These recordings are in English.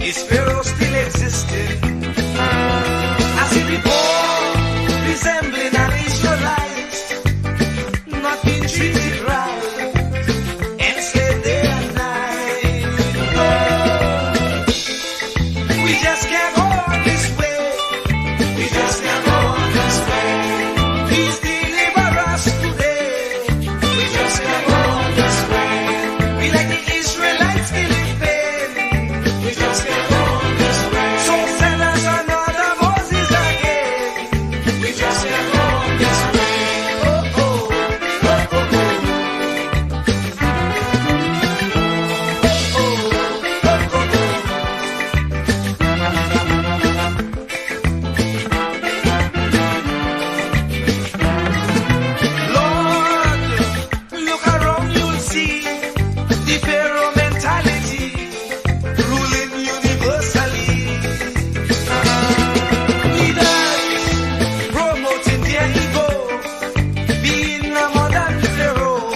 Is Pharaoh still existing? As he reborn, resembling an Israelite, not being treated right, enslaved day and night. Oh, we just can't go on this way. We just can't go on this way. Please deliver us today. We just can't go on this way. We like the Israelites still in pain. We just can't go on this way. So send us another Moses again. We just can't go on this way. Oh, oh, oh, oh, oh. Oh, oh, oh, oh, oh. Lord, look around, you'll see the Pharaoh mentality ruling universally. Leaders promoting their ego, being a modern Pharaoh,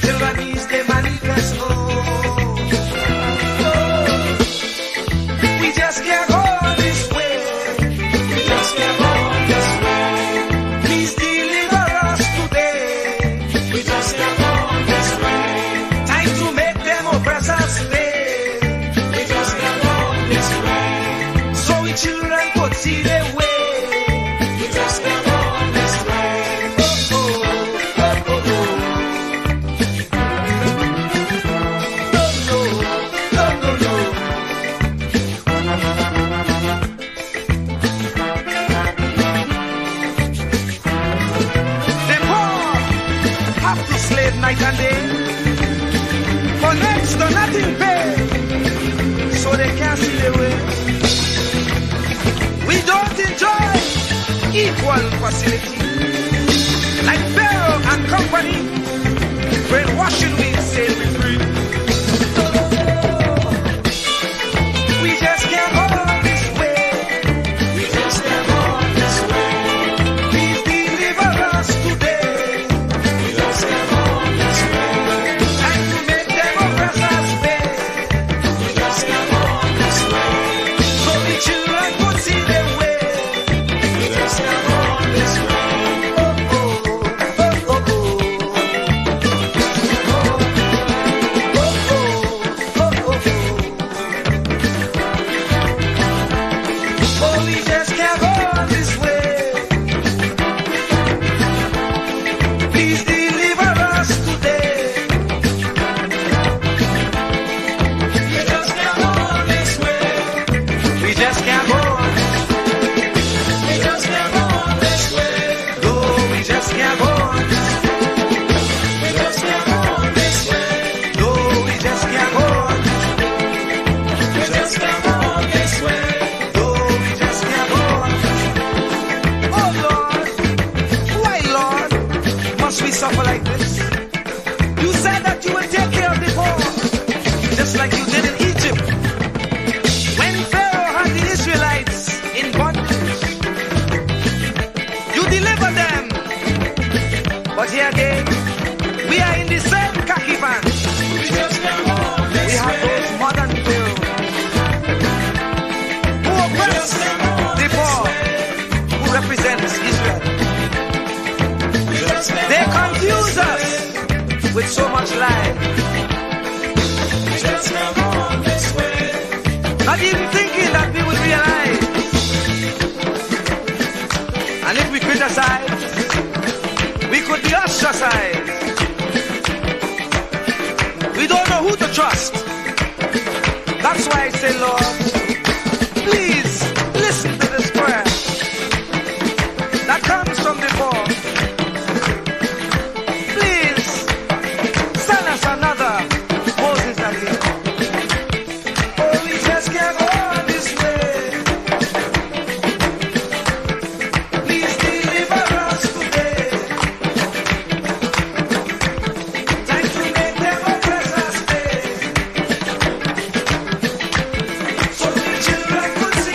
tyrannies they manifesto. We just can't go on this way. We just can't go on this way. Please deliver us today. We just can't go on this way. Time to make them oppressors pay. We just can't go on this way. So we children could see their way. We just can't go on this way. Oh, oh, oh, oh, oh. No, no, no, no, no. The poor have to slave night and day. For next to nothing pay, so they can't see their way. We don't enjoy equal facility. Like Pharaoh and company, brainwashing we say we free. We just can't go on this way. We just can't go on this way. Please deliver us today. We just can't go on this way. Time to make them oppressors pay. We just can't go on this way. So the children could see their way. We just can't go on this way. Oh, oh, oh, oh, oh. Oh, we just can't go on this way. Please deliver us today. We just can't go on this way. We just can't go on. We just can't go on this way. No, we just can't go on. We just can't go on this way. No, we just can't go on. We just can't go on this way. No, we just can't go on. Oh Lord, why Lord must we suffer like this? You said that you will take care of the poor, just like you did in Egypt. When Pharaoh had the Israelites in bondage, you delivered them. But here again, we are in the same khaki pants. We just can't go on this way. We have those modern Pharaohs who oppress the poor, who represents Israel. They confuse us with so much lie. We just can't go on this way. Not even thinking that we will realize. And if we criticize, we could be ostracized. We don't know who to trust. That's why I say, Lord, please listen to this prayer that comes from the poor. Please send us another Moses again. Oh, we just can't go on this way. Please deliver us today. Time to make them oppressors pay. So the children could see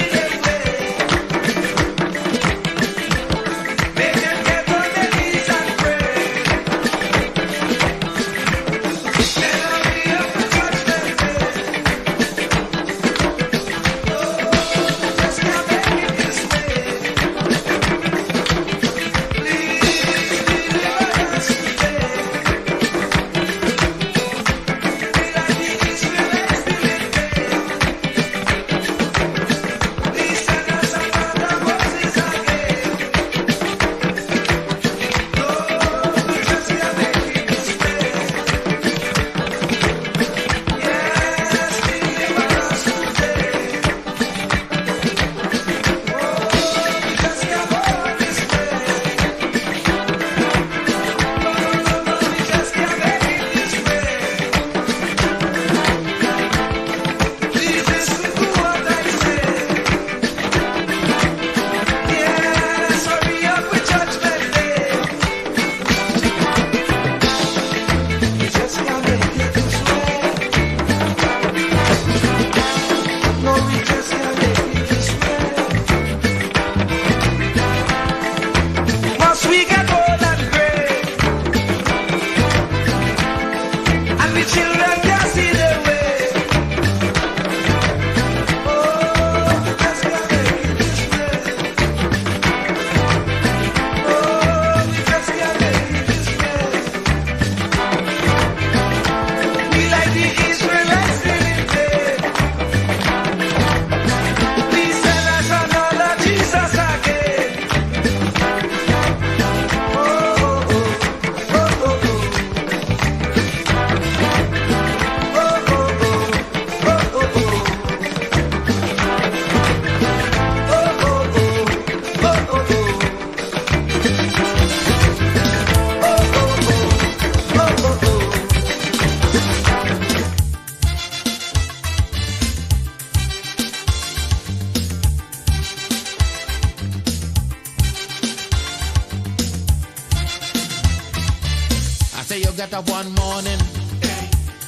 get up one morning,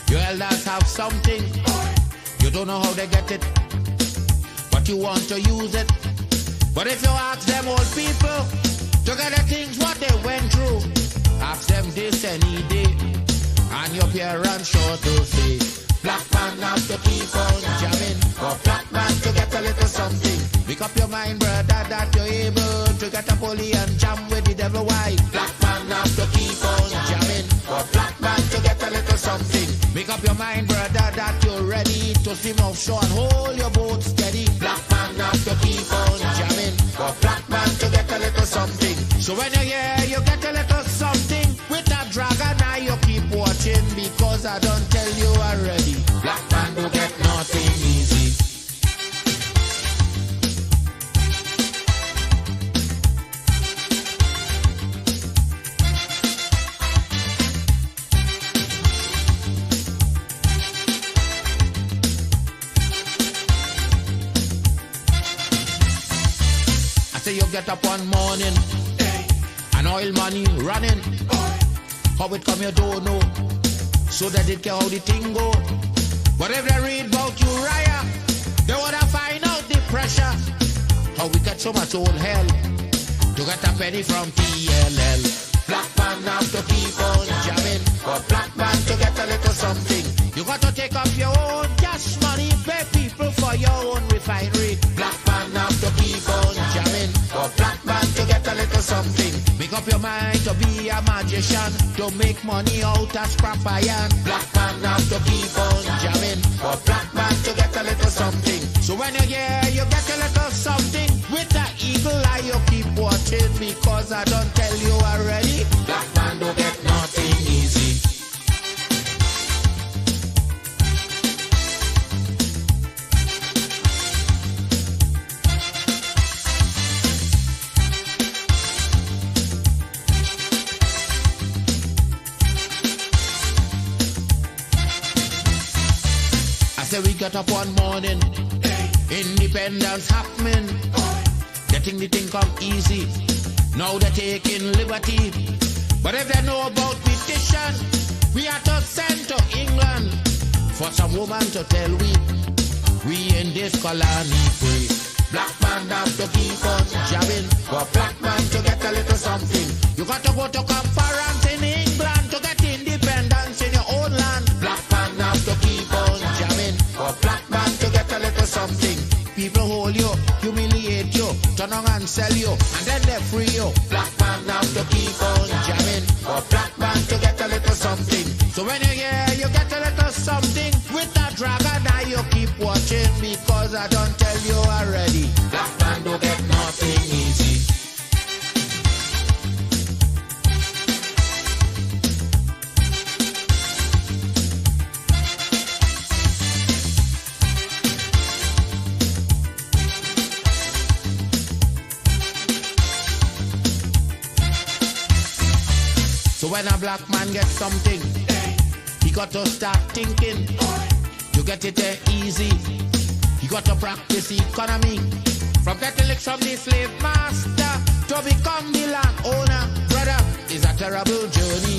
your elders have something. You don't know how they get it, but you want to use it. But if you ask them old people to get the things what they went through, ask them this any day, and your parents sure to say, black man have to keep on jamming, for black man to get a little something. Make up your mind, brother, that you're able to get a pulley and jam with the devil. Why? Black man have to keep on jamming, for black man to get a little something. Make up your mind, brother, that you're ready to swim offshore and hold your boat steady. Black man have to keep on jamming, for black man to get a little something. So when you're here, you get a little something. With that dragon, now you keep watching, because I don't tell you already. Black man don't get nothing easy. You get up one morning, and oil money running. How it come you don't know, so that it care how the thing go. But if they read about Uriah, they wanna find out the pressure. How we get so much old hell to get a penny from TLL. Black man have to keep on jamming, for black man to get a little something. You got to take up your own cash money, pay people for your own refinery. Black man have to keep on jamming, for black man to get a little something. Make up your mind to be a magician, to make money out of scrap iron. Black man have to keep on jamming, for black man to get a little something. So when you're here, you get a little something. With that eagle eye, you keep watching, because I don't tell you already. Black man don't get nothing easy. Say we get up one morning, independence happening, getting the thing come easy. Now they're taking liberty, but if they know about petition, we are to send to England for some woman to tell we in this colony free. Black man have to keep on jamming, for black man to get a little something. You got to go to conference in England to get independence in your own land. Black man have to keep on jamming, for black man to get a little something. People hold you, humiliate you, turn on and sell you, and then they free you. Black man have to keep on jamming, for black man to get a little something. So when you're here, you get a little something. With that dragon, now you keep watching, because I don't tell you already. Black man don't get nothing easy. So when a black man gets something, he got to start thinking. You get it there easy. You got to practice economy. From getting licks from the slave master to become the land owner. Brother, it's a terrible journey,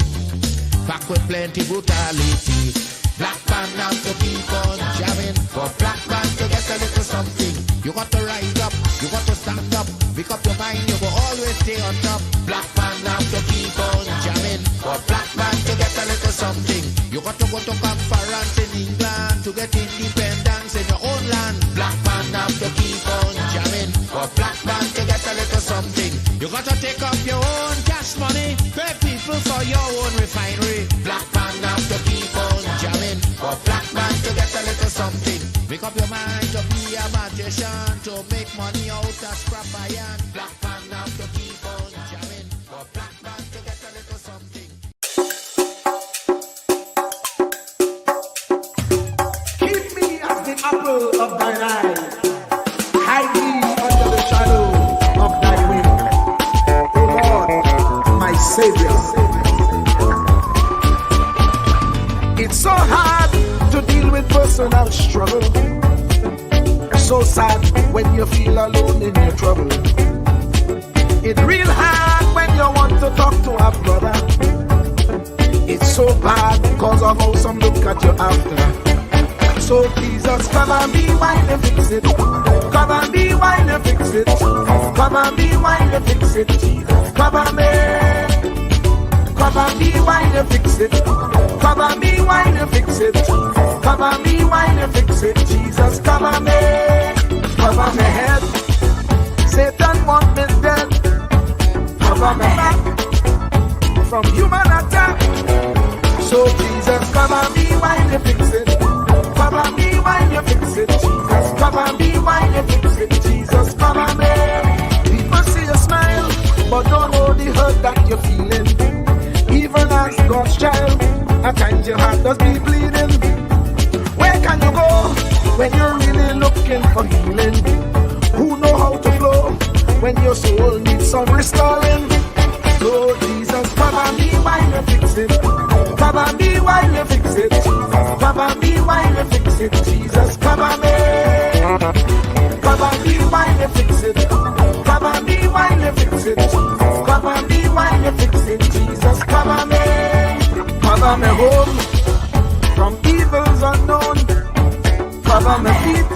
back with plenty brutality. Black man have to keep on jamming, for black man to get a little something. You got to rise up, you got to stand up. Make up your mind, you will always stay on top. Black man have to keep on jamming, for black man to get a little something. You got to go to conference in England to get independence in your own land. Black man have to keep on jamming, for black man to get a little something. You got to take up your own cash money, pay people for your own refinery. Black man have to keep on jamming, for black man to get a little something. Make up your mind to be a magician, to make money out of scrap iron. Black man have to keep on jamming, for black man to get a little something. Keep me as the apple of thine eye. Hide me under the shadow of thy wing. O Lord, my Savior. It's so hard to deal with personal struggle. So sad when you feel alone in your trouble. It's real hard when you want to talk to a brother. It's so bad because of how some look at you after. So Jesus, cover me while you fix it. Cover me while you fix it. Cover me while you fix it. Jesus, cover me. Cover me while you fix it. Cover me while you fix it. Cover me while you fix it. Jesus, cover me. Cover my head. Satan want me dead. Cover my back from human attack. So Jesus, cover me while you fix it. Cover me while you fix it. Jesus, cover me while you fix it. Jesus, cover me. People see you smile, but don't know the hurt that you're feeling. Even as God's child, at times your heart does be bleeding. Where can you go when you're really looking for healing? Who know how to flow when your soul needs some restoring? So Jesus, cover me while you fix it. Cover me while you fix it. Cover me while you fix it. Jesus, cover me. Cover me while you fix it. Cover me while you fix it. Cover me while you fix it. Jesus, cover me. Cover me home from evils unknown. Cover my feet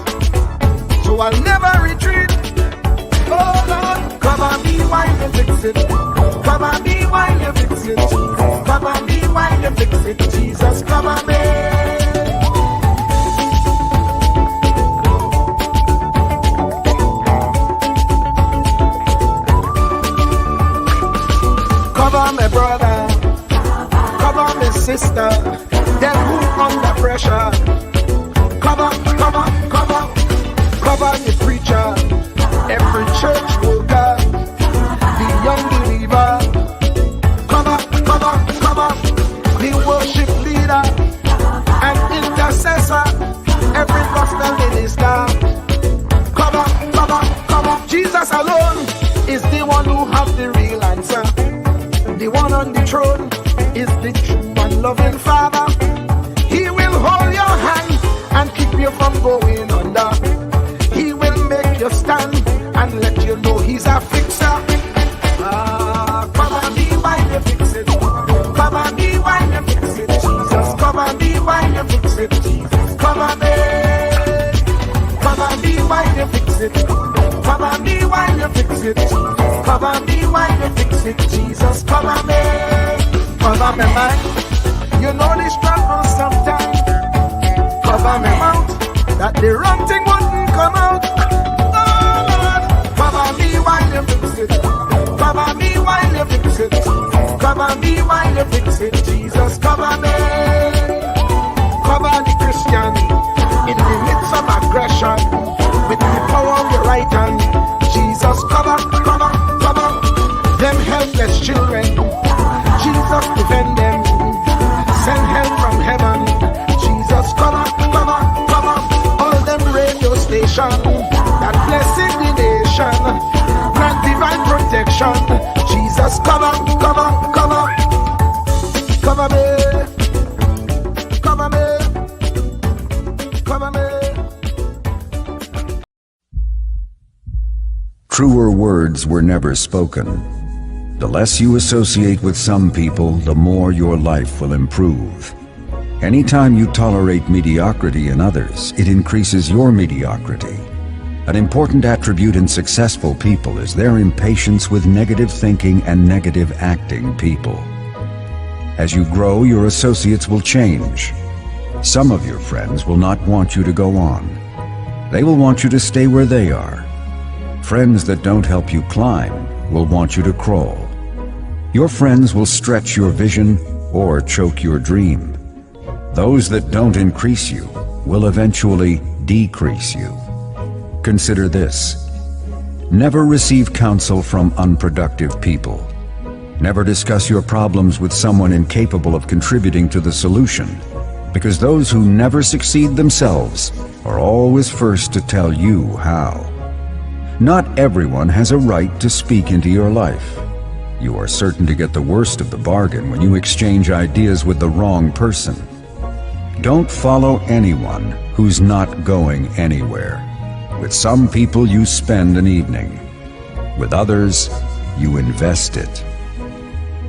so I'll never retreat. Oh Lord, cover me while you fix it. Cover me while you fix it. Cover me while you fix it. Jesus, cover me. Cover my brother, cover my sister, them who under pressure. Cover, cover, cover, cover the preacher, every church worker, the young believer. Cover, cover, cover, the worship leader and intercessor, every gospel minister. Cover, cover, cover. Jesus alone is the one who has the real answer. The one on the throne is the true and loving Father. He will hold your hand and keep you from going under. He will make you stand and let you know he's a fixer. Cover me while you fix it. Cover me while you fix it. Jesus, cover me while you fix it. Jesus, cover me. Cover me while you fix it. Cover me while you fix it. Cover me while you fix it. Jesus, cover me. Cover me mind. You know the struggle sometimes. Cover me mouth, that the wrong thing wouldn't come out. Oh Lord, cover me while you fix it. Cover me while you fix it. Cover me while you fix it. Jesus, cover me. Cover the Christian in the midst of aggression with the power of your right hand. Jesus, cover, cover, cover them helpless children. Jesus, defend them. Send help from heaven. Jesus, cover, cover, cover all them radio stations that blessing the nation. Grant divine protection. Jesus, cover, cover, cover, cover me, cover me, cover me. Truer words were never spoken. The less you associate with some people, the more your life will improve. Anytime you tolerate mediocrity in others, it increases your mediocrity. An important attribute in successful people is their impatience with negative thinking and negative acting people. As you grow, your associates will change. Some of your friends will not want you to go on. They will want you to stay where they are. Friends that don't help you climb will want you to crawl. Your friends will stretch your vision or choke your dream. Those that don't increase you will eventually decrease you. Consider this. Never receive counsel from unproductive people. Never discuss your problems with someone incapable of contributing to the solution, because those who never succeed themselves are always first to tell you how. Not everyone has a right to speak into your life. You are certain to get the worst of the bargain when you exchange ideas with the wrong person. Don't follow anyone who's not going anywhere. With some people you spend an evening. With others, you invest it.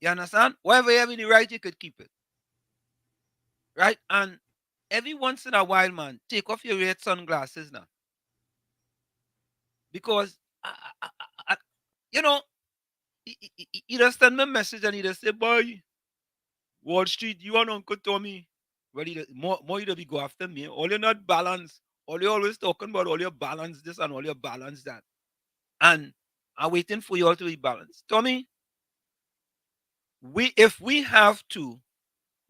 You understand? Whatever you have in the right, you could keep it. Right? And every once in a while, man, take off your red sunglasses now. Because, I, you know, he just send me a message and he just say, boy, Wall Street, you and Uncle Tommy. Well, more you be go after me. All you're not balanced. All you're always talking about, all your balance this and all your balance that. And I'm waiting for you all to be balanced. Tommy, if we have to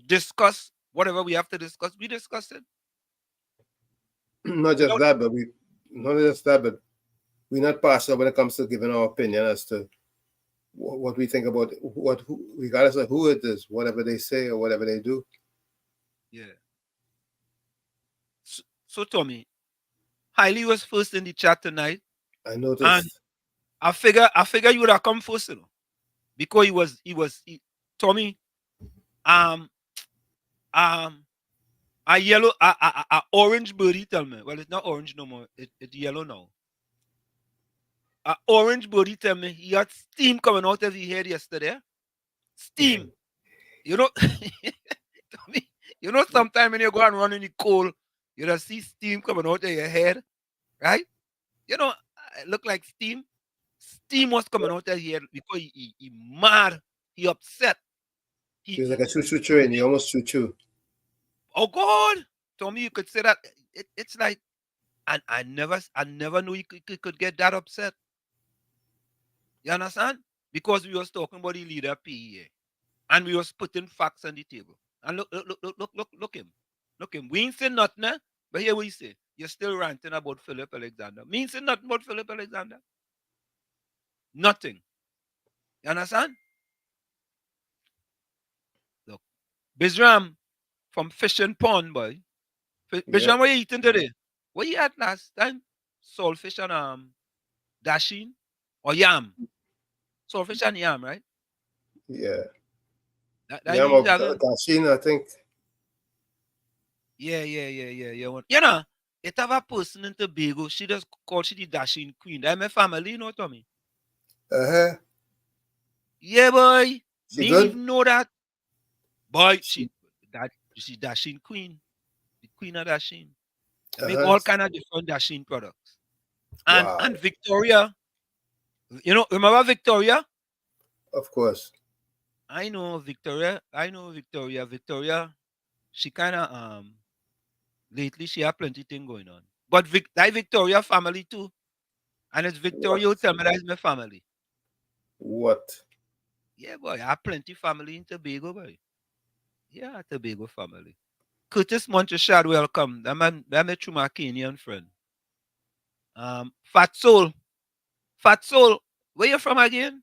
discuss whatever we have to discuss, we discuss it. Not just that, but we're not partial when it comes to giving our opinion as to what we think about regardless of who it is, whatever they say or whatever they do. Yeah. So Tommy, Hailey was first in the chat tonight, I and noticed. I figure you would have come first, you know, because Tommy, um, a yellow, a orange birdie tell me. Well, it's not orange no more. It's yellow now. A orange birdie tell me he had steam coming out of his head yesterday. Steam. You know, Tommy, you know, sometimes when you go and run in the cold, you just see steam coming out of your head, right? You know, it look like steam. Steam was coming out of here because he mad, he upset. He was like a choo-choo train. He almost choo-choo. Oh God, Tommy, you could say that. It's like, and I never knew he could get that upset. You understand? Because we was talking about the leader PEA, and we was putting facts on the table. And look him. We ain't saying nothing, eh? But here we say, you're still ranting about Philip Alexander. Me ain't saying nothing about Philip Alexander. Nothing. You understand? Look, Bizram from Fishing Pond, boy. Bizram, what you eating today? What you had last time? Saltfish and dasheen or yam? Saltfish and yam, right? Yeah. That Yam you of dasheen, I think. Yeah. You know, it have a person in Tobago. She just called she the dasheen queen. That's my family, you know, Tommy. Yeah, boy. She Me good? even know that. Boy, she dasheen queen. The queen of dasheen. Make all kind of different dasheen products. And Victoria, you know, remember Victoria? Of course. I know Victoria. Victoria, she kind of lately she have plenty thing going on. But that Victoria family too. And it's Victoria who tell me that is my family. What? Yeah, boy, I have plenty family in Tobago, boy. Yeah, Tobago family. Curtis Monteshad, welcome. That my true my Kenyan friend. Fat Soul, where you from again?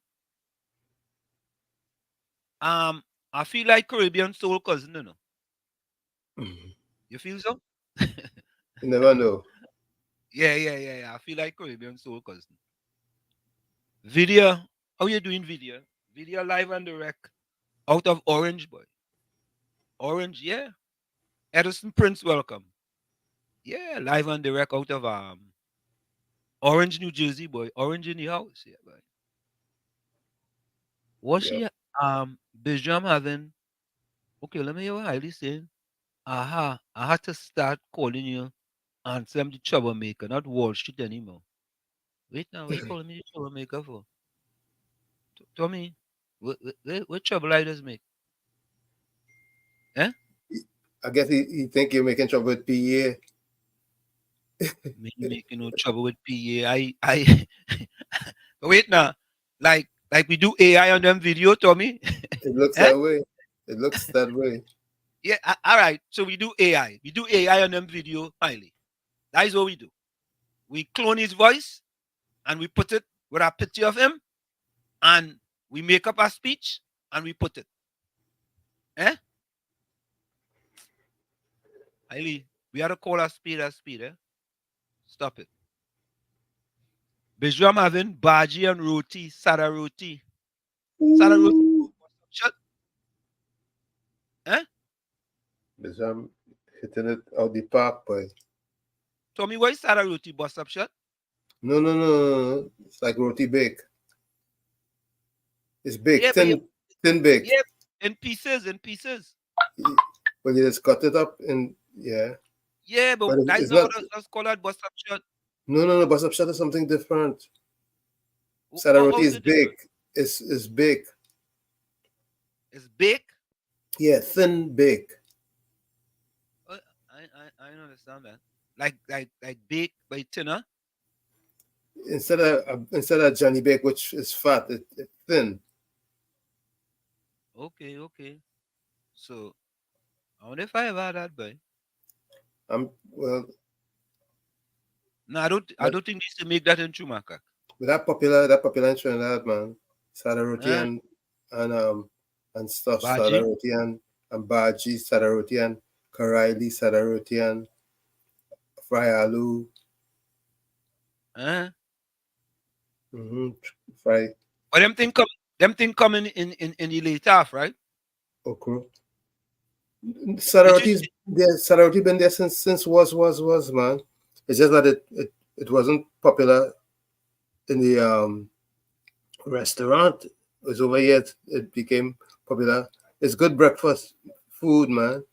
I feel like Caribbean soul cousin, you know. You feel so? You never know. Yeah. I feel like Caribbean soul cousin. Video, how you doing, video? Video live and direct out of Orange, boy. Orange, yeah. Edison Prince, welcome. Yeah, live and direct out of Orange, New Jersey, boy. Orange in the house, yeah, boy. What she Bijam having? Okay, let me hear what Hailey saying. I had to start calling you and say I'm the troublemaker, not Wall Street anymore. Wait now, what you calling me the troublemaker for? Tommy, what trouble I just make? Eh? I guess he think you're making trouble with PEA. Me making no trouble with PA. I wait now. Like we do AI on them video, Tommy. It looks Eh? that way. It looks that way. Yeah, all right. So we do AI. We do AI on them video, Miley. That is what we do. We clone his voice and we put it with a picture of him, and we make up a speech and we put it. Eh? Miley, we had to call a speed, eh? Stop it. Bijram having bhaji and roti, sada roti. Sada roti. Shut. Eh? Because I'm hitting it out the park, boy. Tommy, why is sada roti bust up shut? No. It's like roti bake. It's baked. Yeah, Thin, Thin baked. Yeah, in pieces, But you just cut it up and yeah. Yeah, but But that's it's not not. what us call that bust up shot. No. Bus up shot is something different. Sada How roti is is it different? baked. It's baked. It's bake. Yeah, thin bake. I don't understand that. Like bake by thinner. Instead of Johnny Bake, which is fat, it's thin. Okay. So I wonder if I ever had that, boy. Well, No, I don't think they used to make that in Chumaka. but that popular in Trinidad, man. Sada roti and stuff. Sada Baji. roti and Baji, Sada roti and Karaili, Sada roti and fry aloo. Fry But them thing coming in the late half, right? okra. Sada It is- roti's there. Sada roti been there since was man. It's just that it wasn't popular in the restaurant. It was over here. It became popular. It's good breakfast food, man.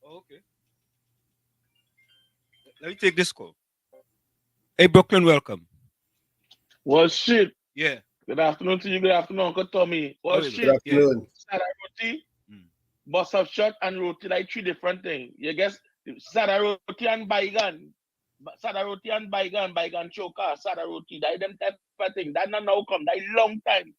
Okay. Let me take this call. Hey, Brooklyn, welcome. Well, shit. Yeah. Good afternoon to you. Good afternoon, Uncle Tommy. Well, Good shit. Good afternoon. Sada roti, bus of shot, and roti, like 3 different things. You guess sada roti and bygone. Sada roti and bygone choker, sada roti. That them type of thing. That not now come. That long time.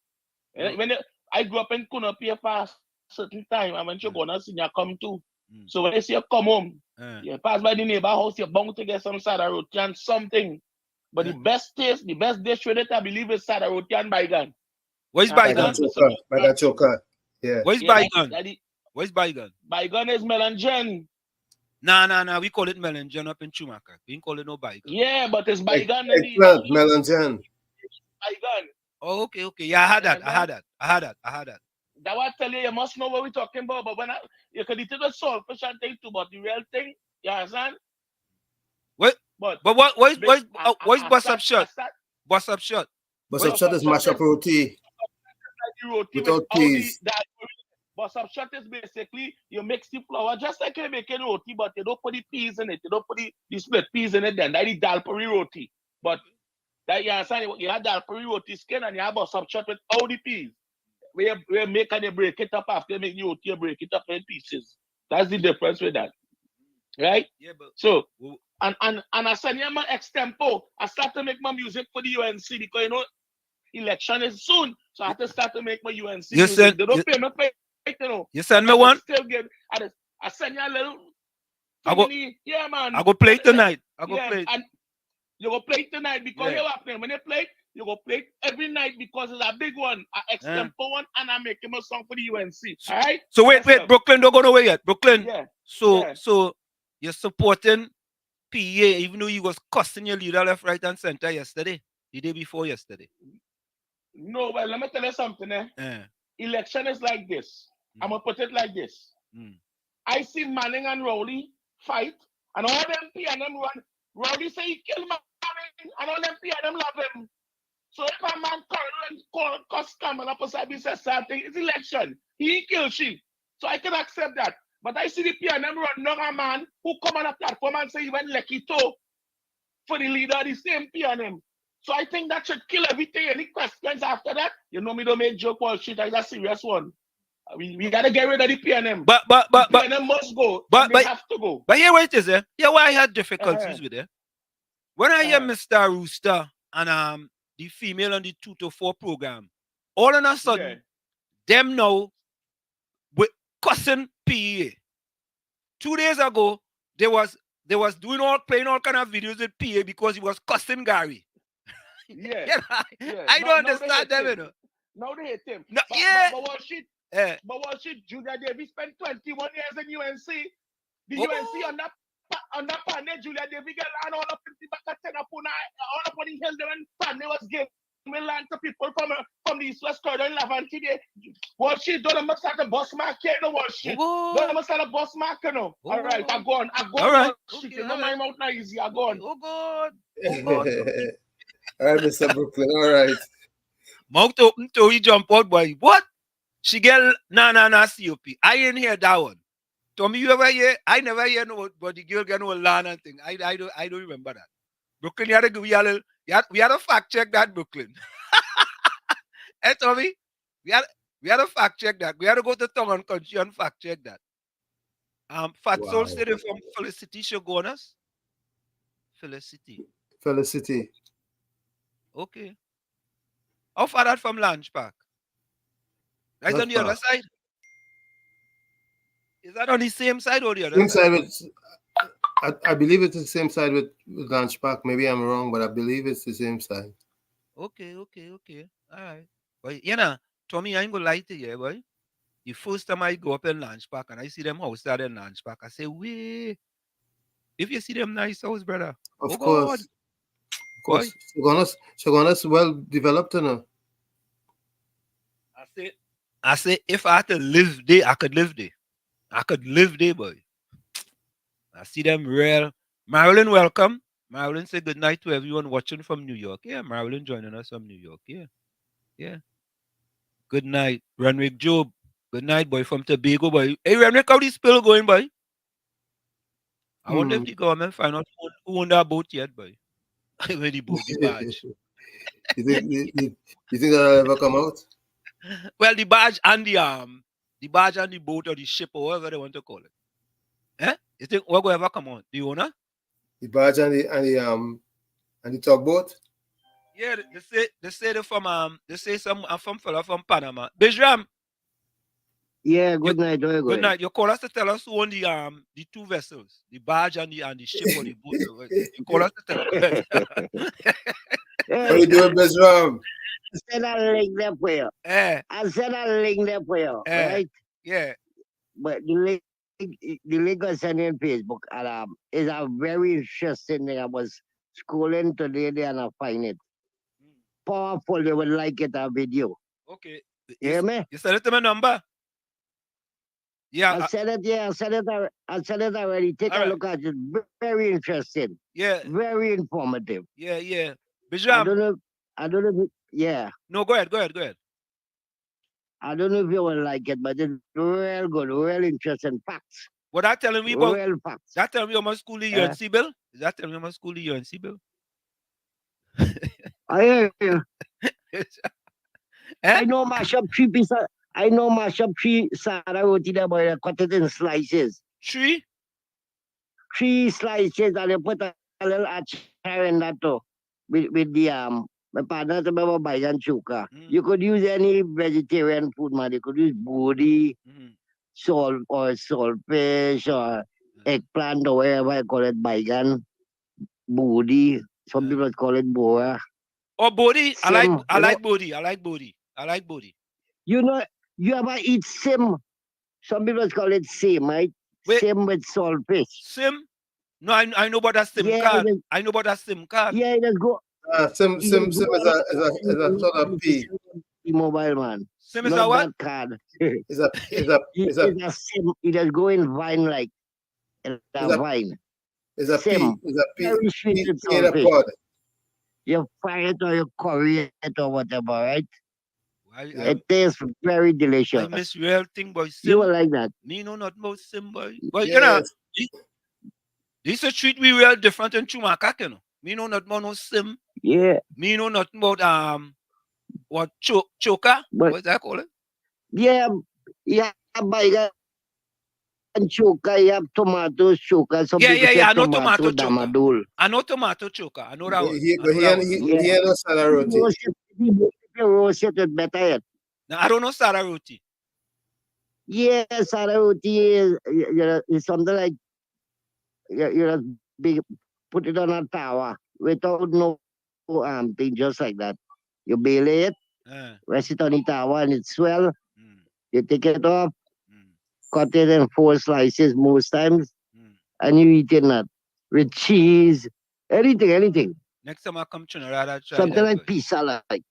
I grew up in Culinary for a certain time. I went to go and see you come too. So when you see you come home, you pass by the neighbor house, you're bound to get some sada roti and something. But the best dish with it, I believe, is sada roti and bygone. Where's Bygone bygone? Bygone choker. Yeah. Where's bygone? Where's bygone? Bygone is melangen. Nah. We call it melangen up in Chumaka. We didn't call it no bygone. Yeah, but it's bygone. Eggplant, melangen. Bygone. Oh, okay. Yeah, I had that. That what I tell you, you must know what we're talking about. But when you can eat the saltfish and thing too, but the real thing, you understand? What? But where's bust up shot? Bust up shot. Bus up shot is mashed up roti without peas. Bus up shot is basically you mix the flour just like you're making roti, but you don't put the peas in it. You don't put the split peas in it. Then that's the dal puri roti. But that you understand? You have dal puri roti skin and you have bus up shot with all the peas. We make and you break it up after you make the roti, you break it up in pieces. That's the difference with that, right? Yeah, but so and I said, yeah, my extempo. I start to make my music for the UNC because you know election is soon, so I have to start to make my UNC music. They don't pay me pay, you know. You send me one? Still give. I send you a little. Yeah, man. I go play it tonight. Play it. And you go play it tonight because you happening when you play it. You go play it every night because it's a big one, an extempo one, and I'm making a song for the UNC. All right. So wait, Brooklyn, don't go nowhere yet. Brooklyn. Yeah. So you're supporting PA, even though you was cussing your leader left, right, and center yesterday, the day before yesterday. No, well, let me tell you something. Election is like this. I'm gonna put it like this. I see Manning and Rowley fight, and all them P and them run. Rowley say he killed Manning, and all them P and them love him. So if a man call cuss Kamala Posabi says something, it's election. He killed she. So I can accept that. But I see the P and them run another man who come on a platform and say he went lucky toe for the leader of the same P and them. So I think that should kill everything. Any questions after that? You know me don't make joke bullshit. That's a serious one. We gotta get rid of the PNM. But PNM must go. But they have to go. But here what it is, Here why I had difficulties with it. When I hear Mr. Rooster and the female on the 2 to 4 program, all of a sudden, them now with cussing PA. 2 days ago, they was playing all kind of videos with PA because he was cussing Gary. I don't understand them, you know. Now they hate him. No, but what shit, Julia Davis spent 21 years in UNC. The UNC on that panel, Julia Davis get land all up in the back of 10 upon all up on the hill there, and panel was giving land to people from the East West Corridor in Lavante there. What shit, don't must have a boss market, no what shit. Don't must have a boss market, no. All right, I go on. All right. Shit, you know my mouth now easy, I go on. Oh God. All right, Mr. Brooklyn, all right. Mouth open till he jump out, boy. What? She get COP. I ain't hear that one. Tommy, you ever hear? I never hear no, but the girl get no land and thing. I don't remember that. Brooklyn, we had to fact check that, Brooklyn. Hey, Tommy, we had to fact check that. We had to go to Tongue and Country and fact check that. Fat Soul said it from Felicity Shogunas. Felicity. Okay. How far that from Lange Park? That's Not on the far. other side. Is that on the same side or the other Same side? side with, I believe it's the same side with Lange Park. Maybe I'm wrong, but I believe it's the same side. Okay. All right. But you know, Tommy, I ain't gonna lie to you, boy. The first time I go up in Lange Park and I see them house there in Lange Park, I say, wait. If you see them nice house, brother. Of God. course. Shogunas well developed now. I say, if I had to live there, I could live there. I could live there, boy. I see them real. Marilyn, welcome. Marilyn, say good night to everyone watching from New York. Yeah, Marilyn joining us from New York. Yeah. Good night. Renwick Job. Good night, boy, from Tobago, boy. Hey, Renwick, how this spill going, boy? I wonder if the government find out who owned that boat yet, boy. Where the boat, the barge. you think that'll ever come out? Well, the barge and the boat or the ship or whatever they want to call it. Eh? You think what will ever come on? The owner? The barge and the tugboat? Yeah, they say they're from some from fella from Panama. Bijram. Yeah, good night. Good night. You call us to tell us who own the two vessels, the barge and the ship or the boat. You call us to tell us. What are you doing, Bijram? I said I'll link them for you. Right? Yeah. But the link I sent you on Facebook is a very interesting thing. I was scrolling today there and I find it. Powerful, they would like it, a video. Okay. You hear me? You send it to my number? Yeah. I said it already. Take a look at it. Very interesting. Yeah. Very informative. Yeah. Bijram. I don't know if yeah. No, go ahead. I don't know if you will like it, but it's real good, real interesting facts. What that telling me about? Real facts. That telling me how much school the UNC bill? Is that telling me how much school the UNC bill? I hear you. I know mash up 3 pieces. I know mash up 3 Sarah roti there, but I cut it in slices. 3 slices, and you put a little achar in that too. With the my partner remember baigan chuka. You could use any vegetarian food, man. You could use bodi, salt fish or eggplant or whatever I call it, baigan, bodi. Some people call it boa. Oh, bodi. I like bodi. You know, you ever eat sim? Some people call it sim, right? Wait. Sim with salt fish. Sim? No, I know about that SIM card. I know about that SIM card. Yeah, it is go. Sim is a sort of P. Mobile man. SIM is a what? That card. It's a sim. It is going vine like a vine. It's a sim. P. It's a P. Very sweet in a pod. You fry it or you curry it or whatever, right? It tastes very delicious. I miss real thing, boy. Sim. You will like that. Me know not about SIM, boy. But you know, this a treat we real different in Chumakak, you know. Me know not about no SIM. Yeah. Me know not about what choka? What's that called? Yeah, baigan choka, you have tomato choka. Yeah, I know tomato choka. I know tomato choka. I know that one. He know Sarah roti. You roast it with better yet. Now, I don't know Sarah roti. Yeah, Sarah roti is something like you put it on a tower without no thing, just like that. You bail it, rest it on the tower, and it swell. You take it off, cut it in 4 slices most times, and you eat it with cheese, anything. Next time I come to Trinidad, I'll try something that, like pizza, like.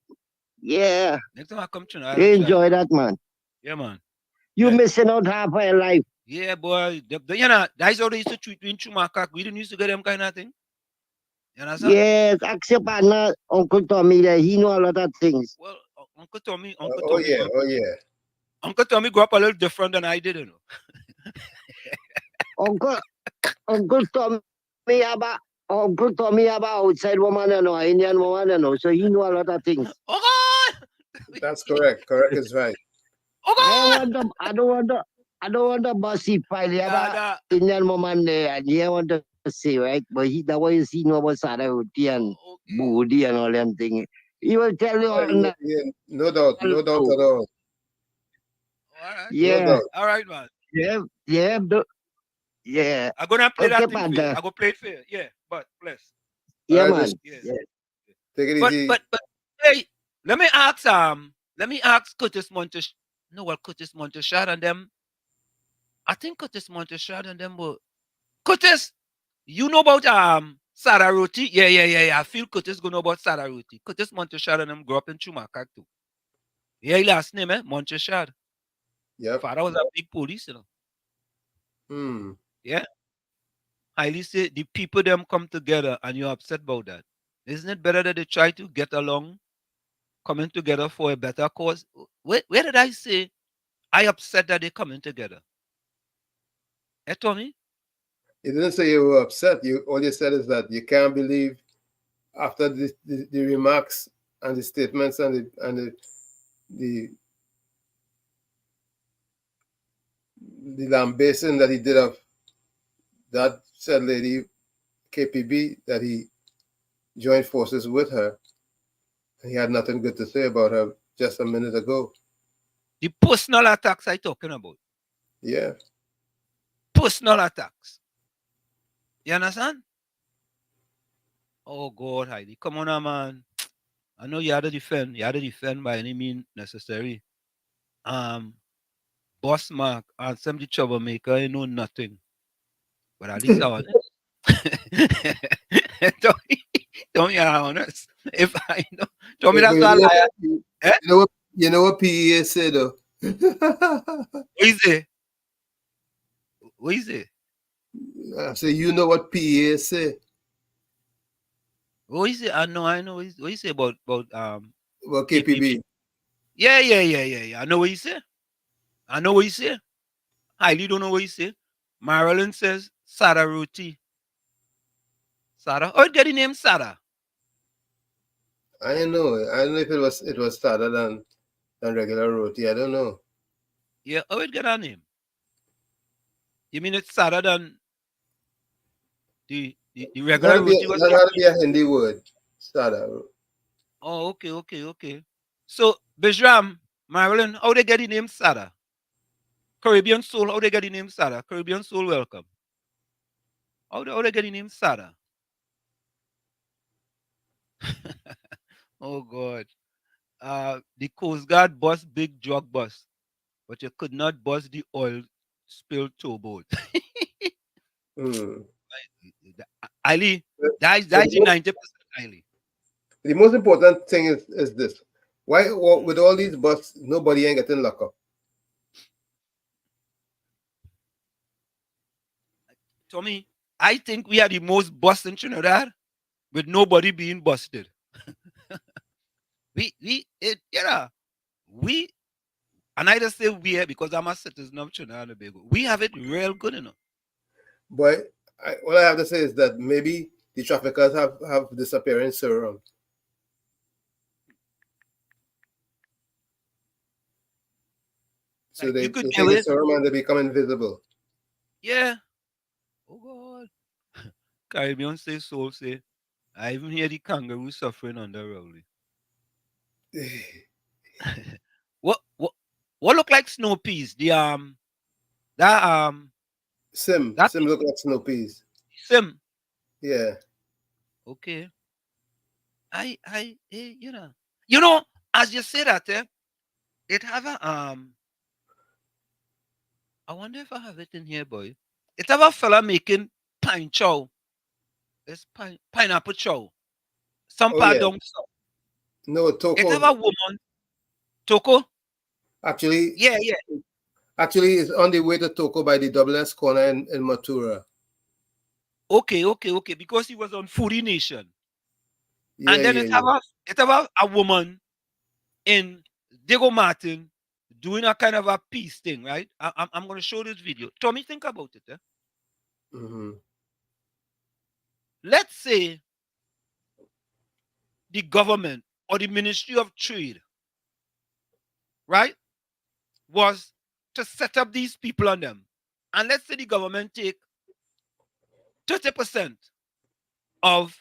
Yeah. Next time I come to Trinidad, you enjoy that, man. Yeah, man. You're missing out half of your life. Yeah, boy. You know, that's how they used to treat me in Chumakak. We didn't used to get them kind of thing. You understand? Yes, ask your partner, Uncle Tommy, there. He know a lot of things. Well, Uncle Tommy. Oh, yeah. Uncle Tommy grew up a little different than I did, you know. Uncle Tommy have a outside woman, you know, Indian woman, you know, so he know a lot of things. Oh God! That's correct. Correct is right. Oh God! I don't want the bossy file. He have a Indian woman there, and he want to say, right? But that was he know about Sada Roti and Budi and all them things. He will tell you on that. Yeah, no doubt at all. All right. Yeah. No doubt. All right, man. Yeah. I'm gonna play that thing for you. Panda. I'm gonna play it for you. Yeah, but bless. Yeah, All right, man. Yes. Yeah. Take it easy. But hey, let me ask Curtis Montesh. No, well, Curtis Monteshad and them. I think Curtis Monteshad and them were Curtis. You know about Sada Roti? Yeah. I feel Curtis gonna know about Sada Roti. Curtis Monteshad and them grew up in Chumakak too. Yeah, his last name, Monteshad. Yep. Father was a big police, you know. Hmm. Yeah. Highly say the people them come together and you're upset about that. Isn't it better that they try to get along, coming together for a better cause? Where did I say I upset that they're coming together? Tommy? You didn't say you were upset. All you said is that you can't believe after the remarks and the statements and the lambasting that he did of that said lady KPB, that he joined forces with her. He had nothing good to say about her just a minute ago. The personal attacks I talking about. Yeah. Personal attacks. You understand? Oh God, Heidi. Come on, man. I know you had to defend. You had to defend by any means necessary. Boss Mark and some the troublemaker, I know nothing. But at least I want don't be honest. If I know, tell me that's all I You know what PEA said though? What is it? What is it? I say, you know what PEA say? What is it? I know. What is it about KPB? Yeah. I know what you say. I really don't know what you say. Marilyn says Sada Roti. Sada. Oh, get the name Sada. I don't know. I don't know if it was sadder than regular roti. I don't know. Yeah, how it get a name? You mean it's sadder than the regular roti? That had to be a Hindi word. Sada. Oh, okay. So, Bijram, Marilyn, how they get the name Sada? Caribbean Soul, how they get the name Sada? Caribbean Soul, welcome. How they get the name Sada? Oh, God. The Coast Guard bus big drug bus, but you could not bust the oil spilled towboat. Ali, that's the 90% Ali. The most important thing is this. Why with all these busts, nobody ain't getting locked up? Tommy, I think we are the most bust in Trinidad with nobody being busted. And I just say we because I'm a citizen of Trinidad and Tobago. We have it real good enough. But all I have to say is that maybe the traffickers have disappearing serum. So they take the serum and they become invisible. Yeah. Oh God. Caribbean say soul say, I even hear the kangaroo suffering under Rowley. What look like snow peas? Sim look like snow peas. Sim. Yeah. Okay. You know, as you say that, it have a I wonder if I have it in here, boy. It have a fella making pine chow. It's pineapple chow. Some part down south. No, Toko. It have a woman. Toko? Actually, yeah. Actually, it's on the way to Toko by the WS corner in Matura. Okay. Because he was on Foodie Nation. Yeah, and then it have a woman in Diego Martin doing a kind of a peace thing, right? I'm going to show this video. Tommy, think about it. Let's say the government or the Ministry of Trade, right, was to set up these people on them. And let's say the government take 30% of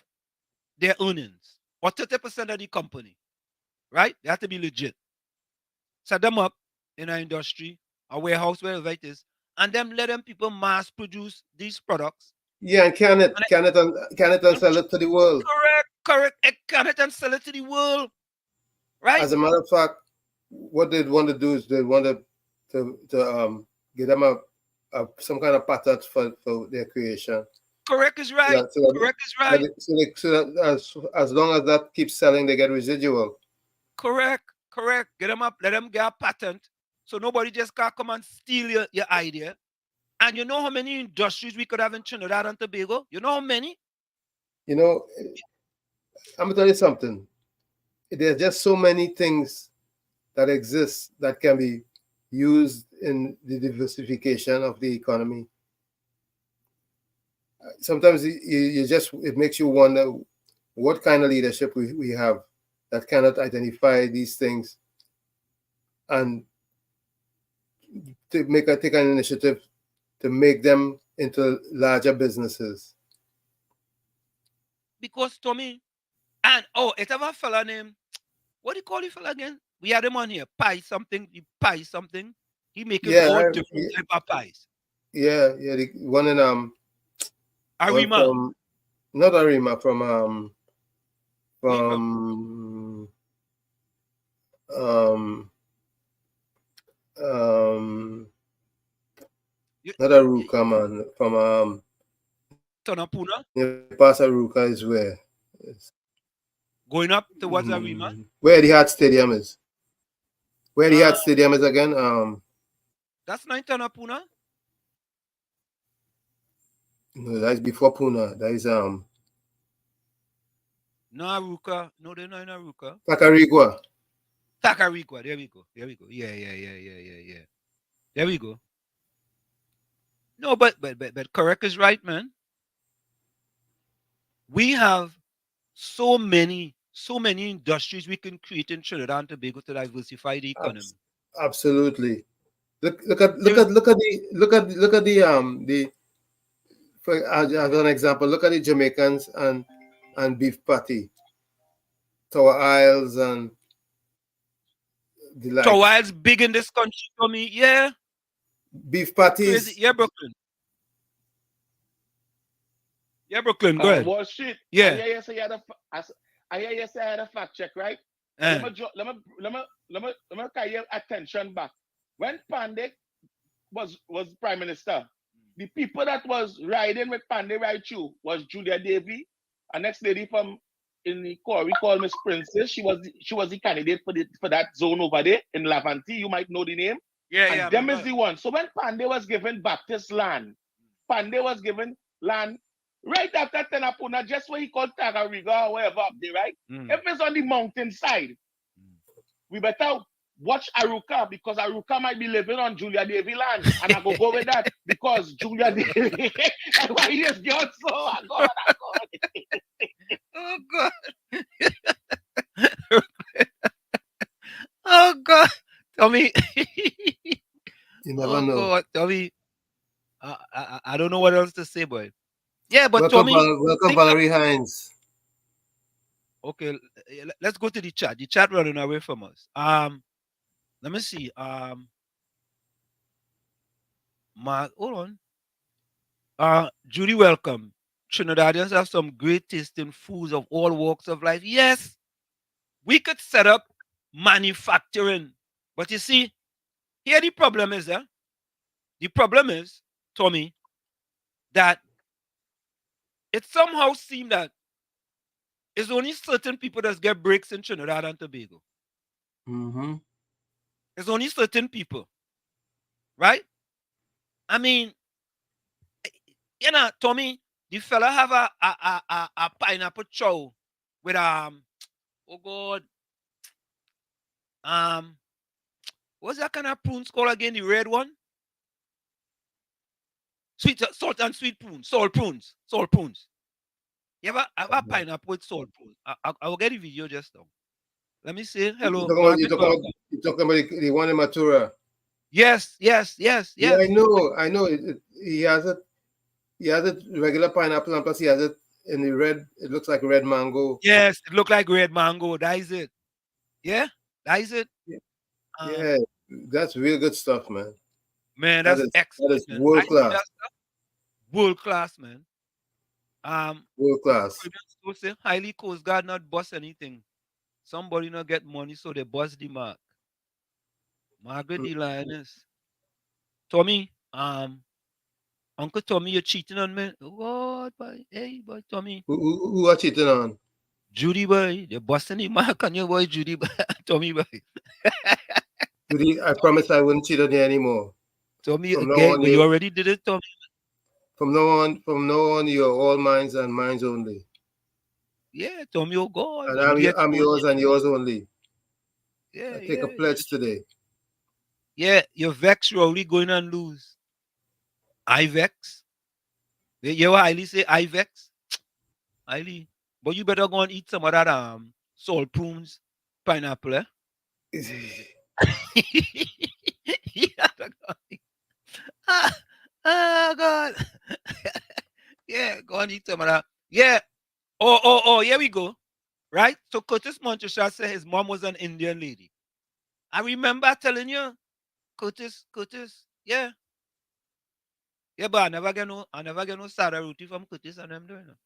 their earnings or 30% of the company, right? They have to be legit. Set them up in an industry, a warehouse, wherever it is, and then let them people mass produce these products. Yeah, and can it and sell it to the world. Correct. Can it and sell it to the world, right? As a matter of fact, what they'd want to do is they want to get them some kind of patent for their creation. Correct is right. Correct is right. So that as long as that keeps selling, they get residual. Correct. Get them up, let them get a patent, so nobody just can't come and steal your idea. And you know how many industries we could have in Trinidad and Tobago? You know how many? You know, I'm gonna tell you something. There's just so many things that exist that can be used in the diversification of the economy. Sometimes it makes you wonder what kind of leadership we have that cannot identify these things and to take an initiative to make them into larger businesses. Because Tommy, and it have a fella named, what do you call the fella again? We had him on here, Pie something. He making all different type of pies. Yeah, the one in Arima. Not Arima, from not Aruka, man, from Tonapuna. Past Aruka is where going up towards Arima. Where the Hart Stadium is. Where the Hart Stadium is again. That's not Tonapuna. No, that's before Puna. That is no Aruka. No, they're not in Aruka. Tacarigua. There we go. Yeah. There we go. No, but correct is right, man. We have so many industries we can create in Trinidad and Tobago to diversify the economy. Absolutely. Look at the as an example, look at the Jamaicans and beef patty, Tower Isles and the like. Tower Isles big in this country for me, yeah. Beef patties. Yeah, Brooklyn. Yeah, Brooklyn. Go ahead. Wall Street. Yeah. I hear you say I had a fact check, right? Let me call your attention back. When Pandey was Prime Minister, the people that was riding with Pandey right through was Julia Davy, a next lady from in the Corey called Miss Princess. She was the candidate for that zone over there in Lavante. You might know the name. Yeah. Them is the one. So when Pandey was given Baptist land, Pandey was given land right after Tenapuna, just where he called Tagariga or wherever up there, right? If it's on the mountain side, we better watch Aruka, because Aruka might be living on Julia Davy land. And I go with that because Julia Davy why he just got so I got. Oh God. Oh God. Tell me. You never know. God. Tell me. I don't know what else to say, boy. Yeah, but welcome Valerie Hines. Okay, let's go to the chat. The chat running away from us. Let me see. Hold on. Judy, welcome. Trinidadians have some great tasting foods of all walks of life. Yes, we could set up manufacturing, but you see, here the problem is, the problem is, Tommy, that it somehow seems that it's only certain people that get breaks in Trinidad and Tobago. It's only certain people, right? I mean, you know, Tommy, the fella have a pineapple chow with What's that kind of prunes called again? The red one? Sweet salt and sweet prunes. Salt prunes. Salt prunes. You ever have a pineapple with salt prunes? I will get a video just now. Let me say hello. You're talking about the one in Matura. Yes. Yeah, I know. He has it. He has it regular pineapple, and plus he has it in the red. It looks like red mango. Yes, it looks like red mango. That is it. Yeah, that is it. Yeah, that's real good stuff, man. Man, that's excellent. That is world class. World class, man. World class. So say highly Coast Guard not bust anything. Somebody not get money, so they bust the mark. Margaret the Lioness. Tommy, Uncle Tommy, you're cheating on me. What, boy? Hey, boy, Tommy. Who are cheating on? Judy, boy. They're busting the mark on your boy, Judy, boy. Tommy, boy. Judy, I promise I wouldn't cheat on you anymore. Tommy, again, but you already did it, Tommy. From now on, you're all mines and mines only. Yeah, Tommy, oh God. And I'm yours and yours only. Yeah, I take a pledge today. Yeah, you're vexed, Rowley, going and lose. I vex. You highly say I vex? Highly. But you better go and eat some of that salt prunes, pineapple, eh? Oh God. Yeah, go and eat some of that. Yeah. Oh, here we go. Right? So Curtis Montresor said his mom was an Indian lady. I remember telling you, Curtis, yeah. Yeah, but I never get no sada roti from Curtis and them doing it.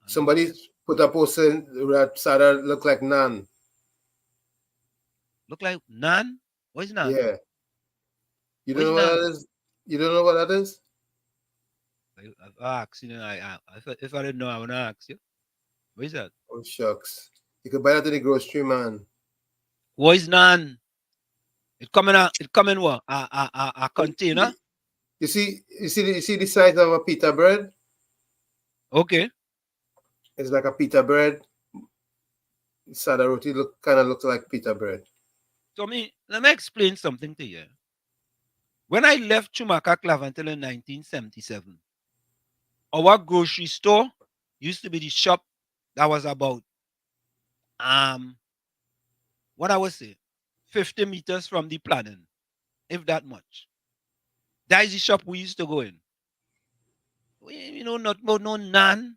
Somebody put a post in that sada look like naan. Look like naan? What is naan? Yeah. You don't know what that is? You don't know what that is? I've asked, if I didn't know, I would ask you. What is that? Oh shucks. You could buy that in the grocery, man. What is naan? It come in what? A container? You see the size of a pita bread? Okay. It's like a pita bread. Sada roti kind of looks like pita bread. So let me explain something to you. When I left Chumaka Clavantel in 1977, our grocery store used to be the shop that was about what I would say 50 meters from the planning, if that much. That is the shop we used to go in. Not about no naan.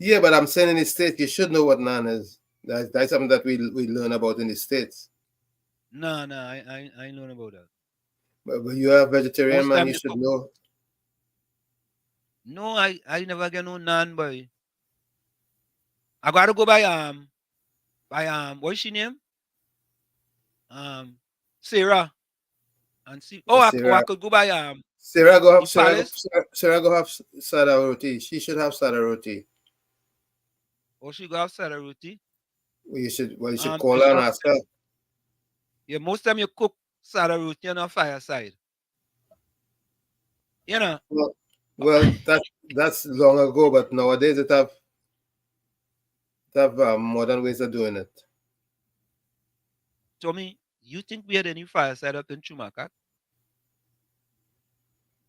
Yeah, but I'm saying in the States, you should know what naan is. That's something that we learn about in the States. No, I know about that. But you are a vegetarian, man, you should know. No, I never get no naan, boy. I gotta go by what's she name? Sarah. And see. I could go by Sarah go have sada roti. She should have sada roti. Oh, she go have sada roti? You should call her and ask her. Yeah, most time you cook sada roti on a fireside. You know. Well, that's long ago, but nowadays it have modern ways of doing it. Tommy, you think we had any fireside up in Chumaka?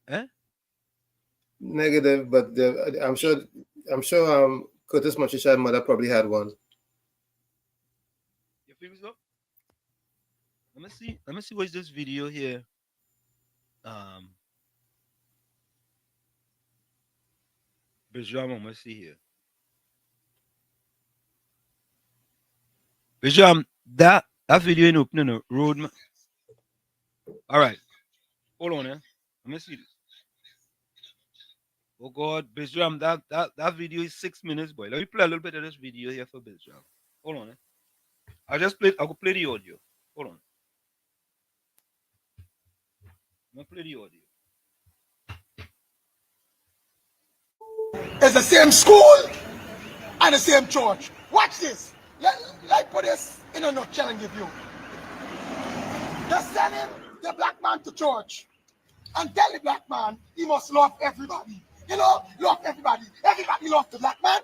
Eh? Negative, but I'm sure Curtis Montresor's mother probably had one. You feel so? Let me see what's this video here. Bijam, let's see here. Bijam, that video in opening a road. All right. Hold on, Let me see this. Oh God, Bijam, that video is 6 minutes, boy. Let me play a little bit of this video here for Bijam. Hold on, I'll go play the audio. Hold on. I'm gonna play the audio. It's the same school and the same church. Watch this. Let put this in a nutshell and give you. They're sending the black man to church and tell the black man he must love everybody. Love everybody. Everybody loves the black man.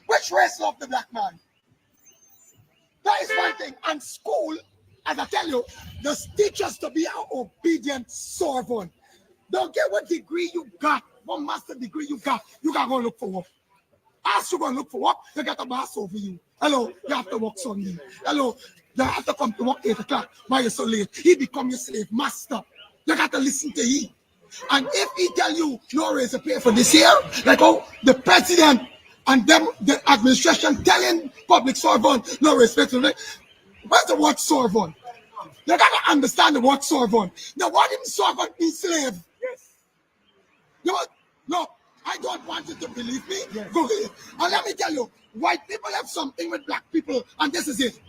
Which race loves the black man? That is one thing. And school as I tell you, just teach us to be an obedient servant. Don't get what degree you got, what master degree you got to go look for work. As you go look for work, you got a boss over you. Hello, you have to work Sunday. Hello, you have to come to work 8 o'clock. Why you so late? He become your slave master. You got to listen to him. And if he tell you no raise a pay for this year, like the president and them, the administration telling public servant no respect to it, where's the word servant? You got to understand the word servant. The word in servant means slave. Yes. No, I don't want you to believe me. Yes. Go ahead. And let me tell you, white people have something with black people, and this is it.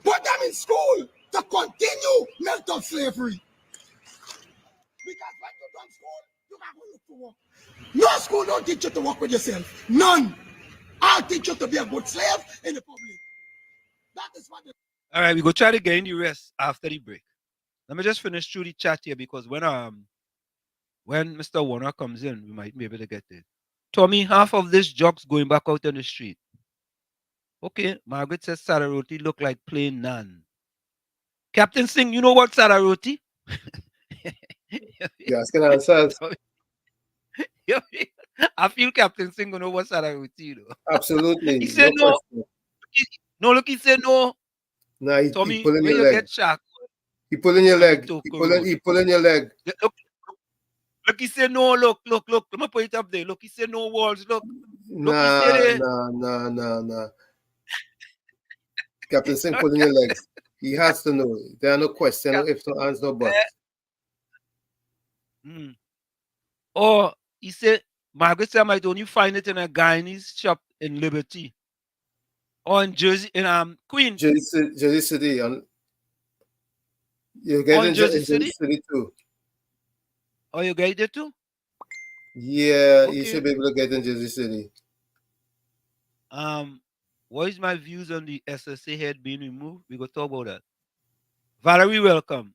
Put them in school to continue mental slavery. Because when you done school, you gotta go look for work. No school don't teach you to work with yourself. None. I'll teach you to be a good slave in the public. That is what. All right, we go try to gain the rest after the break. Let me just finish through the chat here because when Mr. Warner comes in, we might be able to get it. Tommy, half of this jokes going back out on the street. Okay, Margaret says Sada roti look like plain naan. Captain Singh, you know what Sada roti? You asking ourselves? I feel Captain Singh gonna know what Sada roti, you know. Absolutely. He said no. No, look, he said no. Nah, he Tommy, pulling when your you leg. get shocked. He pulling your leg. He pulling your leg. Look, he said no, look. Let me put it up there. Look, he said no walls, look. Nah. Captain Singh pulling your legs. He has to know. There are no questions, no ifs, no ands, no buts. Or he said, Margaret said I might only find it in a Guyanese shop in Liberty. Or in Jersey, in Queens. Jersey City. You get in Jersey City too. Oh, you get it too? Yeah, okay. You should be able to get in Jersey City. What is my views on the SSA head being removed? We go talk about that. Valerie, welcome.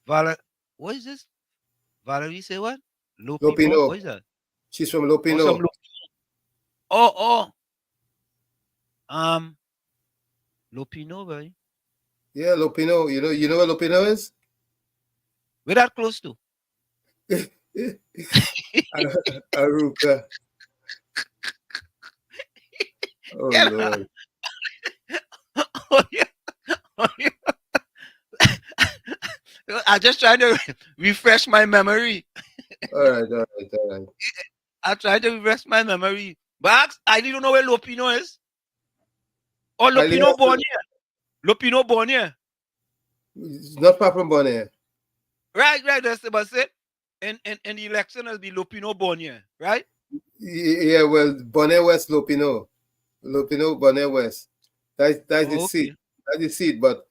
What is this? Valerie say what? Lopino. What is that? She's from Lopino. Lopino, right? Yeah, Lopino. You know where Lopino is? Where that close to? Aruka. Oh, yeah. Lord. I'm just trying to refresh my memory. All right. I'm trying to refresh my memory. But I didn't know where Lopino is. Oh, Lopino born here. Lopino born here. Not far from born here. Right. That's about it. And the election will be Lopino born here, right? Yeah, well, Bonnet West, Lopino, Bonnet West. That's the seat. That's the seat, but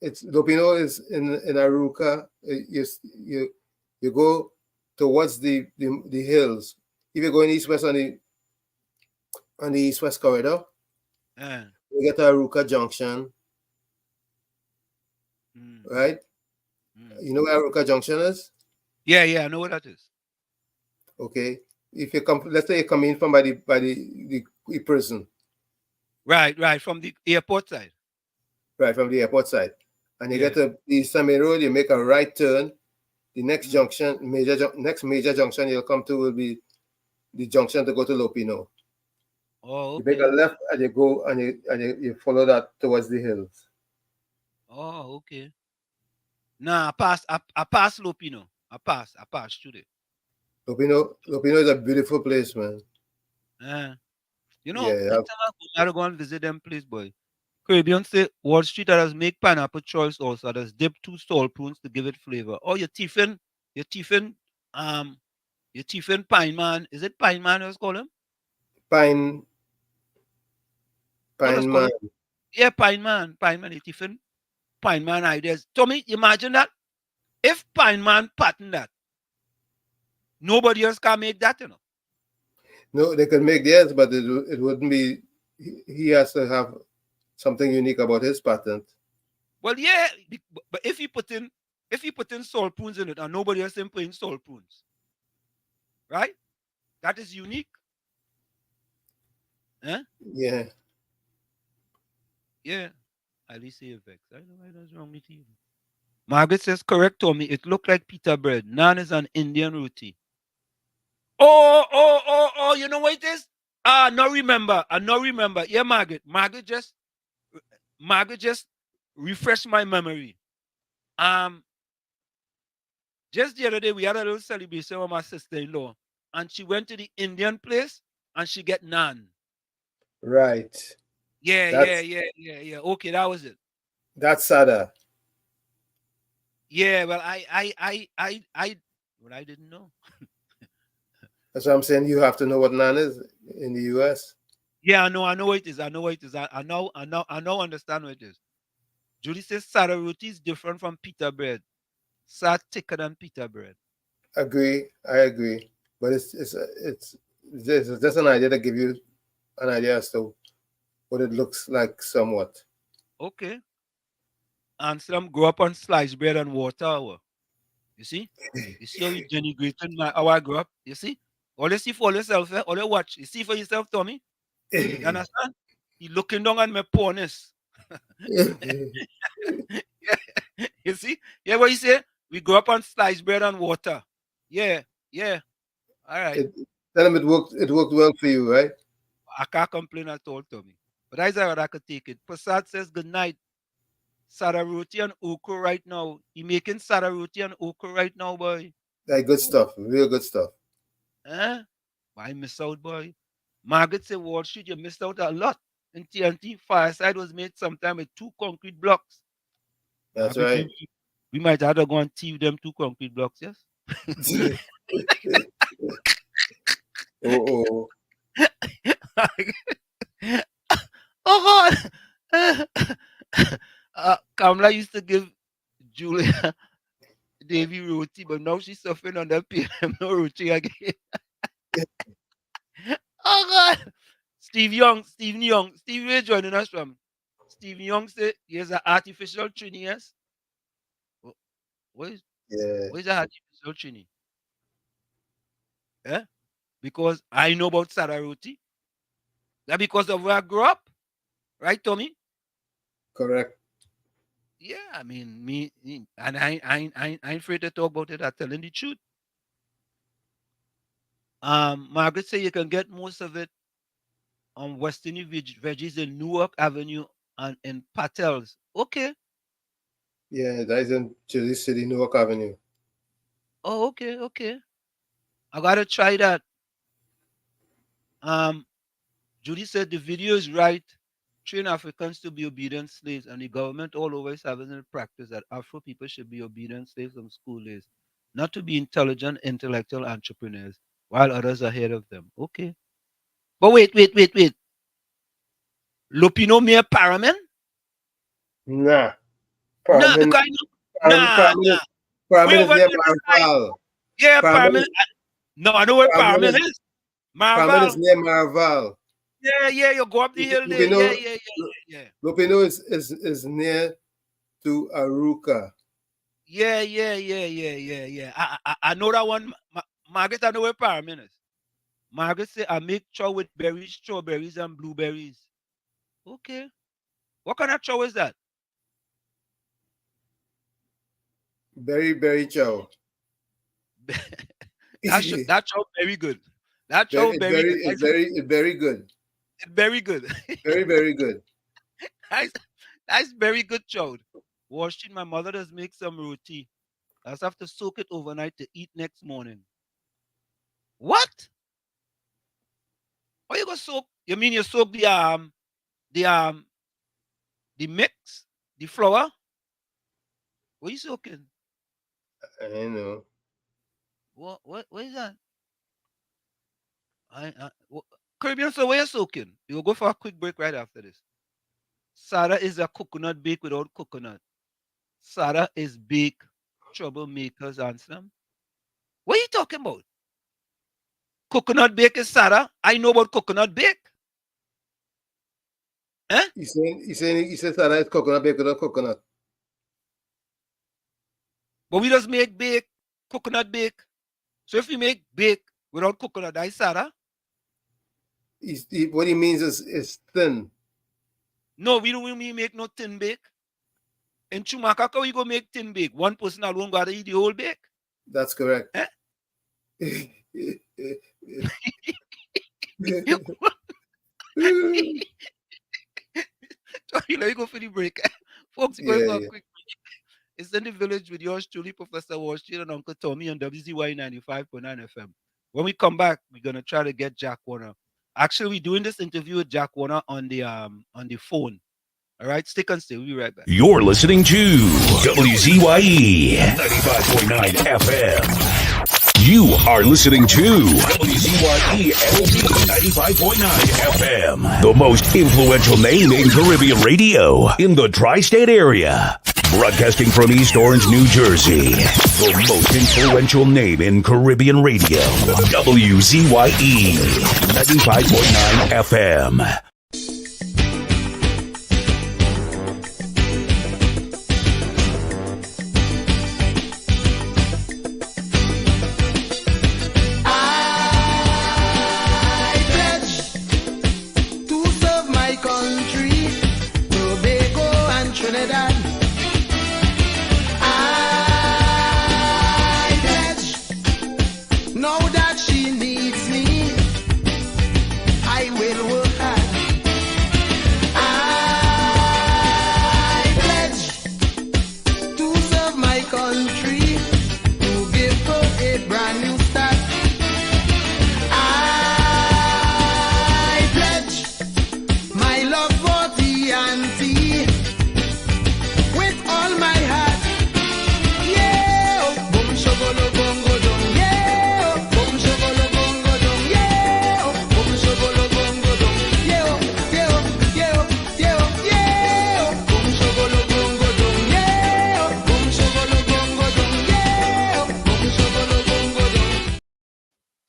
it's Lopino is in Aruca. You go towards the hills. If you're going east-west on the east-west corridor, you get to Aruca Junction, right? You know where Aruca Junction is? Yeah, I know what that is. Okay. If you come, let's say you come in from by the prison. Right, from the airport side. Right, from the airport side. And you get to the Eastern Main Road, you make a right turn. The next junction, next major junction you'll come to will be the junction to go to Lopino. Oh, okay. You make a left and you go and you follow that towards the hills. Oh, okay. Nah, I pass Lopino. I pass today. Lopino is a beautiful place, man. You know, next time I go and visit them place, boy. Caribbean say Wall Street others make pineapple choice also. Others dip 2 salt prunes to give it flavor. Oh, you're tiffin Pine Man. Is it Pine Man? Let's call him? Pine Man. Yeah, Pine Man. You're tiffin Pine Man ideas. Tommy, imagine that. If Pine Man patent that, nobody else can make that, you know. No, they can make theirs, but it wouldn't be. He has to have something unique about his patent. Well, yeah, but if he put in salt prunes in it, and nobody else can put in salt prunes, right? That is unique. Huh? Yeah. Yeah. Alicia Vex. I know why that's wrong with you. Margaret says, correct, Tommy. It looked like pita bread. Naan is an Indian roti. Oh, you know what it is? No remember. I no remember. Yeah, Margaret. Margaret just refreshed my memory. Just the other day we had a little celebration with my sister-in-law, and she went to the Indian place and she get naan. Right. Yeah. Okay, that was it. That's sada. Yeah, well, I didn't know. That's what I'm saying. You have to know what naan is in the US. Yeah, I know what it is. I know understand what it is. Judy says sada roti is different from pita bread. Sad thicker than pita bread. Agree. I agree. But it's just an idea to give you an idea as to what it looks like somewhat. Okay. And some grow up on sliced bread and water. You see? You see how you denigrating how I grew up? You see? All you see for yourself, all you watch. You see for yourself, Tommy? You understand? You looking down on my poorness. You see? Yeah, what you say? We grew up on sliced bread and water. Yeah. All right. Tell him it worked well for you, right? I can't complain at all, Tommy. But I said I could take it. Prasad says good night. Sada roti and okra right now. He making sada roti and okra right now, boy. Like good stuff. Real good stuff. I miss out, boy. Margaret said, Wall Street, you missed out a lot. In TNT, Fireside was made sometime with 2 concrete blocks. That's right. We might have to go and thief them 2 concrete blocks, yes? Oh. Oh, God. Kamala used to give Julia Davy roti, but now she's suffering on that PM no roti again. Oh, God. Steve Young, Steve joining us from. Steve Young said here's an artificial trini, yes? What is an artificial trini? Yeah? Because I know about sada roti. That because of where I grew up. Right, Tommy? Correct. Yeah, I mean, me and I ain't afraid to talk about it. I'm telling the truth. Margaret said you can get most of it on Western veggies in Newark Avenue and in Patel's. Okay. Yeah, that is in Jersey City, Newark Avenue. Oh, okay. I gotta try that. Judy said the video is right. Train Africans to be obedient slaves, and the government all over is having a practice that Afro people should be obedient slaves from school days, not to be intelligent, intellectual entrepreneurs, while others are ahead of them. Okay. But wait. Lupino mere paramin? Nah. Paramin is near Marval. Yeah, Paramin. No, I know where Paramin is. Marval. Paramin is near Marval. Yeah, you go up the hill there. Yeah. Lupino is near to Aruka. Yeah. I know that one. Margaret, I know where Paramin is. Margaret said, I make chow with berries, strawberries, and blueberries. Okay. What kind of chow is that? Berry chow. that chow very good. That chow very good. It's very good. It's very good. Very good. That's very good chow. Washing, my mother does make some roti. I just have to soak it overnight to eat next morning. What? How you gonna soak? You mean you soak the mix, the flour? What are you soaking? I don't know. What is that? Caribbean, so where you soaking? You'll go for a quick break right after this. Sada is a coconut bake without coconut. Sada is bake troublemakers answer. What are you talking about? Coconut bake is Sada. I know about coconut bake. Huh? He said Sada is coconut bake without coconut. But we just make bake, coconut bake. So if we make bake without coconut, that's Sada. What he means is thin. No, we don't make no tin bake. In Chumaka, how we go make tin bake? One person alone got to eat the whole bake. That's correct. Eh? Sorry, let me go for the break. Folks, we're going to go quick. It's in the village with yours truly, Professor Washington and Uncle Tommy on WZYE 95.9 FM. When we come back, we're going to try to get Jack Warner. Actually, we're doing this interview with Jack Warner on the phone. All right, stick and stay. We'll be right back. You're listening to WZYE 95.9 FM. You are listening to WZYE LP 95.9 FM, the most influential name in Caribbean radio in the tri-state area. Broadcasting from East Orange, New Jersey, the most influential name in Caribbean radio. WZYE 95.9 FM.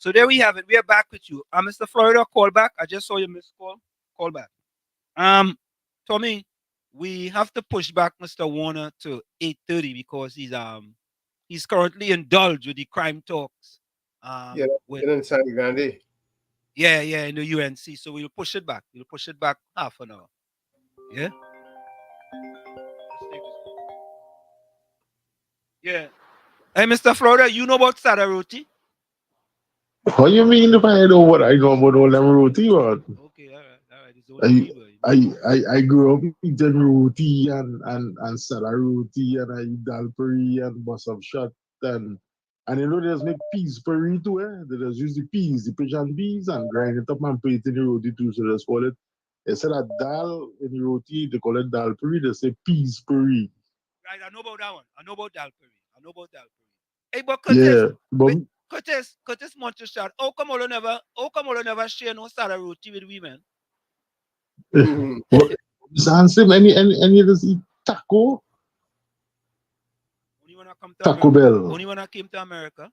So there we have it. We are back with you. Mr. Florida, call back. I just saw your missed call. Call back. Tommy, we have to push back Mr. Warner to 8:30 because he's currently indulged with the crime talks. In San Grande. Yeah, in the UNC. So we'll push it back. We'll push it back half an hour. Yeah. Yeah. Hey, Mr. Florida, you know about Sadaroti? What do you mean if I know what I know about all them roti? What? Okay, all right. I grew up eating roti and sada roti and I eat dal puri and bus of shot and you know there's make peas puri too, eh? They just use the peas, the pigeon peas and grind it up and put it in the roti too. So let's call it instead of dal in the roti, they call it dal puri, they say peas puri. Right, I know about that one. I know about dal puri. Hey, but Curtis Monteshard, how come all never share no sada roti with women? Sansim, any of us eat taco? Only when I come to Taco America. Bell. Only when I came to America.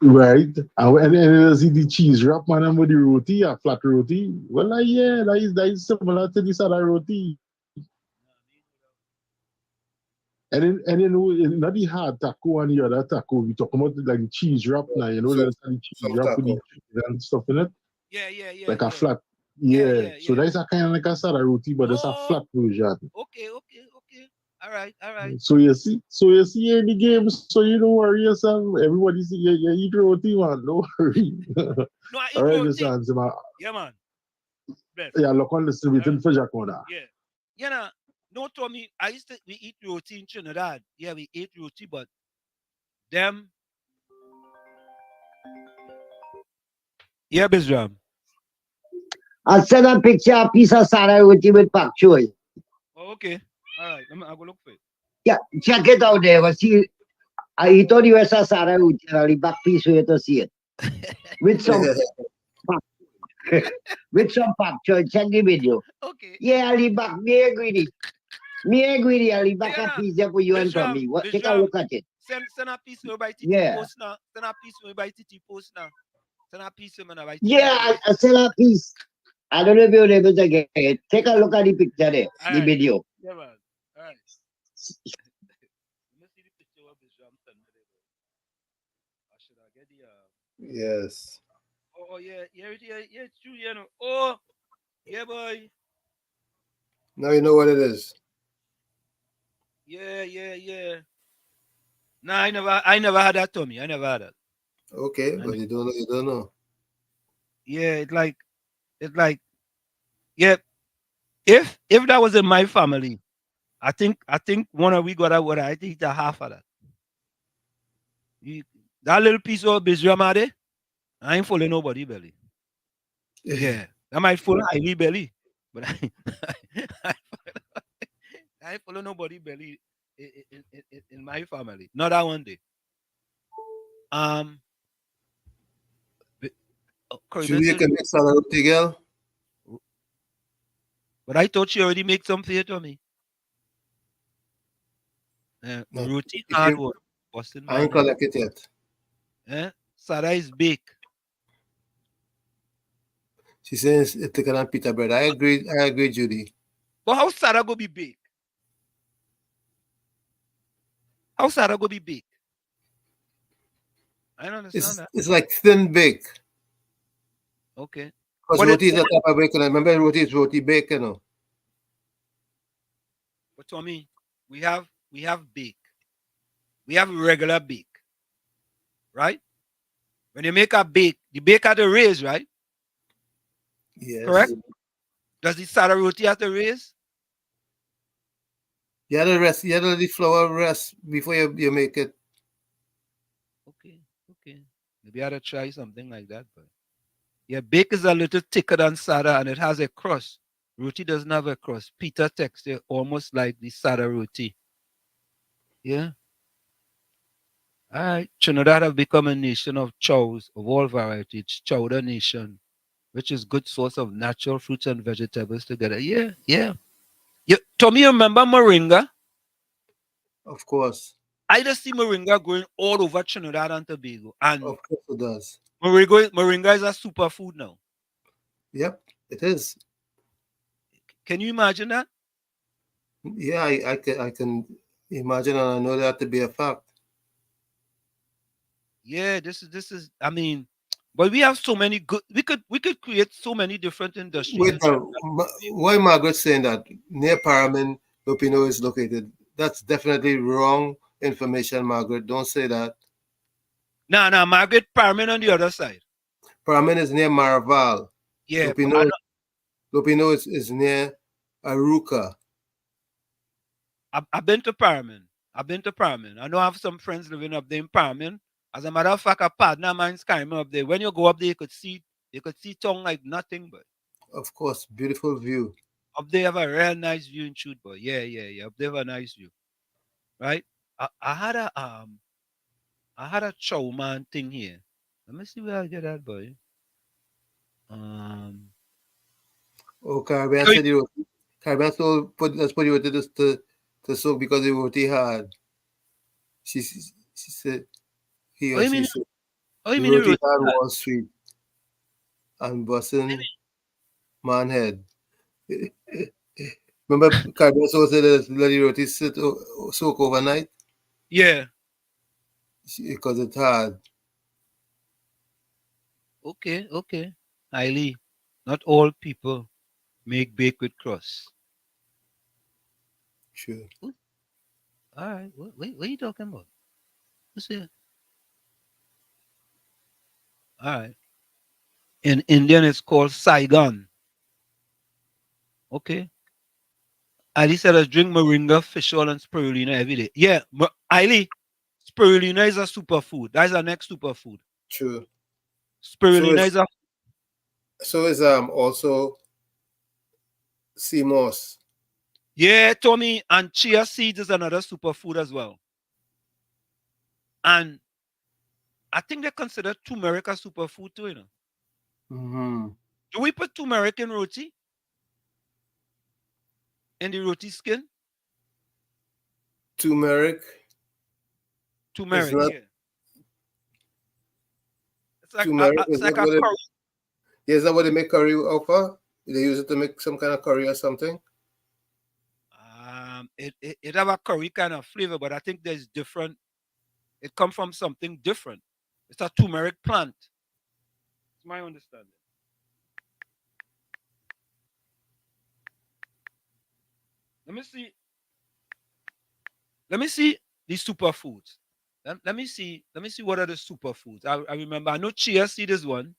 Right. And you see the cheese wrap man with the roti, a flat roti. Well, that is similar to the sada roti. And then not the hard taco and the other taco. We talk about like the cheese wrap now, you know, there's the cheese wrap with the cheese and stuff in it. Yeah. Like a flat. Yeah. So that's a kind of like a sada roti, but it's a flat version. Okay. All right. So you see in the game, so you don't worry yourself. Everybody see you eat roti, man. Don't worry. No, I eat all right, roti. Yeah, man. Yeah, look on the waiting for Jacona. Yeah. No, Tommy, we eat roti in Trinidad. Yeah, we ate roti, but them. Yeah, Bizram. I'll send a picture of a piece of sada roti with pak choy. Oh, okay. All right. I'll go look for it. Yeah, check it out there. See, I thought you was a sada roti. I'll back piece with to see it. With some pak choy. Check the video. Okay. Yeah, I'll back. Me agree. I'll back a piece there for you and for me. Take a look at it. Send a piece for by TT post now. Send a piece for by TT post now. Send a piece for me by TT. Yeah, I sell a piece. I don't know if you're able to get it. Take a look at the picture there, the video. Yeah, man. All right. Let me see the picture of this jam. Should I get the Yes. Oh yeah, it's true, you know. Oh, yeah, boy. Now you know what it is. Yeah. No, I never had that, Tommy. I never had that. Okay, but you don't know. Yeah, it's like, yeah. If that was in my family, I think one of we got that. What I think the half of that. That little piece of Bizrama there, I ain't full nobody belly. Yeah, that might full highly belly, but I ain't full nobody belly in my family. Not that one day. Should you can make salad roti, girl? But I thought she already make some for you, Tommy. No, Roti if hard you, work. Boston I ain't man. collect it yet. Sarah is bake. She says it's thicker than pita bread. I agree, Judy. But how Sarah go be bake? How Sarah go be bake? I don't understand that. It's like thin bake. Okay. Because roti is a type of bacon. Remember, roti is roti bacon. You know? But Tommy, we have bake. We have regular bake. Right? When you make a bake, the bake had to raise, right? Yes. Correct? Does the Sarah roti have to raise? You had to rest. You had to let the flour rest before you make it. Okay. Maybe I had to try something like that. But yeah, bake is a little thicker than Sarah and it has a crust. Roti doesn't have a crust. Pita texture, almost like the Sarah roti. Yeah. All right. Trinidad have become a nation of chows of all varieties. Chowder nation, which is good source of natural fruits and vegetables together. Yeah. Tommy, you remember moringa? Of course. I just see moringa growing all over Trinidad and Tobago. And of course it does. Moringa is a superfood now. Yep, it is. Can you imagine that? Yeah, I can imagine, and I know that to be a fact. Yeah, this is. I mean, but we have so many good. We could create so many different industries. Wait, why Margaret saying that near Paramin, Lupino is located? That's definitely wrong information, Margaret. Don't say that. No, Margaret, Paramin on the other side. Paramin is near Maraval. Yeah, Lupino is near Aruca. I've been to Paramin. I know I have some friends living up there in Paramin. As a matter of fact, a partner of mine's coming up there. When you go up there, you could see town like nothing but. Of course, beautiful view. Up there have a real nice view in Shoot, boy. Yeah. Up there have a nice view. Right? I had a chow man thing here. Let me see where I get that, boy. Caribbean said you Caribbean told let's put you to soak because the roti hard. She said he or she said the roti hard was sweet and busting man head. Remember Caribbean said let the roti soak overnight? Yeah. Because it's hard. Okay. Highly. Not all people make bake with crust. Sure. All right. What are you talking about? What's it? All right. In Indian, it's called Saigon. Okay. Ali said, I drink moringa, fish oil, and spirulina every day. Yeah, Ali, spirulina is a superfood. That is our next superfood. True. Spirulina is a. So is also sea moss. Yeah, Tommy, and chia seeds is another superfood as well. And I think they consider turmeric a superfood too, you know. Mm-hmm. Do we put turmeric in roti? In the roti skin? Turmeric, yeah. It's like, turmeric it's like a curry. Yeah, is that what they make curry off of? They use it to make some kind of curry or something? It have a curry kind of flavor, but I think there's different. It comes from something different. It's a turmeric plant. It's my understanding. Let me see these superfoods. Let me see what are the superfoods. I remember, I know chia seed is one.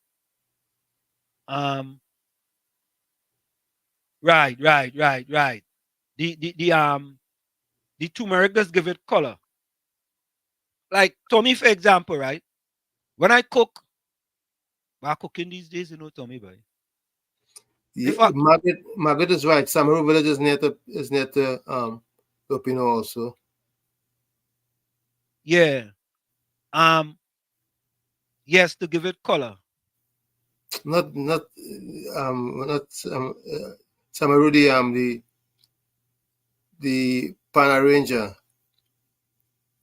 Right. The turmeric does give it color. Like Tommy, for example, right? When I cook, I'm cooking these days, Tommy, boy. Yeah, Margaret is right. Samaru village is near to Lupino also. Yeah. Yes, to give it color. Not Samaru, the Pana Ranger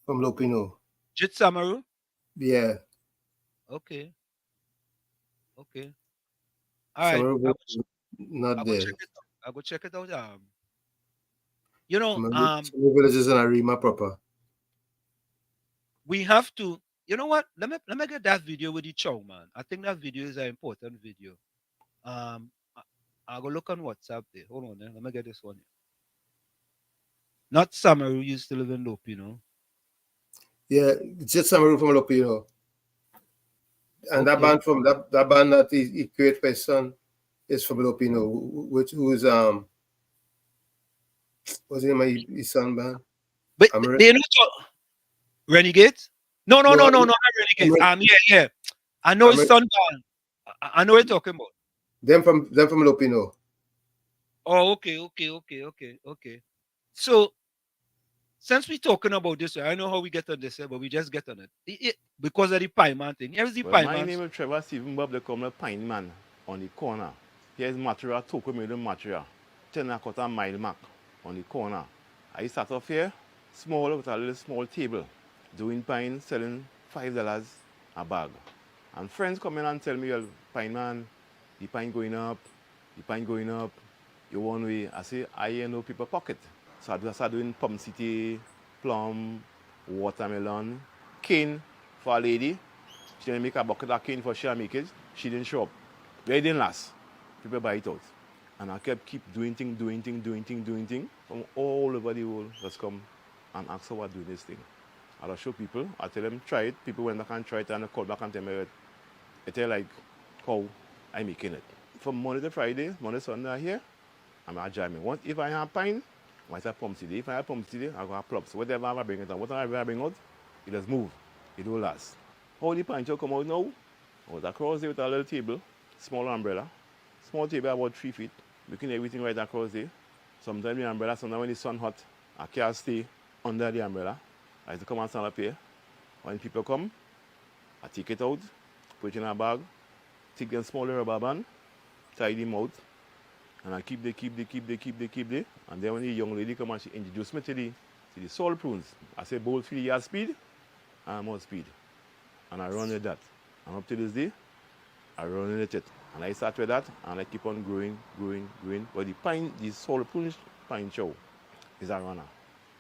from Lupino. Jit Samaru? Yeah. Okay. All Samaru right. not there. I'll go check it out. Samaru village is in Arima proper. We have to, you know what? Let me get that video with the chow, man. I think that video is an important video. I'll go look on WhatsApp there. Hold on, let me get this one. Not Samaru used to live in Lupino. Yeah, just Samaru from Lupino. And Okay. that band that he created for his son is from Lupino, who's what's the name of his son band? But they know Renegades? No, not Renegades. Yeah. I know his son band. I know what you're talking about. Them from Lupino. Oh, okay. So, since we're talking about this, I know how we get on this, but we just get on it. Because of the Pine Man thing. Here's the Pine Man. My name is Trevor Stephen Bob. They call me Pine Man on the corner. Here's Matria, Toko Middle Matria. 10 mile mark on the corner. I start off here, small, with a little small table, doing pine, selling $5 a bag. And friends come in and tell me, well, Pine Man, the pine going up. You want way? I say, I know people pocket. So I start doing Plum City, plum, watermelon, cane for a lady. She didn't make a bucket of cane for she to make it. She didn't show up. But it didn't last. People buy it out. And I keep doing things from all over the world. Just come and ask how I do this thing. I'll show people. I tell them, try it. People when they can't try it and they call back and tell me, I tell like how I'm making it. From Monday to Friday, Monday, Sunday I here, I'm at jamming. If I have pine, I might have Plum City. If I have Plum City, I go have plums. So whatever I bring it out, whatever I bring out, it just move. It don't last. How the pine shall come out now? I was across there with a little table, small umbrella. Small table about 3 feet, making everything right across there. Sometimes the umbrella, sometimes when the sun hot, I can't stay under the umbrella. I have to come and stand up here. When people come, I take it out, put it in a bag, take a small rubber band, tie them out, and I keep there. And then when the young lady come and she introduced me to the salt prunes, I say bowl 3 years speed, and more speed. And I run with that. And up to this day, I run with it. And I start with that, and I keep on growing. But the salt prune pine chow is a runner.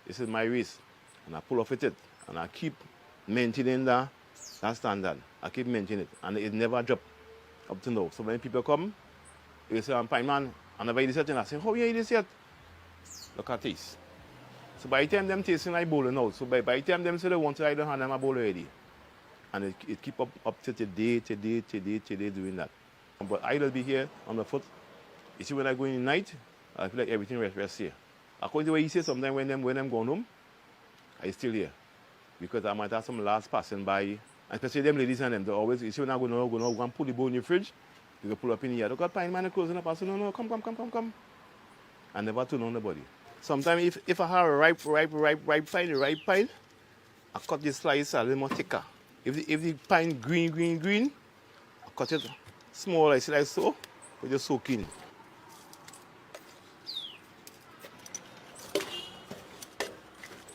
This is my race. And I pull off with it. And I keep maintaining that standard. I keep maintaining it. And it never drop up to now. So when people come, they say, I'm Pine Man. And if I eat it, and I say, how you eat this yet? Look at this. So by the time them tasting, I bowl out. So by the time them say they want to, I don't have them a bowl already. And it keep up to today doing that. But I will be here on the foot. You see, when I go in the night, I feel like everything rests here. According to what you say, sometimes when I'm going home, I still here. Because I might have some last passing by. Especially them ladies and them, they always, you see, when I go and put the bowl in your fridge, you can pull up in here. Look at Pine Man closing up. I say, no, come. I never turn on the body. Sometimes if I have a ripe pine, I cut this slice a little more thicker. If the pine green, I cut it small, I see like so, we just soak in.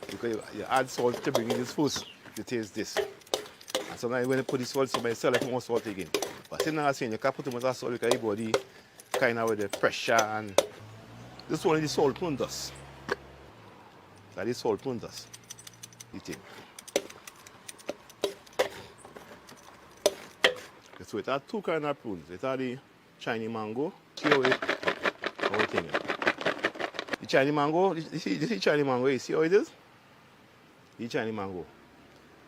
Because you add salt to bring in this first, you taste this. And sometimes when you put the salt, you might sell like more salt again. But still not saying you can't put too much salt because your body kind of with the pressure and this is only the salt prune does. That is salt prune does. The thing. So it has 2 kinds of prunes. It has the Chinese mango, the Chinese mango, this is Chinese mango. You see how it is? The Chinese mango.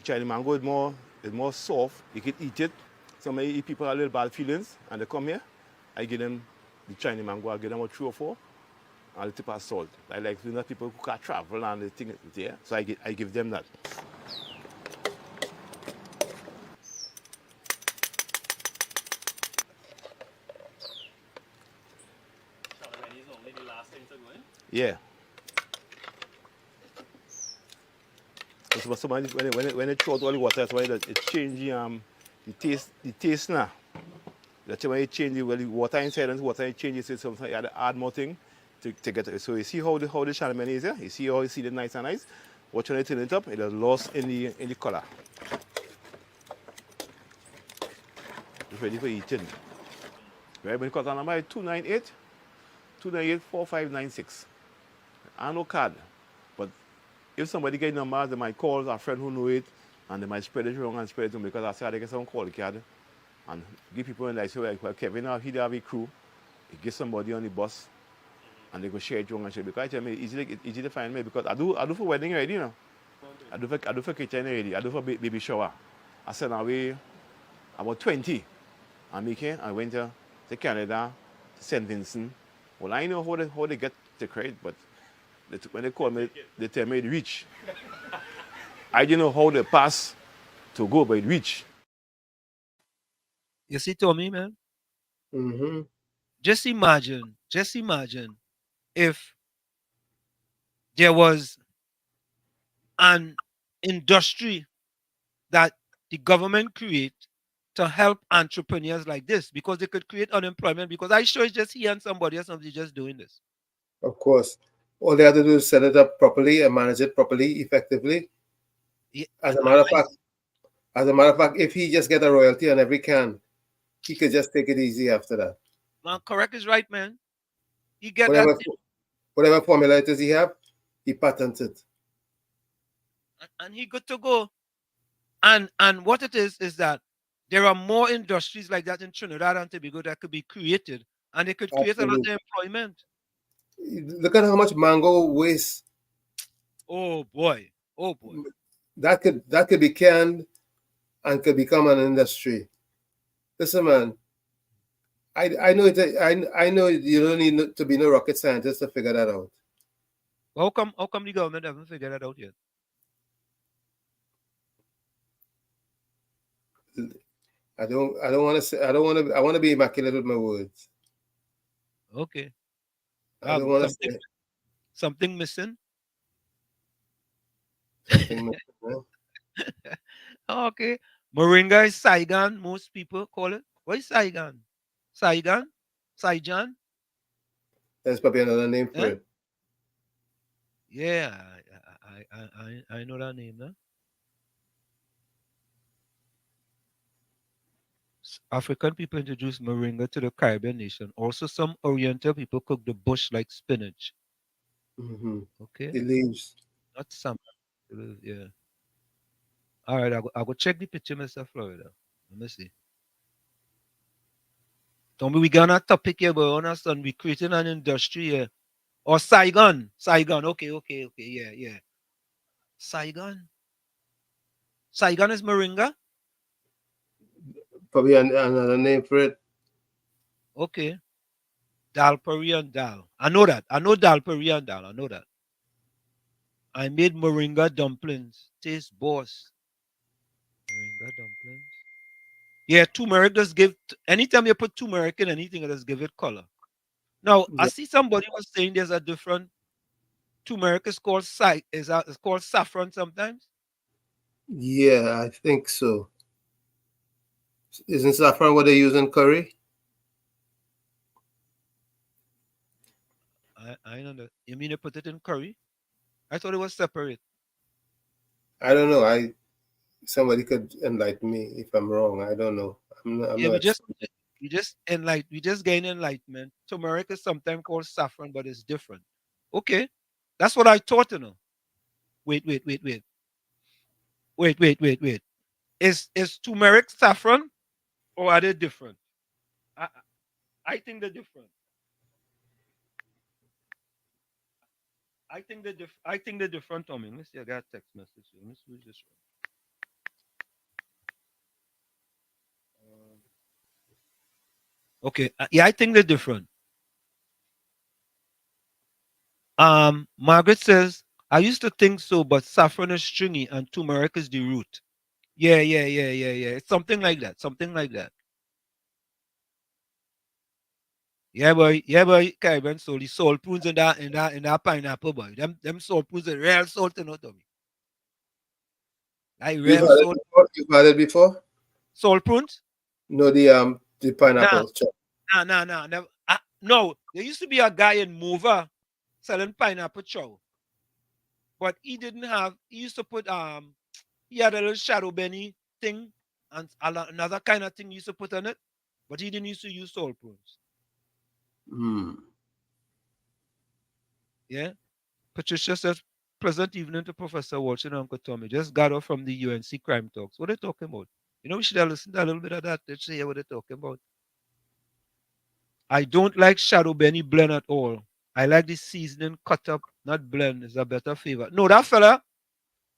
Chinese mango is more soft. You can eat it. Some people have little bad feelings and they come here. I give them the Chinese mango. I give them a 3 or 4 and a tip of salt. I like people who can't travel and they think it's there. So I give them that. Yeah. So when it throw out all the water, that's why it changes the taste now. That's why it changes the water inside and the water it changes it. Sometimes you have to add more thing to get it. So you see how the Chardonnay is here? You see how the nice and nice? Watch when I turn it up, it is lost in the color. It's ready for eating. Right, when you cut on number 298 4596. I no card. But if somebody get numbers, they might call a friend who know it and they might spread it wrong and spread it to me because I said they get some call the card and give people in like, so like well, Kevin he have a crew, he get somebody on the bus and they go share it wrong and share because I tell me it's easy to find me because I do for wedding already, you know. I do for kitchen already, I do for baby shower. I sent away about 20 and I went to Canada, to St. Vincent. Well, I know how they get the credit, but when they call me, they tell me it reach. I didn't know how they pass to go, but it reach. You see, Tommy, man? Mm-hmm. Just imagine if there was an industry that the government create to help entrepreneurs like this because they could create unemployment because I sure it's just he and somebody or somebody just doing this. Of course. All they have to do is set it up properly and manage it properly, effectively. Yeah, as a matter of fact, if he just get a royalty on every can, he could just take it easy after that. Man, correct is right, man. He get whatever formula it is he have, he patents it. And he good to go. And what it is that there are more industries like that in Trinidad and Tobago that could be created and they could create a lot of employment. Look at how much mango waste. Oh boy. That could be canned and could become an industry. Listen, man. I know I know you don't need to be no rocket scientist to figure that out. How come the government haven't figured that out yet? I want to be immaculate with my words. Okay. I don't want to say something missing. Something missing. Okay. Moringa is Saigon, most people call it. What is Saigon? Saigon? There's probably another name for it. Yeah, I know that name, huh? African people introduced moringa to the Caribbean nation. Also, some Oriental people cook the bush like spinach. Mm-hmm. Okay. The leaves. Not some. Yeah. All right, I'll go check the picture, Mr. Florida. Let me see. Don't we got a topic here, but on us, we creating an industry here. Or Saigon. Okay. Yeah. Saigon is moringa? Probably another name for it. Okay. Dal peri and dal. I know that. I know dal peri and dal. I know that. I made moringa dumplings. Taste boss. Moringa dumplings. Yeah, turmeric does give. Anytime you put turmeric in anything, it does give it color. Now, I see somebody was saying there's a different turmeric is called it's called saffron sometimes. Yeah, I think so. Isn't saffron what they use in curry? I don't know. You mean they put it in curry? I thought it was separate. I don't know. Somebody could enlighten me if I'm wrong. I don't know. We just gain enlightenment. Turmeric is sometimes called saffron, but it's different. Okay, that's what I thought. Wait. Is turmeric saffron, or are they different? I think they're different. I think they're different, Tommy. Let me see. I got a text message. Let me see this one. Okay. Yeah, I think they're different. Margaret says, I used to think so, but saffron is stringy and turmeric is the root. Yeah. It's something like that. Something like that. Yeah, boy, Caribbean soul. The salt prunes in that pineapple, boy. Them salt prunes are real salt, you know, Tommy. Like You've real had it salt. before? You've had it before? Salt prunes? No, the Nah, pineapple chop. nah. Never. No, there used to be a guy in Mover selling pineapple chow, but he didn't have. He used to put he had a little shadow benny thing and another kind of thing he used to put on it, but he didn't used to use salt prunes. Yeah. Patricia says, pleasant evening to Professor Walsh and Uncle Tommy. Just got off from the UNC crime talks. What are they talking about? You know, we should have listened to a little bit of that. Let's hear what they're talking about. I don't like shadow benny blend at all. I like the seasoning cut up, not blend. Is a better flavor. No, that fella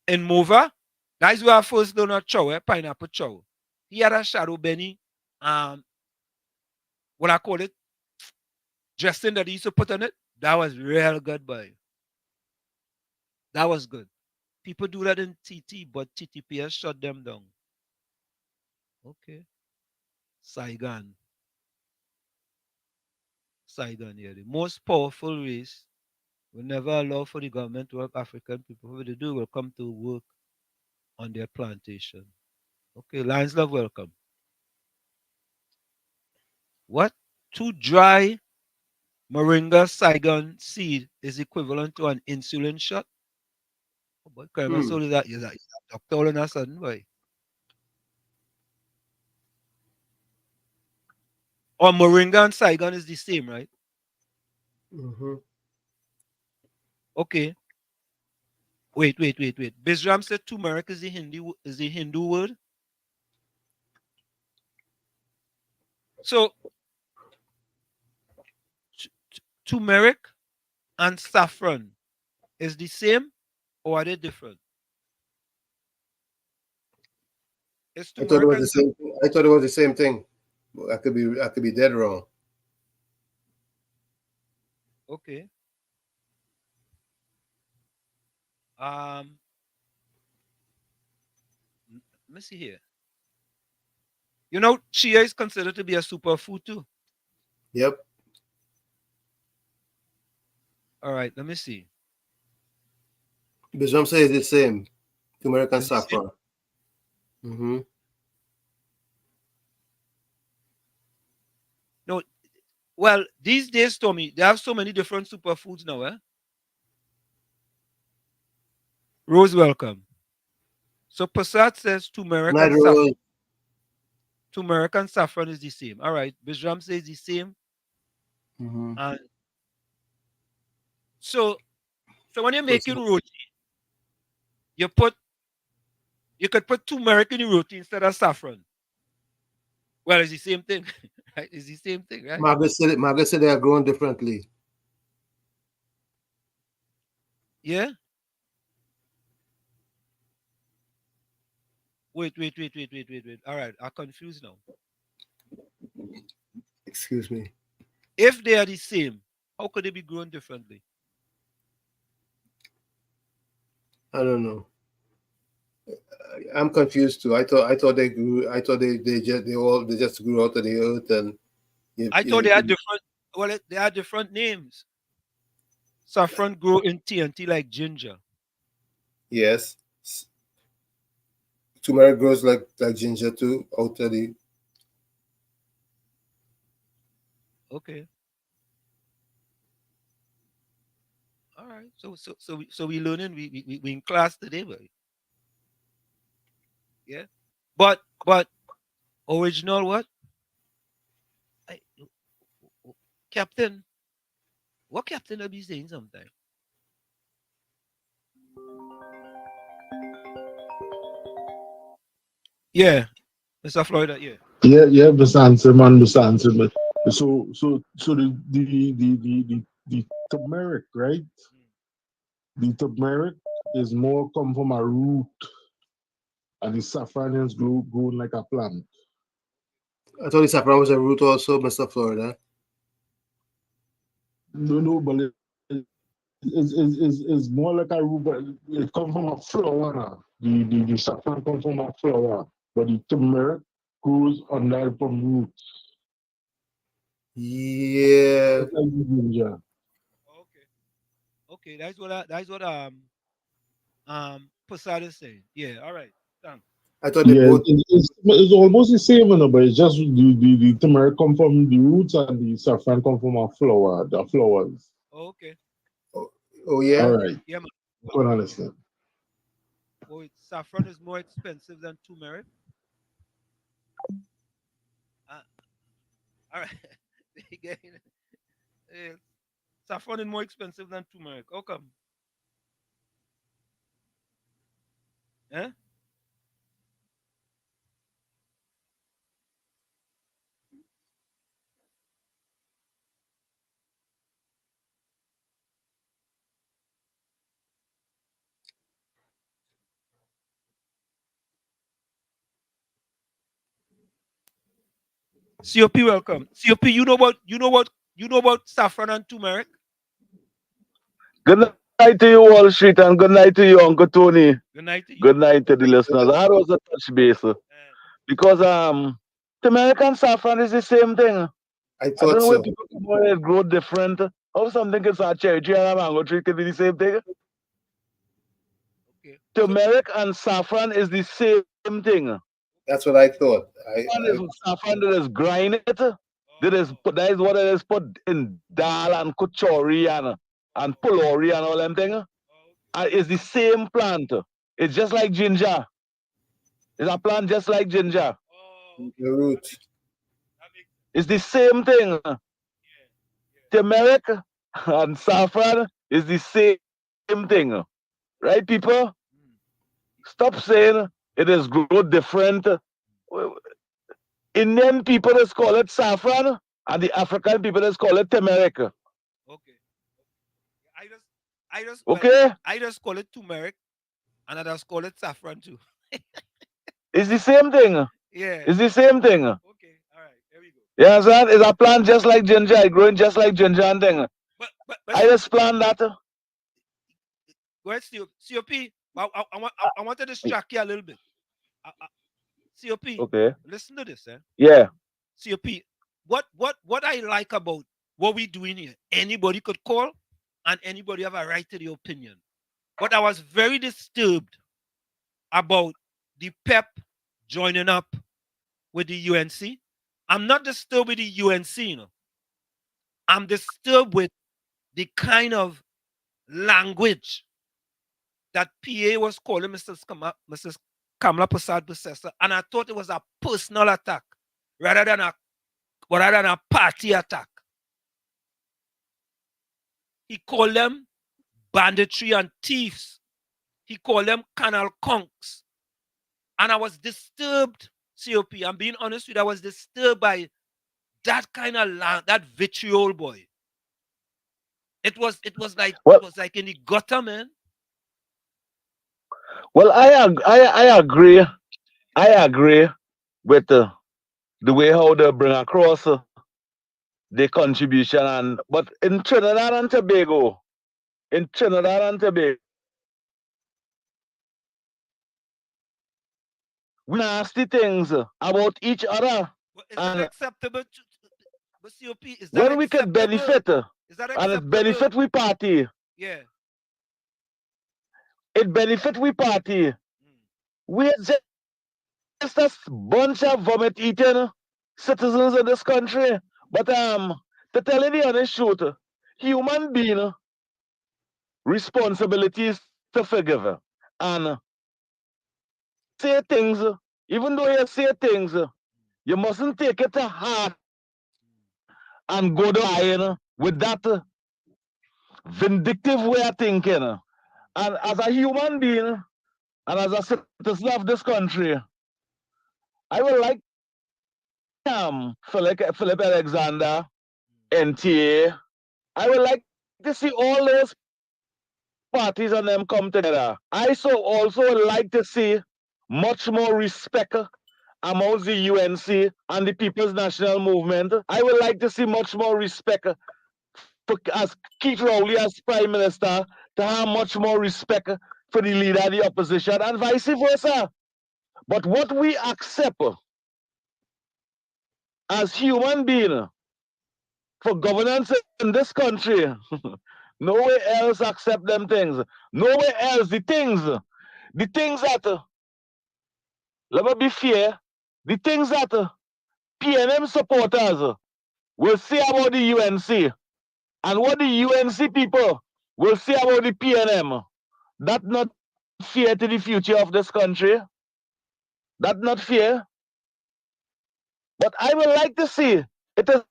in Mover, that's where I first learned a chow, pineapple chow. He had a shadow benny, what I call it, dressing that he used to put on it. That was real good, boy. That was good. People do that in TT, but TTP has shut them down. Okay. Saigon. Yeah. The most powerful race will never allow for the government to help African people. What they do will come to work on their plantation. Okay, Lions Love, welcome. What? To dry moringa Saigon seed is equivalent to an insulin shot? Oh boy, Kramer, so is that doctor all in a sudden, boy. Or moringa and Saigon is the same, right? Okay. Wait. Bisram said turmeric is the Hindu word. So turmeric and saffron is the same or are they different? It's I thought it turmeric was and the same thing. I thought it was the same thing. I could be dead wrong. okay. Let me see here. You know, chia is considered to be a superfood too. Yep. All right, let me see. Bijam says it's the same. Turmeric and It's the same. saffron. No, well, these days, Tommy, they have so many different superfoods now, eh? Rose, welcome. So Passat says turmeric Night and saffron. Rose. Turmeric and saffron is the same. All right, Bijram says the same. And so when you're making roti, you could put turmeric in the roti instead of saffron. Well, it's the same thing, right? It's the same thing, right? Margaret said they are grown differently. Yeah. Wait. All right, I'm confused now. Excuse me. If they are the same, how could they be grown differently? I don't know. I'm confused too. I thought they grew. I thought they just grew out of the earth and. I thought they had different. Well, they had different names. Saffron grow in TNT like ginger. Yes. Turmeric grows like ginger too out of the. Okay. All right. So we learning. We in class today, boy. Yeah. But original what? I, Captain. What Captain will be saying sometime? Yeah, Mr. Florida. Yeah. Yeah, Mr. Answer, man, Mr. Answer. But so the turmeric, right? The turmeric is more come from a root, and the saffron is growing like a plant. I thought the saffron was a root also, Mr. Florida. No, but it's more like a root, but it comes from a flower now. The saffron comes from a flower, but the turmeric grows under from roots. Yeah. Ginger. Okay, that's what Posada is saying. Yeah, all right. Thanks. I thought they both. It's almost the same, but it's just the turmeric come from the roots and the saffron come from a flower, the flowers. Okay. Oh yeah. All right. Yeah, man. I can understand. Oh, saffron is more expensive than turmeric. All right. Saffron is more expensive than turmeric. How come? Eh? COP, welcome. COP, you know about saffron and turmeric? Good night to you, Wall Street, and good night to you, Uncle Tony. Good night to you. Good night to the listeners. That was a touch base. Because turmeric and saffron is the same thing. I don't thought know where so. people grow different. How something is a cherry tree and a mango tree can be the same thing. Okay. Turmeric and saffron is the same thing. That's what I thought. Saffron that is grind it. That is what it is put in dal and kuchori and pulori and all them things. And it's the same plant. It's just like ginger. It's a plant just like ginger. The root. It's the same thing. Turmeric and saffron is the same thing. Right, people? Stop saying it is grow different. Indian people just call it saffron, and the African people just call it turmeric. Okay. I just call it turmeric, and I just call it saffron too. It's the same thing. Yeah. It's the same thing. Okay. All right. There we go. You understand? It's a plant just like ginger. It's growing just like ginger and thing. But I just plant that. Go ahead, COP. I want to distract you a little bit. COP. Okay. Listen to this, eh? Yeah. COP. What I like about what we're doing here, anybody could call and anybody have a right to the opinion. But I was very disturbed about the PEP joining up with the UNC. I'm not disturbed with the UNC, you know. I'm disturbed with the kind of language that PA was calling Mrs. Kamala Prasad Processor, and I thought it was a personal attack rather than a party attack. He called them banditry and thieves. He called them canal conks. And I was disturbed, COP. I'm being honest with you, I was disturbed by that kind of that vitriol, boy. It was like in the gutter, man. Well, I agree. I agree with the way how they bring across the contribution, but in Trinidad and Tobago, we nasty things about each other. But is that acceptable? But COP, is that when we can benefit, is that and it benefit we party. Yeah. It benefit we party. We're just a bunch of vomit eating citizens in this country. But to tell you the honest truth, human being responsibilities to forgive. And say things, even though you say things, you mustn't take it to heart and go down with that vindictive way of thinking. And as a human being, and as a citizen of this country, I would like Philip Alexander, NTA. I would like to see all those parties and them come together. I also like to see much more respect amongst the UNC and the People's National Movement. I would like to see much more respect for as Keith Rowley as Prime Minister, to have much more respect for the leader of the opposition and vice versa. But what we accept as human beings for governance in this country, nowhere else accept them things. Nowhere else the things that, let me be fair, the things that PNM supporters will say about the UNC and what the UNC people will say about the PNM, that's not fair to the future of this country. That's not fair. But I would like to see, it is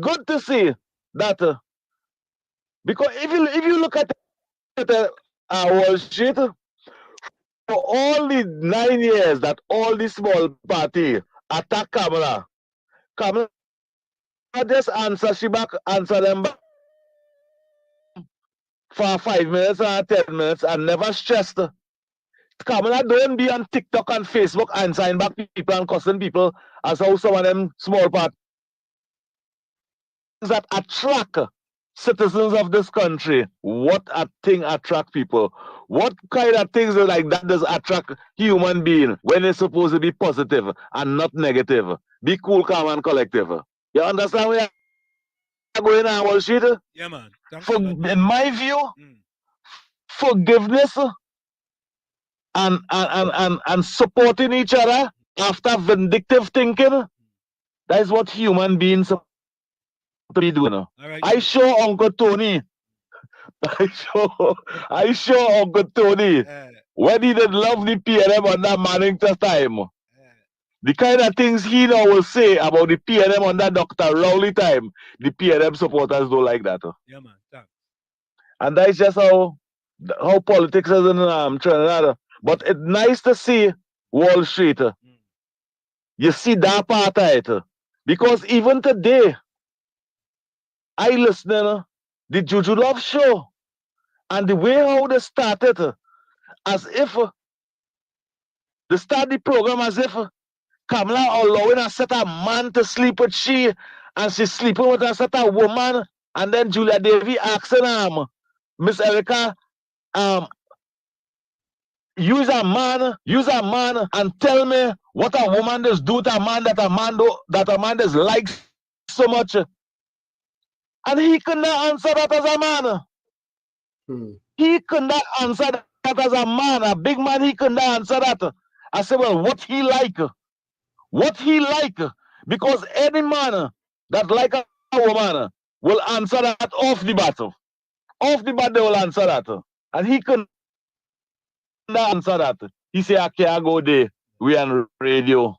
good to see that, because if you look at Wall Street, for all the 9 years that all the small party attack Kamala just answer them back for 5 minutes or 10 minutes and never stressed. Kamala don't be on TikTok and Facebook answering back people and cussing people as how some of them small parties that attract citizens of this country. What a thing attract people. What kind of things like that does attract human being when it's supposed to be positive and not negative? Be cool, calm, and collective. You understand where I'm going on, Wall Street? Yeah, man. In my view, forgiveness and supporting each other after vindictive thinking, that is what human beings to be doing. Right, I show Uncle Tony. I show Uncle Tony when he did love the PNM on that Mannington time. The kind of things he now will say about the PNM on that Dr. Rowley time, the PNM supporters don't like that. Yeah, man. And that's just how politics is in Trinidad. But it's nice to see Wall Street. You see that part of it. Because even today, I listen the Juju Love show and the way how they started, as if they start the program as if Kamala allowing a set of man to sleep with she, and she's sleeping with a set of woman, and then Julia Davy asking Miss Erica, use a man and tell me what a woman does do to a man that a man does like so much. And he could not answer that as a man. He could not answer that as a man. A big man, he could not answer that. I said, well, what he like? What he like? Because any man that like a woman will answer that off the bat. Off the bat, they will answer that. And he couldn't answer that. He said, I can't go there. We on radio.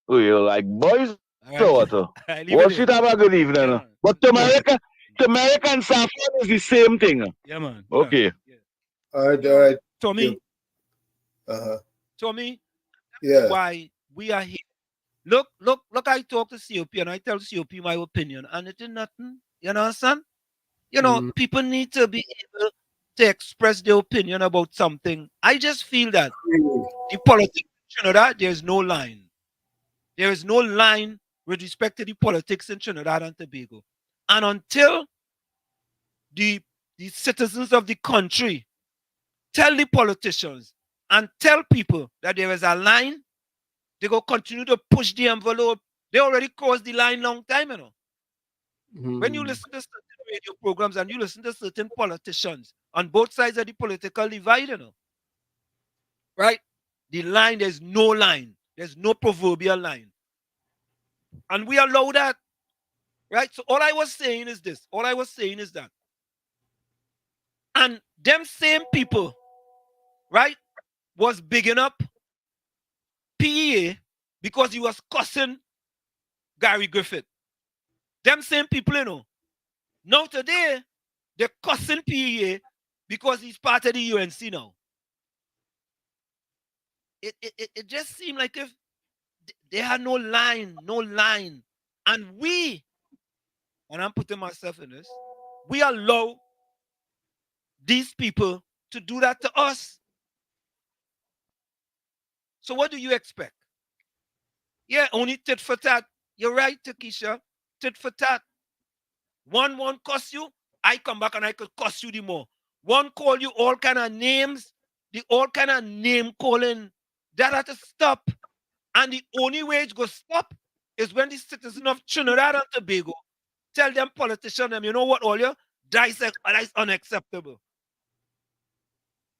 We're like, boys, so what? Wall Street, have a good evening. Yeah, but to America and Saffron is the same thing. Yeah, man. Okay. Yeah. All right. Tommy. Uh-huh. Tommy. Yeah. Why we are here. Look, I talk to COP and I tell COP my opinion, and it is nothing. You know, son? You know, people need to be able to express their opinion about something. I just feel that the politics in Trinidad, there's no line. There is no line with respect to the politics in Trinidad and Tobago. And until the citizens of the country tell the politicians and tell people that there is a line, they go continue to push the envelope. They already crossed the line long time, you know. When you listen to certain radio programs and you listen to certain politicians on both sides of the political divide, you know, right? The line, there's no line. There's no proverbial line. And we allow that, right? So all I was saying is this. All I was saying is that. And them same people, right, was bigging up PEA because he was cussing Gary Griffith. Them same people, you know. Now today, they're cussing PEA because he's part of the UNC now. It just seemed like if they had no line. And we, and I'm putting myself in this, we allow these people to do that to us. So what do you expect? Yeah, only tit for tat. You're right, Takesha. Tit for tat. One won't cost you. I come back and I could cost you the more. One call you all kind of names. The all kind of name calling. That had to stop. And the only way it goes stop is when the citizens of Trinidad and Tobago tell them politicians, them, you know what, all you? That is unacceptable.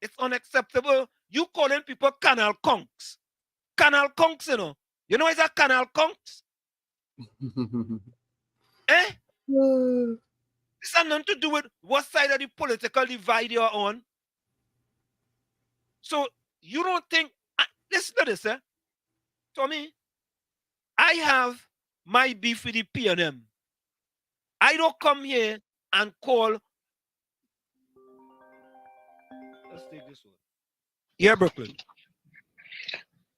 It's unacceptable. You calling people canal conks. Canal conks, you know. You know it's a canal conks? Eh? This has nothing to do with what side of the political divide you're on. So you don't think, listen to this, Tommy, I have my beef with the PNM. I don't come here and call. Let's take this one. Yeah, Brooklyn.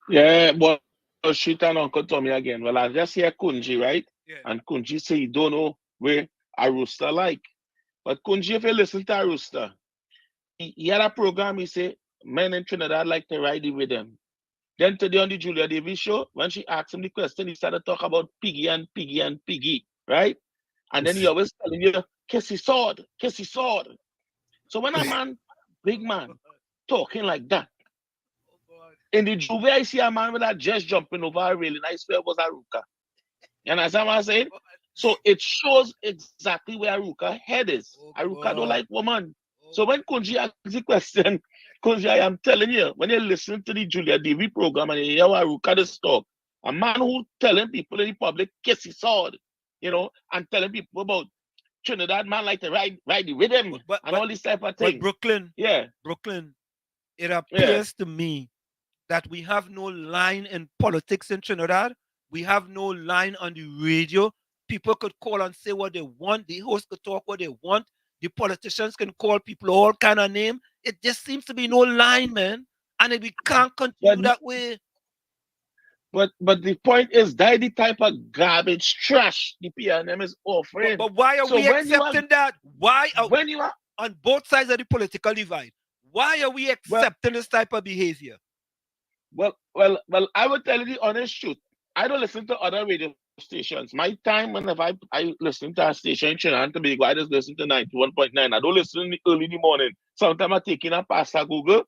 Yeah, but shit and Uncle Tommy again. Well, I just hear Kunji, right? Yeah. And Kunji say he don't know where a rooster like. But Kunji, if you listen to a rooster, he had a program, he say, men in Trinidad like to ride the rhythm. Then today on the Julia Davis show, when she asked him the question, he started to talk about piggy and piggy and piggy, right? And then he always telling you, kiss his sword, kiss his sword. So when a man, big man, talking like that, in the Juve, I see a man with a just jumping over a railing. I swear it was Aruka. You understand what I'm saying? So it shows exactly where Aruka head is. Aruka don't like woman. So when Kunji asks the question, Kunji, I am telling you, when you listen to the Julia Davy program and you hear Aruka this talk, a man who telling people in the public kiss his sword, you know, and telling people about Trinidad man like to ride the rhythm and all this type of thing. But Brooklyn, yeah, Brooklyn, it appears to me that we have no line in politics in Trinidad. We have no line on the radio. People could call and say what they want. The host could talk what they want. The politicians can call people all kind of name. It just seems to be no line, man. And we can't continue that way. But the point is that the type of garbage trash the PNM is offering. But why are we accepting that? Why are when you are on both sides of the political divide? Why are we accepting this type of behavior? Well, I will tell you the honest truth. I don't listen to other radio stations. My time whenever I listen to a station in Trinidad and Tobago, I just listen to 91.9. I don't listen early in the morning. Sometimes I take in a pasta Google.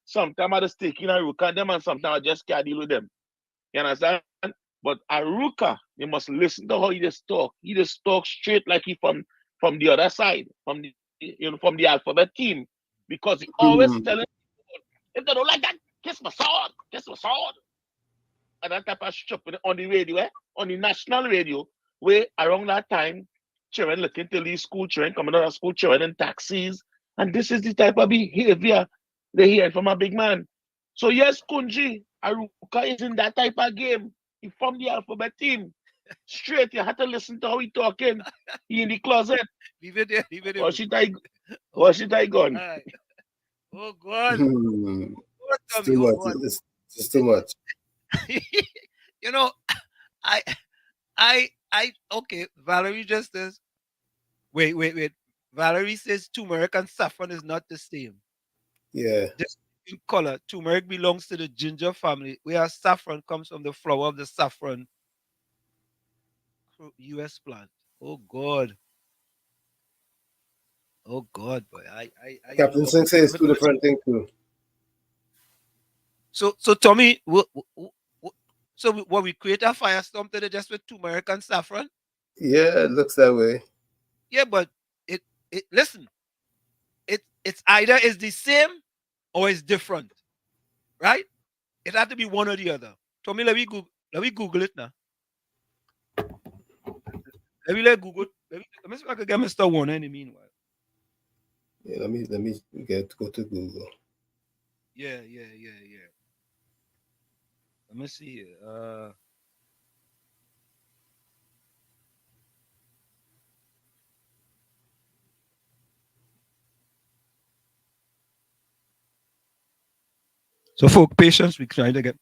Sometimes I just take in a Ruka them and sometimes I just can't deal with them. You understand? But Aruka, you must listen to how he just talk. He just talk straight like he from the other side, from the alphabet team. Because he always telling people, if they don't like that, kiss my sword, kiss my sword. And that type of stuff on the radio, on the national radio, where around that time, children looking to leave school, children coming out of school, children in taxis. And this is the type of behavior they hear from a big man. So yes, Kunji, Aruka is in that type of game. He from the alphabet team. Straight, you have to listen to how he talking. He in the closet. Leave it there, leave it there. Or should I gone? Right. Oh God. It's too much. It's too much. You know, okay, Valerie just says, wait. Valerie says turmeric and saffron is not the same. Yeah. Just in color. Turmeric belongs to the ginger family, whereas saffron comes from the flower of the saffron US plant. Oh God. Oh God, boy. Captain Singh says two different things too. So Tommy, so what we create a firestorm today just with turmeric and saffron? Yeah, it looks that way. Yeah, but listen, it's either is the same or it's different, right? It has to be one or the other. Tommy, let me Google it now. Let me Google. Let me see if I can get Mr. Warner in the meanwhile. Yeah, let me go to Google. Yeah. Let me see here. So for patience, we try to get.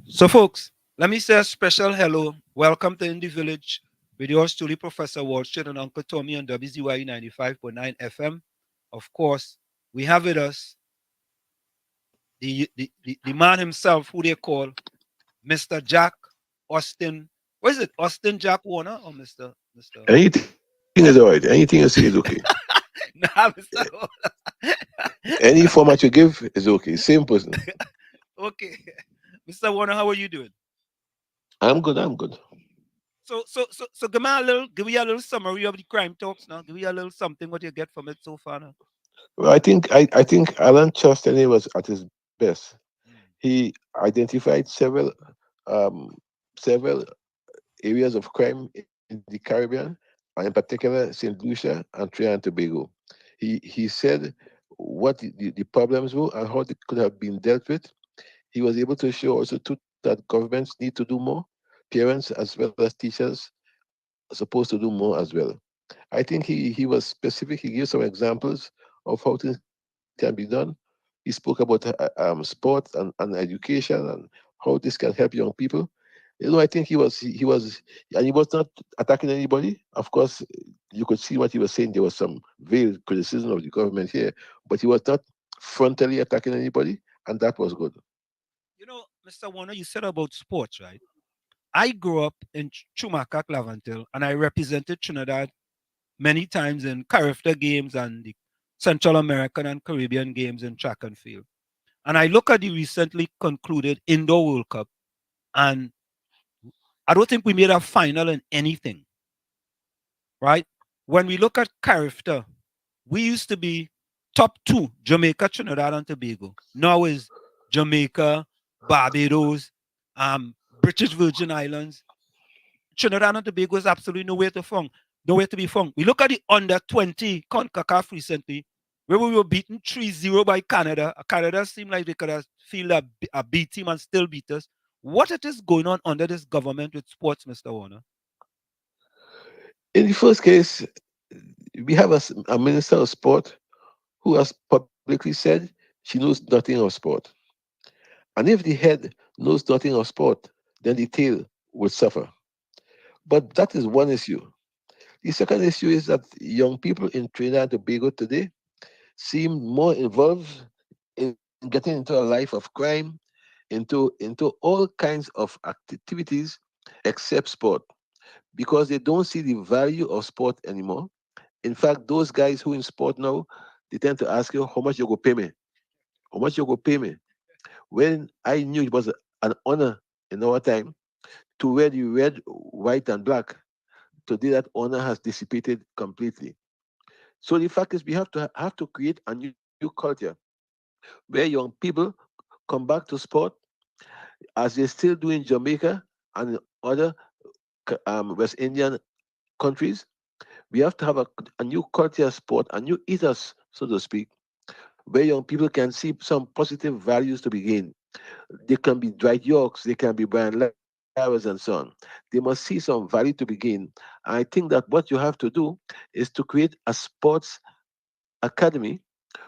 So, folks, let me say a special hello. Welcome to In the Village with yours truly, Professor Walston and Uncle Tommy on WZYE 95.9 FM. Of course, we have with us the man himself, who they call Mr. Jack Austin. What is it? Austin Jack Warner or Mr. Anything is all right. Anything you say is okay. Nah, Mr. Warner. Any format you give is okay. Same person. Okay. Mr. Warner, how are you doing? I'm good. I'm good. So give me a little summary of the crime talks now. Give me a little something what you get from it so far now. Well, I think Alan Chastany was at his best. He identified um, several areas of crime in the Caribbean, and in particular St. Lucia and Trinidad and Tobago. He said what the problems were and how they could have been dealt with. He was able to show also too that governments need to do more. Parents as well as teachers are supposed to do more as well. I think he was specific. He gave some examples of how things can be done. He spoke about sport and education and how this can help young people. I think he was, and he was not attacking anybody. Of course, you could see what he was saying. There was some veiled criticism of the government here, but he was not frontally attacking anybody, and that was good. You know, Mr. Warner, you said about sports, right? I grew up in Chumaka, Clavantil, and I represented Trinidad many times in character games and the Central American and Caribbean games in track and field. And I look at the recently concluded Indoor World Cup, and I don't think we made a final in anything, right? When we look at character, we used to be top two, Jamaica, Trinidad, and Tobago. Now is Jamaica, Barbados, British Virgin Islands. Trinidad and Tobago is absolutely nowhere to be found. We look at the under 20 CONCACAF recently, where we were beaten 3-0 by Canada. Canada seemed like they could have feel a B team and still beat us. What it is going on under this government with sports, Mr. Warner? In the first case, we have a minister of sport who has publicly said she knows nothing of sport. And if the head knows nothing of sport, then the tail would suffer. But that is one issue. The second issue is that young people in Trinidad and Tobago today seem more involved in getting into a life of crime, into all kinds of activities except sport, because they don't see the value of sport anymore. In fact, those guys who in sport now, they tend to ask you how much you go pay me, how much you go pay me. When I knew it was an honor in our time to wear the red, white, and black, today that honor has dissipated completely. So the fact is, we have to create a new culture where young people come back to sport as they still do in Jamaica and in other West Indian countries. We have to have a new culture of sport, a new ethos, so to speak, where young people can see some positive values to be gained. They can be Dwight Yorks, they can be Brian Lowers, and so on. They must see some value to be gained. I think that what you have to do is to create a sports academy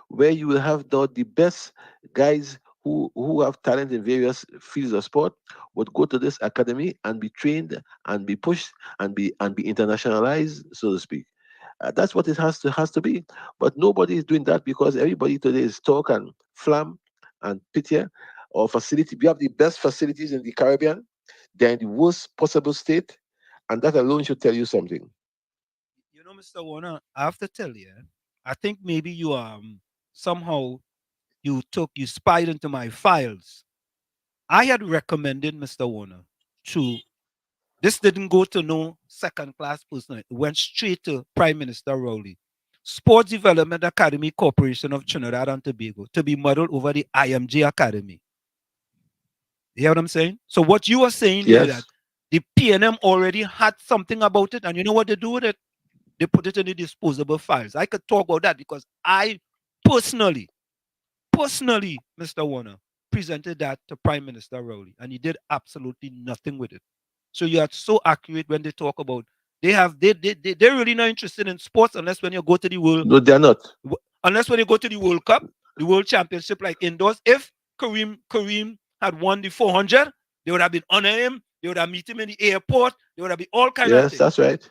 where you will have the best guys who have talent in various fields of sport would go to this academy and be trained and be pushed and be internationalized, so to speak. That's what it has to be. But nobody is doing that because everybody today is talk and flam and pitié or facility. We have the best facilities in the Caribbean. They're in the worst possible state, and that alone should tell you something. You know, Mr. Warner, I have to tell you, I think maybe you somehow you spied into my files. I had recommended Mr. Warner to this didn't go to no second class person. It went straight to Prime Minister Rowley. Sports Development Academy Corporation of Trinidad and Tobago to be modeled over the IMG Academy. You hear what I'm saying? So what you are saying here that Yes. the PNM already had something about it, and you know what they do with it? They put it in the disposable files. I could talk about that because I personally, Mr. Warner, presented that to Prime Minister Rowley, and he did absolutely nothing with it. So you are so accurate when they talk about they're really not interested in sports unless when you go to the No, they're not. unless when you go to the World Cup, the World Championship, like indoors. If Kareem had won the 400, They would have been honoring him. They would have met him in the airport. They would have been all kinds of Yes, things. that's right.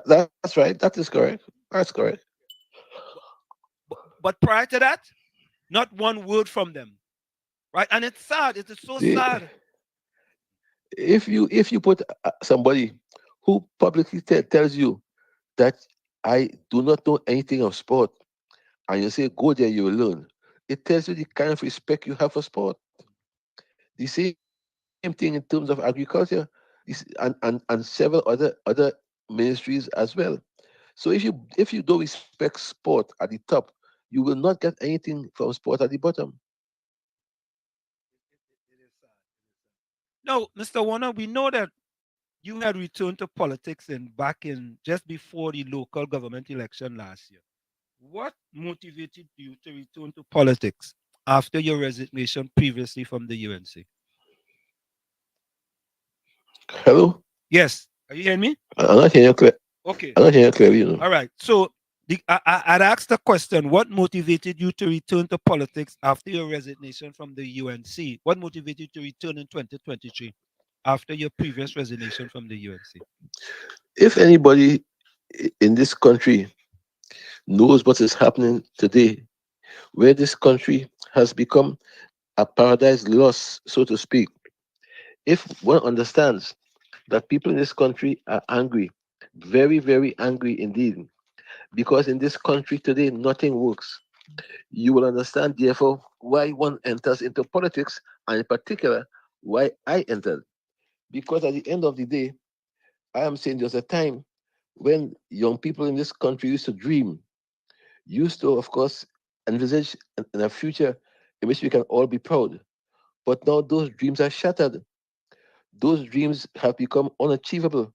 That's right. That is correct. That's correct. But prior to that, not one word from them. Right? And it's sad. It is so sad. If you put somebody who publicly tells you that I do not know anything of sport, and you say go there, you will learn, it tells you the kind of respect you have for sport. The same thing in terms of agriculture, and several other ministries as well. So if you don't respect sport at the top, you will not get anything from sport at the bottom. No, Mr. Warner, we know that you had returned to politics back in just before the local government election last year. What motivated you to return to politics after your resignation previously from the UNC? Hello? Yes. Are you hearing me? I'm not hearing you clear. Okay. I'm not hearing you clearly, you know. All right. So I'd asked the question, what motivated you to return to politics after your resignation from the UNC? What motivated you to return in 2023 after your previous resignation from the UNC? If anybody in this country knows what is happening today, where this country has become a paradise lost, so to speak, if one understands that people in this country are angry, very, very angry indeed, because in this country today nothing works, you will understand, therefore, why one enters into politics, and in particular, why I entered. Because at the end of the day, I am saying there's a time when young people in this country used to dream, used to, of course, envisage in a future in which we can all be proud. But now those dreams are shattered. Those dreams have become unachievable.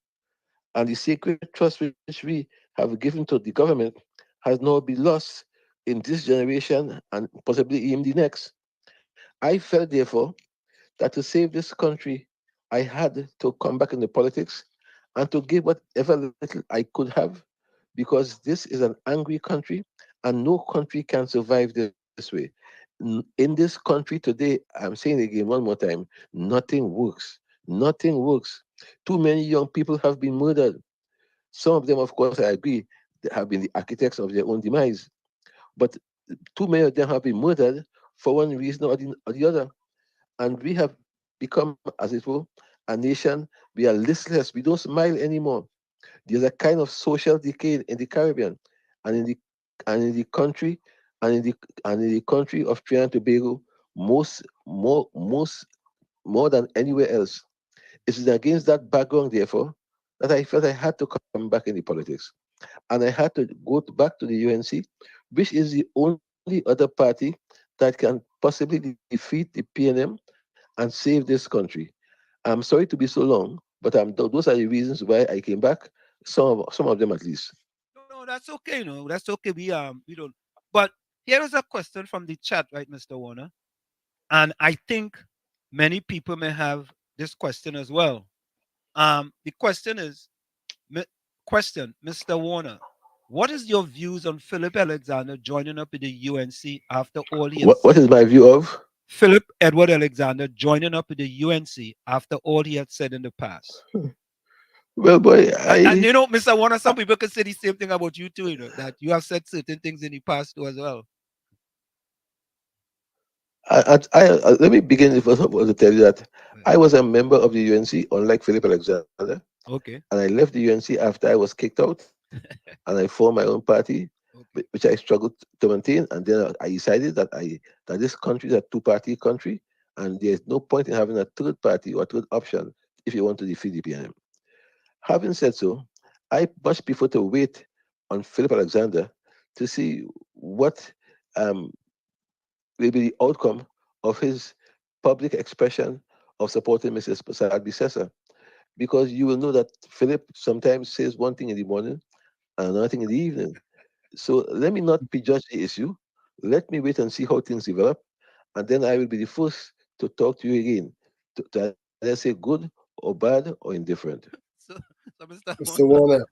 And the sacred trust which we have given to the government has now been lost in this generation and possibly even the next. I felt, therefore, that to save this country, I had to come back into politics and to give whatever little I could have, because this is an angry country and no country can survive this way. In this country today, I'm saying it again one more time, nothing works. Nothing works. Too many young people have been murdered. Some of them, of course, I agree, they have been the architects of their own demise. But too many of them have been murdered for one reason or the other. And we have become, as it were, a nation. We are listless. We don't smile anymore. There's a kind of social decay in the Caribbean, and in the country, and in the country of Trinidad and Tobago, more than anywhere else. It is against that background, therefore, that I felt I had to come back in the politics, and I had to go back to the UNC, which is the only other party that can possibly defeat the PNM and save this country. I'm sorry to be so long, but those are the reasons why I came back. Some of them at least. No, that's okay. No, that's okay. We don't. But here is a question from the chat, right, Mr. Warner? And I think many people may have this question as well. The question is, Mr. Warner, what is your views on Philip Alexander joining up with the UNC after all he had What said? is my view of? Philip Edward Alexander joining up with the UNC after all he had said in the past. Well, boy, and you know, Mr. Warner, some people can say the same thing about you too, that you have said certain things in the past too as well. Let me begin first of all to tell you that I was a member of the UNC, unlike Philip Alexander. Okay. And I left the UNC after I was kicked out, and I formed my own party, which I struggled to maintain. And then I decided that this country is a two-party country, and there's no point in having a third party or third option if you want to defeat the PNM. Having said so, I much prefer to wait on Philip Alexander to see what will be the outcome of his public expression of supporting Mrs. Prasad Bissessa. Because you will know that Philip sometimes says one thing in the morning and another thing in the evening. So let me not prejudge the issue. Let me wait and see how things develop. And then I will be the first to talk to you again, to either say good or bad or indifferent. So Mr. Warner.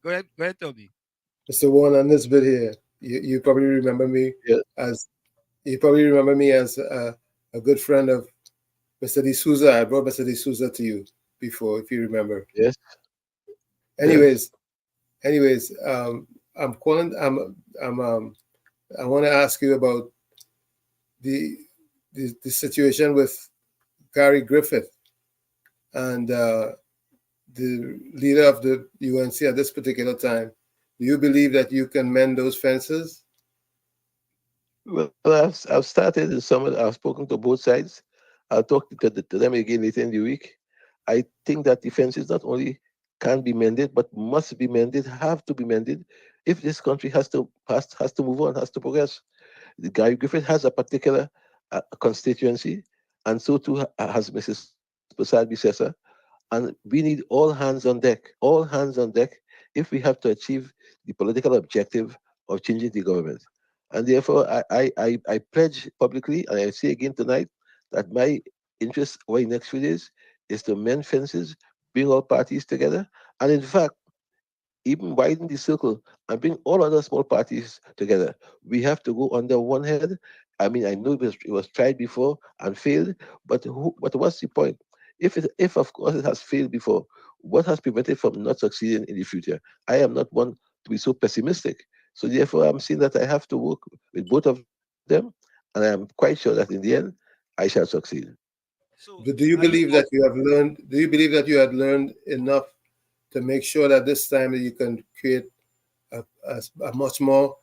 Go ahead, Toby. Mr. Warner, on this bit here, you probably remember me as a good friend of Mr. D'Souza. I brought Mr. D'Souza to you before, if you remember. Yes. Anyways, I'm calling. I want to ask you about the the situation with Gary Griffith and the leader of the UNC at this particular time. Do you believe that you can mend those fences? Well, I've started in some. I've spoken to both sides. I'll talk to them again later in the week. I think that the fences not only can be mended, but must be mended, have to be mended, if this country has to move on, has to progress. The Gary Griffith has a particular constituency, and so too has Mrs. Prasad Bisesa. And we need all hands on deck, all hands on deck, if we have to achieve the political objective of changing the government. And therefore, I pledge publicly, and I say again tonight, that my interest over the next few days is to mend fences, bring all parties together, and in fact, even widen the circle and bring all other small parties together. We have to go under one head. I mean, I know it was tried before and failed, but what's the point? If of course it has failed before, what has prevented from not succeeding in the future? I am not one to be so pessimistic. So therefore, I'm saying that I have to work with both of them, and I am quite sure that in the end, I shall succeed. But do you believe that you have learned? Do you believe that you had learned enough to make sure that this time you can create a much more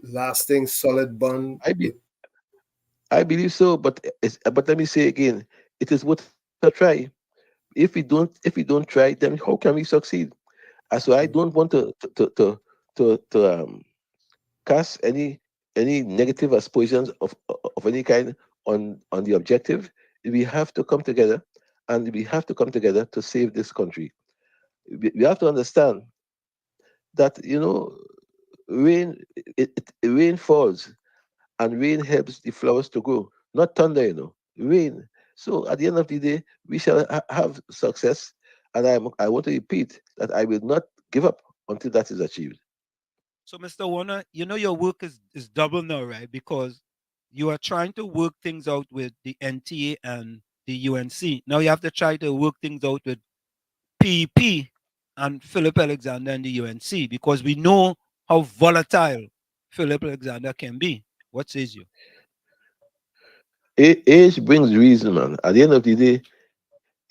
lasting, solid bond? I believe so, but let me say again, it is worth a try. If we don't try, then how can we succeed? So I don't want to cast any negative aspersions of any kind on the objective. We have to come together, and we have to come together to save this country. We have to understand that rain rain falls, and rain helps the flowers to grow, not thunder, rain. So at the end of the day, we shall have success, and I want to repeat that I will not give up until that is achieved. So, Mr. Warner, your work is double now, right? Because you are trying to work things out with the NTA and the UNC. Now you have to try to work things out with PEP and Philip Alexander and the UNC, because we know how volatile Philip Alexander can be. What says you? Age brings reason, man. At the end of the day,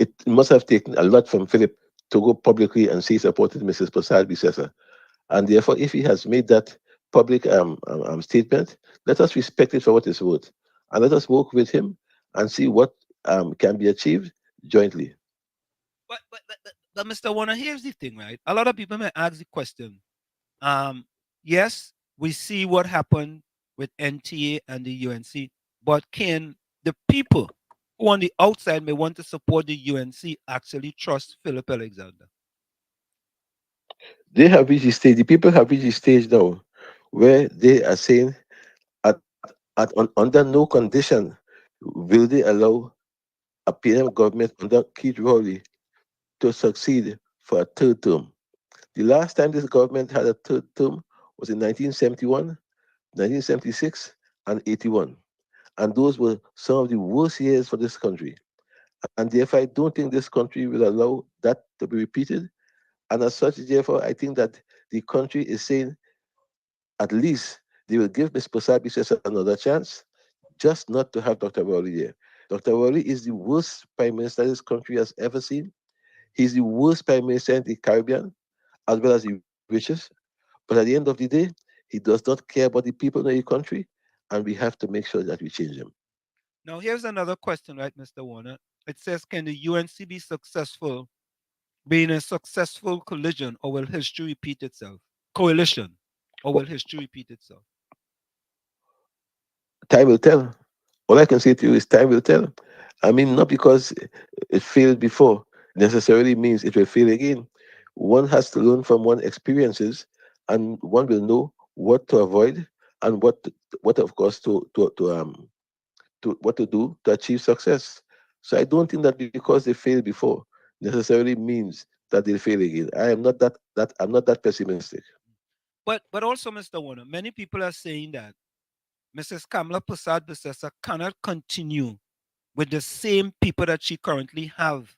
it must have taken a lot from Philip to go publicly and say he supported Mrs. Prasad Bisesa. And therefore, if he has made that public statement, let us respect it for what it's worth. And let us work with him and see what can be achieved jointly. But Mr. Warner, here's the thing, right? A lot of people may ask the question. Yes, we see what happened with NTA and the UNC, but can the people who on the outside may want to support the UNC actually trust Philip Alexander? They have reached a stage, the people have reached a stage now where they are saying, under no condition will they allow a PNM government under Keith Rowley to succeed for a third term. The last time this government had a third term was in 1971, 1976, and 81. And those were some of the worst years for this country. And therefore, I don't think this country will allow that to be repeated. And as such, therefore, I think that the country is saying at least they will give Ms. Prasad Bisesa another chance, just not to have Dr. Rowley there. Dr. Rowley is the worst prime minister this country has ever seen. He's the worst prime minister in the Caribbean, as well as the richest. But at the end of the day, he does not care about the people in the country, and we have to make sure that we change him. Now, here's another question, right, Mr. Warner? It says, can the UNC be successful, being a successful collision, or will history repeat itself? Coalition, or will history repeat itself? Time will tell. All I can say to you is time will tell. I mean, not because it failed before necessarily means it will fail again. One has to learn from one's experiences, and one will know what to avoid and what of course to what to do to achieve success. So I don't think that because they failed before necessarily means that they'll fail again. I am not that I'm not that pessimistic. But also, Mr. Warner, many people are saying that Mrs. Kamala Prasad Bisesa cannot continue with the same people that she currently have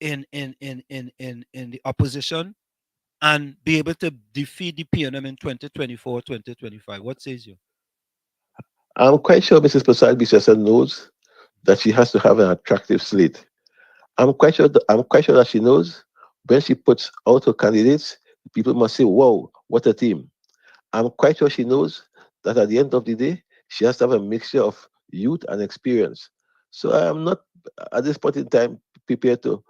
in the opposition and be able to defeat the PNM in 2024, 2025? What says you? I'm quite sure Mrs. Prasad Bisesa knows that she has to have an attractive slate. I'm quite sure that she knows when she puts out her candidates, people must say, "Wow, what a team!" I'm quite sure she knows that at the end of the day, she has to have a mixture of youth and experience. So I am not at this point in time prepared to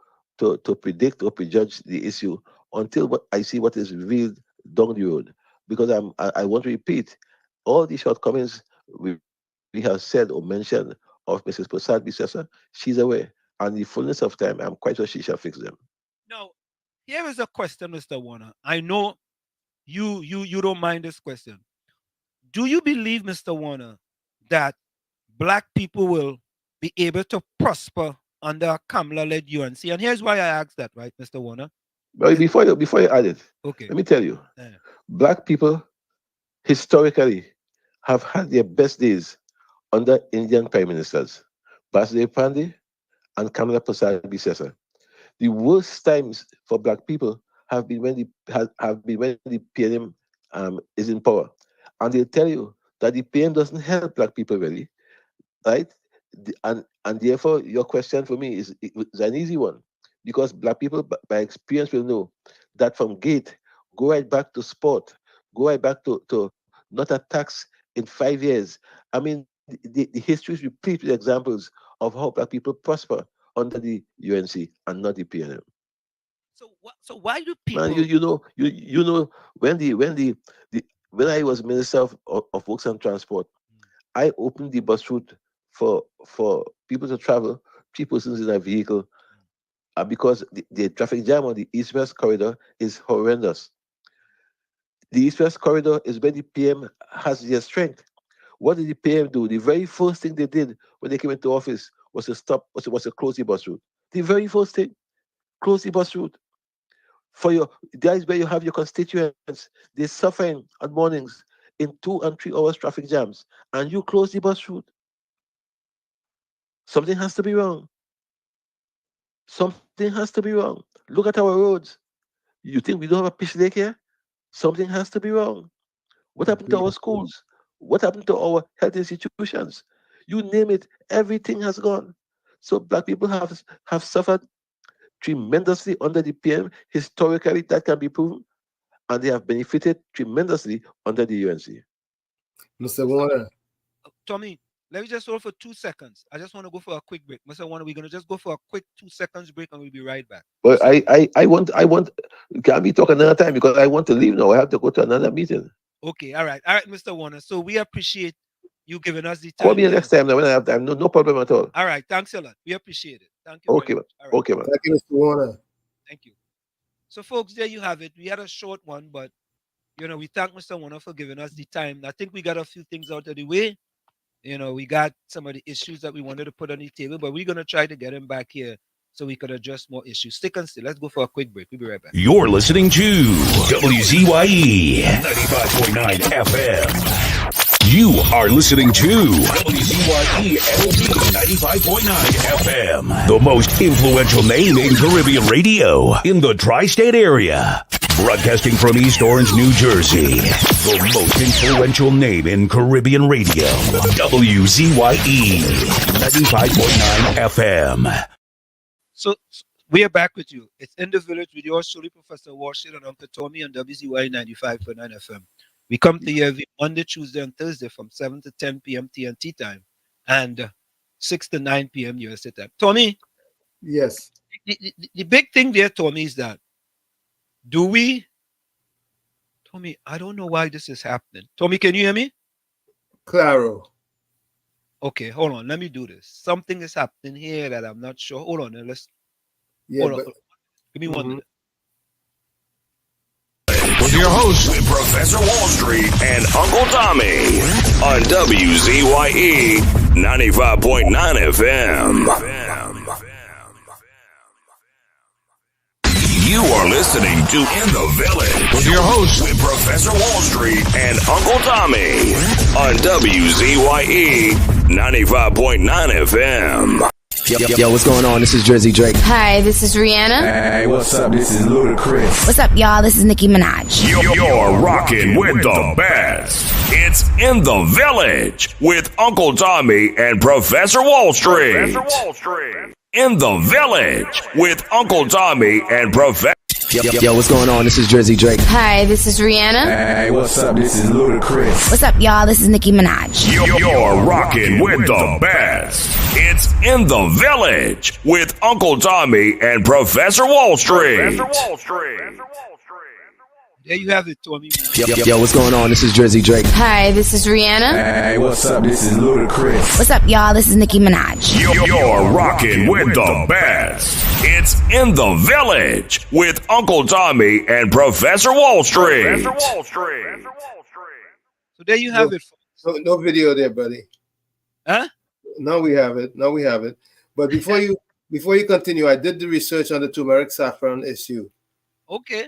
predict or prejudge the issue until I see what is revealed down the road. Because I want to repeat all the shortcomings we have said or mentioned of Mrs. Prasad Bisesa, she's aware. And in the fullness of time, I'm quite sure she shall fix them. Now, here is a question, Mr. Warner. I know you don't mind this question. Do you believe, Mr. Warner, that black people will be able to prosper under a Kamala-led UNC? And here's why I asked that, right, Mr. Warner? But before you add it, okay, let me tell you, black people historically have had their best days under Indian prime ministers, Basudev Pandey and Kamala Prasad Bisesa. The worst times for black people have been when the PNM is in power, and they'll tell you that the PNM doesn't help black people really, right? And therefore, your question for me is an easy one, because black people by experience will know that from gate, go right back to sport, go right back to not a tax in 5 years. I mean, the history is replete with examples of how black people prosper under the UNC and not the PNM. So why do people? Man, you know when I was Minister of Works and Transport, I opened the bus route for people to travel, 3 persons in a vehicle, because the traffic jam on the East-West corridor is horrendous. The East-West corridor is where the PM has their strength. What did the PM do? The very first thing they did when they came into office was to close the bus route. The very first thing, close the bus route. That is where you have your constituents. They're suffering on mornings in 2 and 3 hours traffic jams, and you close the bus route. Something has to be wrong. Something has to be wrong. Look at our roads. You think we don't have a pitch lake here? Something has to be wrong. What happened to our schools? What happened to our health institutions? You name it, everything has gone. So black people have suffered tremendously under the PM. Historically, that can be proven. And they have benefited tremendously under the UNC. Mr. Warner. Tommy, let me just hold for 2 seconds. I just want to go for a quick break. Mr. Warner, we're going to just go for a quick 2 seconds break and we'll be right back. Well, I want, can we talk another time, because I want to leave now. I have to go to another meeting. Okay, all right, Mr. Warner. So we appreciate you giving us the time. Call me next time when I have time. No problem at all. All right, thanks a lot. We appreciate it. Thank you. Okay, man. Right. Okay, man. Thank you, Mr. Warner. Thank you. So, folks, there you have it. We had a short one, but we thank Mr. Warner for giving us the time. I think we got a few things out of the way. We got some of the issues that we wanted to put on the table, but we're gonna try to get him back here so we could address more issues. Stick and still. Let's go for a quick break. We'll be right back. You're listening to WZYE 95.9 FM. You are listening to WZYE LP 95.9 FM, the most influential name in Caribbean radio in the tri-state area. Broadcasting from East Orange, New Jersey, the most influential name in Caribbean radio, WZYE 95.9 FM. So we are back with you. It's In the Village with yours truly, Professor Warshid and Uncle Tommy on WZYE 95.9 FM. We come to you every Monday, Tuesday, and Thursday from 7 to 10 p.m. TNT time and 6 to 9 p.m. USA time. Tommy? Yes. The big thing there, Tommy, is that Tommy, I don't know why this is happening. Tommy, can you hear me? Claro. Okay, hold on. Let me do this. Something is happening here that I'm not sure. Hold on. Let's. Yeah, hold on. Give me 1 minute. With your host, Professor Wall Street and Uncle Tommy on WZYE 95.9 FM. You are listening to In the Village with your host, Professor Wall Street and Uncle Tommy on WZYE 95.9 FM. Yo, what's going on? This is Jersey Drake. Hi, this is Rihanna. Hey, what's up? This is Ludacris. What's up, y'all? This is Nicki Minaj. You're rocking with the best. It's In the Village with Uncle Tommy and Professor Wall Street. In the Village with Uncle Tommy and Professor. Yo, what's going on? This is Jersey Drake. Hi, this is Rihanna. Hey, what's up? This is Ludacris. What's up, y'all? This is Nicki Minaj. You're rocking with the best. It's In the Village with Uncle Tommy and Professor Wall Street. There you have it, Tommy. Yo, what's going on? This is Jersey Drake. Hi, this is Rihanna. Hey, what's up? This is Ludacris. What's up, y'all? This is Nicki Minaj. You're rocking with the best. It's In the Village with Uncle Tommy and Professor Wall Street. So there you have it. No video there, buddy. Huh? Now we have it. But before you continue, I did the research on the turmeric saffron issue. Okay.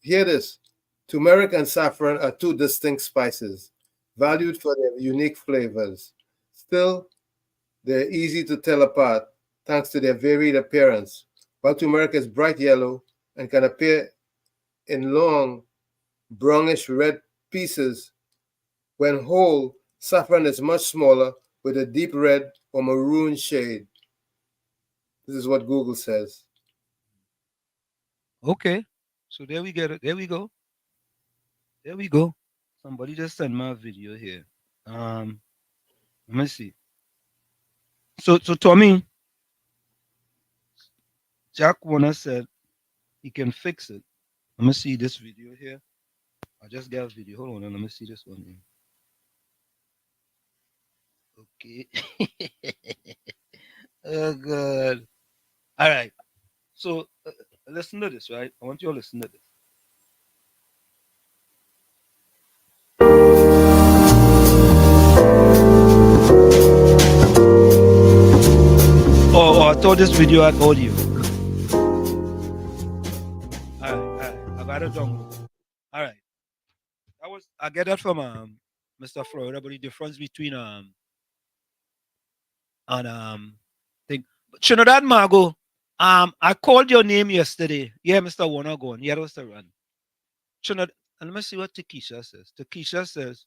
Hear this. Turmeric and saffron are two distinct spices, valued for their unique flavors. Still, they're easy to tell apart thanks to their varied appearance. While turmeric is bright yellow and can appear in long, brownish red pieces, when whole, saffron is much smaller with a deep red or maroon shade. This is what Google says. Okay. So there we get it. There we go. There we go. Somebody just sent me a video here. Let me see. So Tommy, Jack Warner said he can fix it. Let me see this video here. I just got a video. Hold on, let me see this one here. Okay. Oh God. All right. So listen to this, right? I want you to listen to this. Oh, I thought this video had audio. All right. I got it downloaded. All right. I get that from Mr. Florida, but the difference between thing. But Trinidad Margo, I called your name yesterday. Yeah, Mr. Warner going. Yeah, that was the run. Trinidad, and let me see what Takesha says. Takesha says,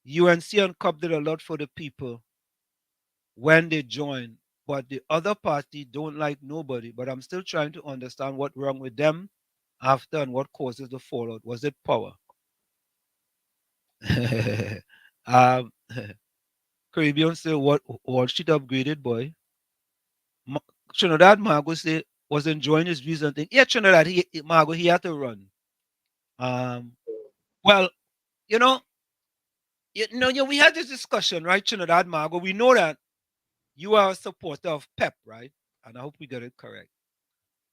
UNC and CUP did a lot for the people when they joined, but the other party don't like nobody. But I'm still trying to understand what's wrong with them after and what causes the fallout. Was it power? Caribbean say what Wall Street upgraded, boy. Trinidad Margo say was enjoying his views and things. Yeah, Trinidad Margo he had to run. Well, we had this discussion, right, Trinidad Margo. We know that you are a supporter of Pep, right? And I hope we got it correct.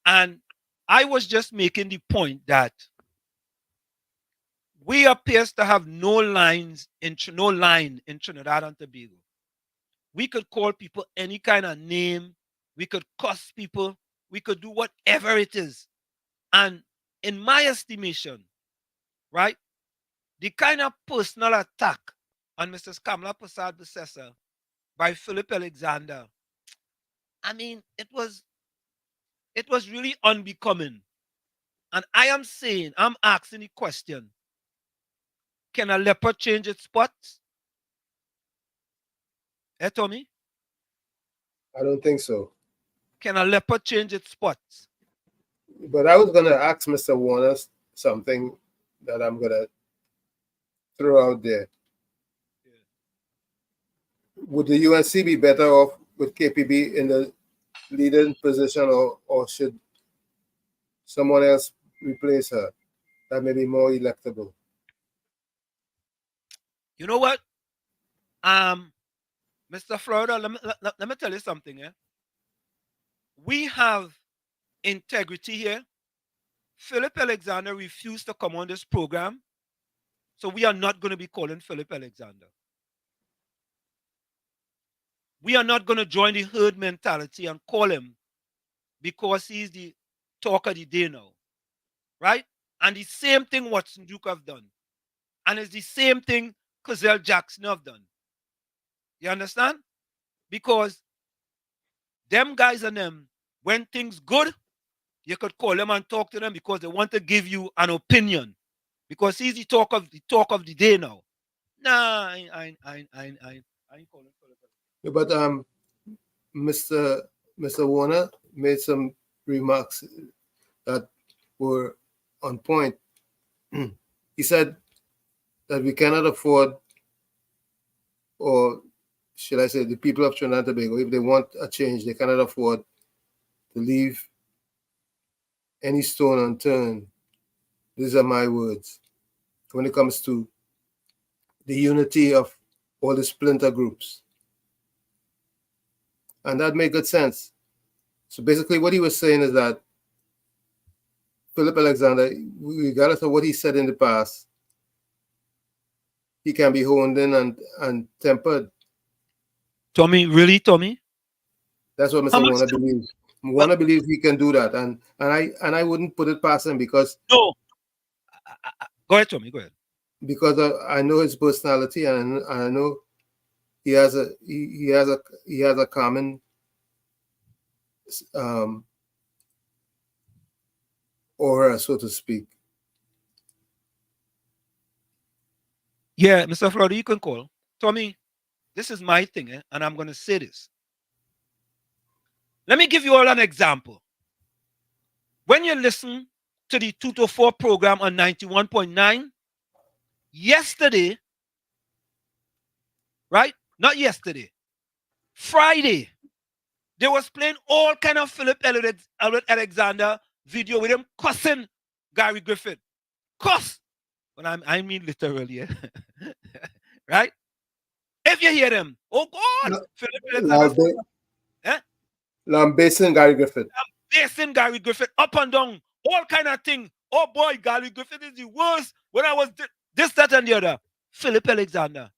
And I was just making the point that we appears to have no line in Trinidad and Tobago. We could call people any kind of name. We could cuss people. We could do whatever it is. And in my estimation, right, the kind of personal attack on Mrs. Kamala Prasad Bissessar by Philip Alexander, I mean, it was really unbecoming. And I'm asking the question, can a leopard change its spots? Tommy? I don't think so. Can a leopard change its spots? But I was going to ask Mr. Warner something that I'm going to throw out there. Would the UNC be better off with KPB in the leading position, or should someone else replace her that may be more electable? You know what? Mr. Florida, let me tell you something. We have integrity here. Philip Alexander refused to come on this program, so we are not going to be calling Philip Alexander. We are not going to join the herd mentality and call him because he's the talk of the day now. Right? And the same thing Watson Duke have done. And it's the same thing Cozell Jackson have done. You understand? Because them guys and them, when things good, you could call them and talk to them because they want to give you an opinion. Because he's the talk of the day now. Nah, I ain't calling. Yeah, but Mr. Warner made some remarks that were on point. He said that we cannot afford, or should I say, the people of Trinidad and Tobago, if they want a change, they cannot afford to leave any stone unturned. These are my words. When it comes to the unity of all the splinter groups. And that made good sense. So basically what he was saying is that Philip Alexander, regardless of what he said in the past, he can be honed in and tempered. Tommy, really, Tommy? That's what Mr. Warner believes. Warner believes he can do that, and I wouldn't put it past him because no. Go ahead, Tommy. Go ahead. Because I know his personality, and I know he has a common aura, so to speak. Yeah, Mr. Florida, you can call. Tommy, this is my thing, and I'm going to say this. Let me give you all an example. When you listen to the 2 to 4 program on 91.9, yesterday, right? Not yesterday, Friday, they was playing all kind of Philip Alexander video with him cussing Gary Griffith. Cuss! But I mean literally, yeah? Right? If you hear them, oh God, Philip Alexander. Lambasting Gary Griffith. Lambasting Gary Griffith up and down, all kind of thing. Oh boy, Gary Griffith is the worst. When I was this, that, and the other. Philip Alexander.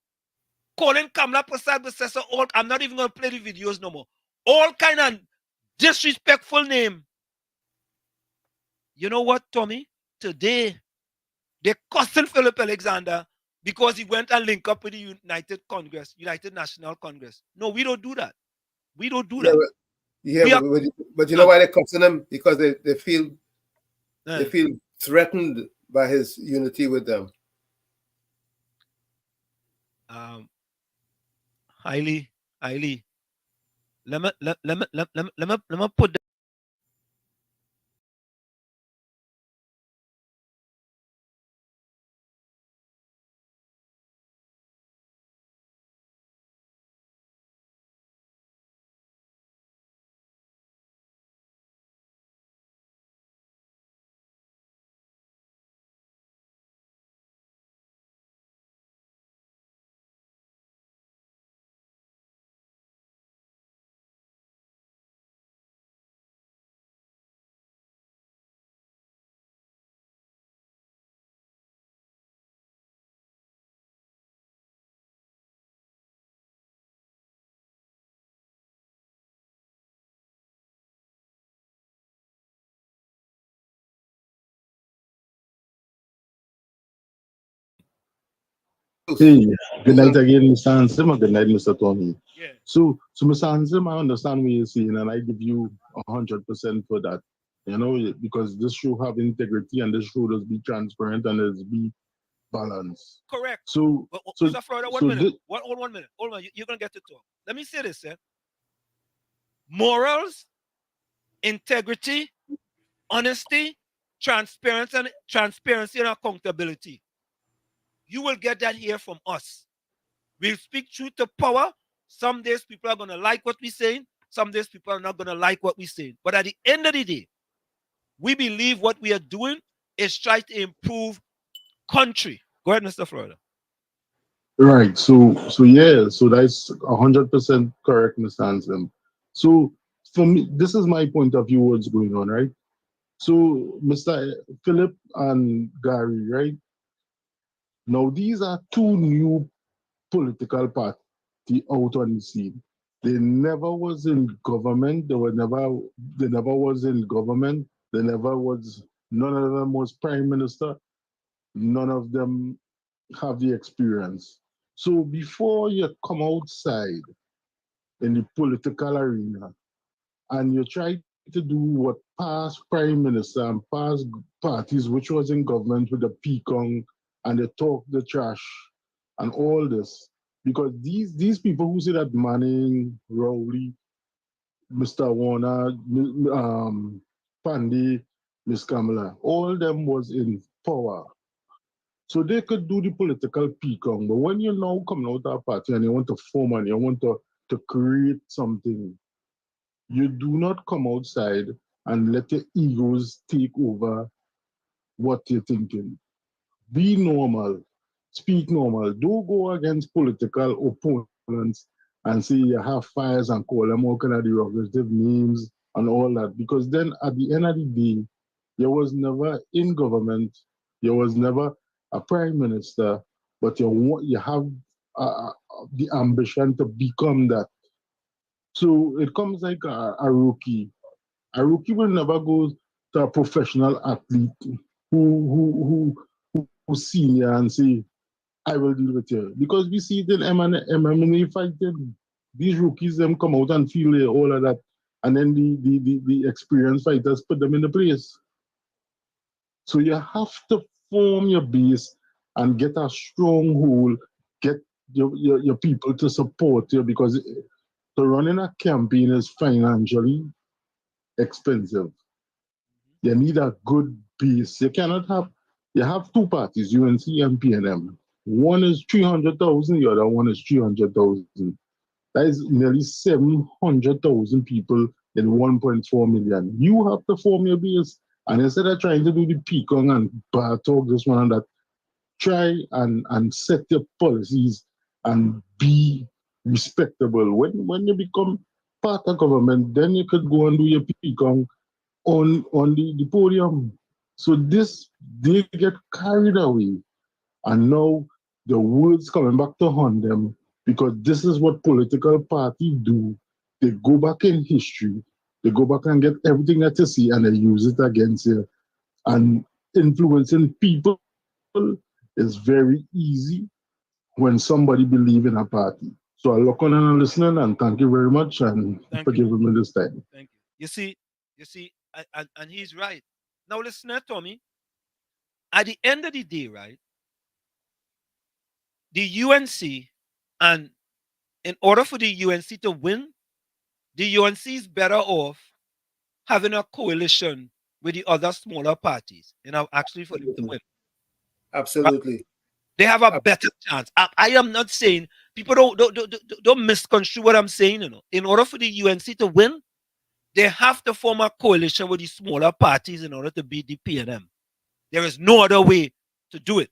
Calling Kamala Prasad Processor, I'm not even going to play the videos no more. All kind of disrespectful name. You know what, Tommy? Today, they're cussing Philip Alexander because he went and linked up with the United National Congress. No, we don't do that. We don't do that. But you know why they're cussing him? Because they feel threatened by his unity with them. Highly. Let me put that. Hey, good night again, Mr. Hansim, good night, Mr. Tony. Yeah. So Mr. Hansim, I understand what you're saying, and I give you 100% for that. You know, because this show have integrity, and this show does be transparent, and does be balanced. Correct. So, Mr. Florida, one minute. One minute. Hold on, you're gonna get to talk. Let me say this, morals, integrity, honesty, transparency, and accountability. You will get that here from us. We'll speak truth to power. Some days people are going to like what we're saying. Some days people are not going to like what we're saying. But at the end of the day, we believe what we are doing is try to improve country. Go ahead, Mr. Florida. Right. So yeah. So that's 100% correct, Mr. Hansim. So for me, this is my point of view. What's going on, right? So Mr. Philip and Gary, right? Now these are two new political party out on the scene. They never was in government. They never was in government. None of them was prime minister. None of them have the experience. So before you come outside in the political arena and you try to do what past prime minister and past parties, which was in government with the peacock and they talk the trash and all this. Because these people who say that Manning, Rowley, Mr. Warner, Pandy, Miss Kamala, all them was in power. So they could do the political peacock. But when you now come out of a party and you want to form and you want to create something, you do not come outside and let your egos take over what you're thinking. Be normal. Speak normal. Don't go against political opponents and say you have fires and call them all kind of derogative names and all that. Because then at the end of the day, you was never in government, you was never a prime minister, but you have the ambition to become that. So it comes like a rookie. A rookie will never go to a professional athlete who's senior and say, I will deal with you. Because we see it in MMA fighting. These rookies them come out and feel all of that. And then the experienced fighters put them in the place. So you have to form your base and get a stronghold, get your people to support you, because to running a campaign is financially expensive. You need a good base. You have two parties, UNC and PNM. One is 300,000, the other one is 300,000. That is nearly 700,000 people in 1.4 million. You have to form your base. And instead of trying to do the peacock and talk this one and that, try and set your policies and be respectable. When you become part of government, then you could go and do your peacock on the podium. So they get carried away. And now the words coming back to haunt them, because this is what political parties do. They go back in history, they go back and get everything that you see and they use it against you. And influencing people is very easy when somebody believes in a party. So I look on and listening, and thank you very much and for giving me this time. Thank you. You see, and he's right. Now listen to Tommy. At the end of the day, right, the UNC, and in order for the UNC to win, the UNC is better off having a coalition with the other smaller parties, actually for them to win. Absolutely. They have a better chance. I am not saying people don't misconstrue what I'm saying. In order for the UNC to win, they have to form a coalition with the smaller parties in order to beat the PNM. There is no other way to do it.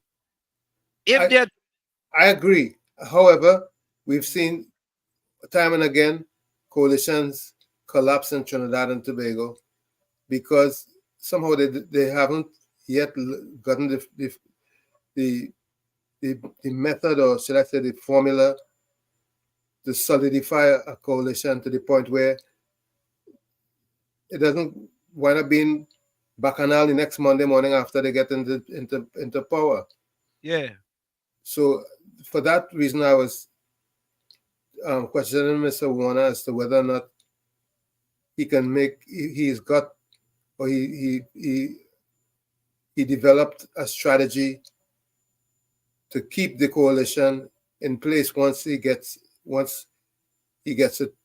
I agree. However, we've seen time and again coalitions collapse in Trinidad and Tobago because somehow they haven't yet gotten the method, or should I say the formula, to solidify a coalition to the point where it doesn't wind up being bacchanal the next Monday morning after they get into power. Yeah. So for that reason, I was questioning Mr. Warner as to whether or not he can make, he's got, or he developed a strategy to keep the coalition in place once he gets it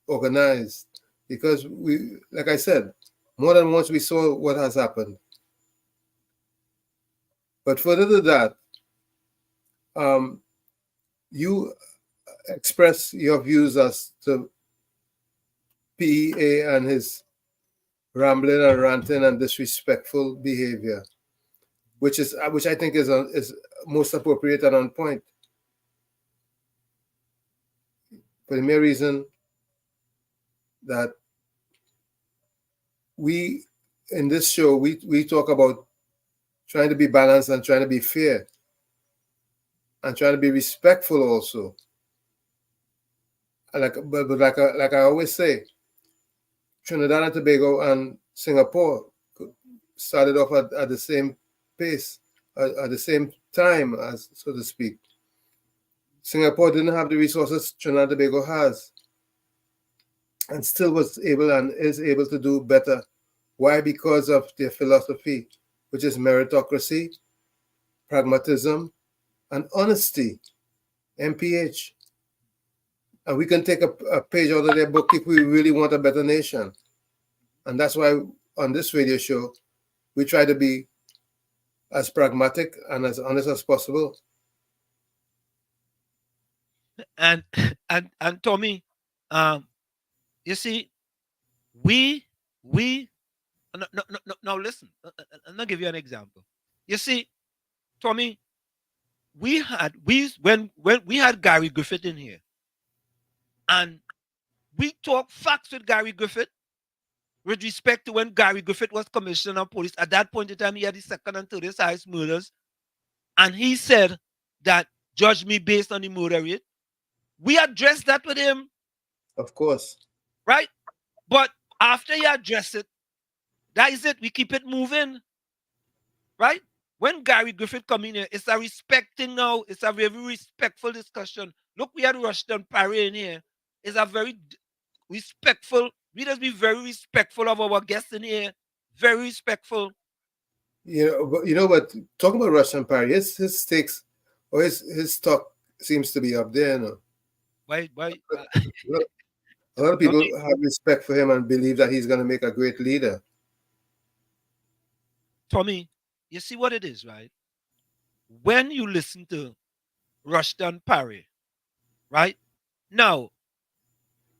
organized. Because we, like I said, more than once we saw what has happened. But further to that, you express your views as to PEA and his rambling and ranting and disrespectful behavior, which I think is most appropriate and on point. For the mere reason that we, in this show, we talk about trying to be balanced and trying to be fair and trying to be respectful also. And like I always say, Trinidad and Tobago and Singapore started off at the same pace, at the same time, as so to speak. Singapore didn't have the resources Trinidad and Tobago has. and still was able and is able to do better. Why? Because of their philosophy, which is meritocracy, pragmatism, and honesty, MPH. And we can take a page out of their book if we really want a better nation. And that's why on this radio show, we try to be as pragmatic and as honest as possible. And Tommy, you see, we now listen. I'll give you an example. You see, Tommy, when we had Gary Griffith in here, and we talked facts with Gary Griffith with respect to when Gary Griffith was commissioner of police. At that point in time, he had the second and third highest murders, and he said that judge me based on the murder rate. We addressed that with him. Of course. Right? But after you address it, that is it. We keep it moving. Right? When Gary Griffith come in here, it's a respecting now. It's a very respectful discussion. Look, we had Rushton Parry in here. It's a very respectful. We just be very respectful of our guests in here. Very respectful. You know what? Talking about Rushton Parry, his stakes or his stock seems to be up there. You know? Why? A lot of people have respect for him and believe that he's going to make a great leader. Tommy, you see what it is, right? When you listen to Rushton Parry, right? Now,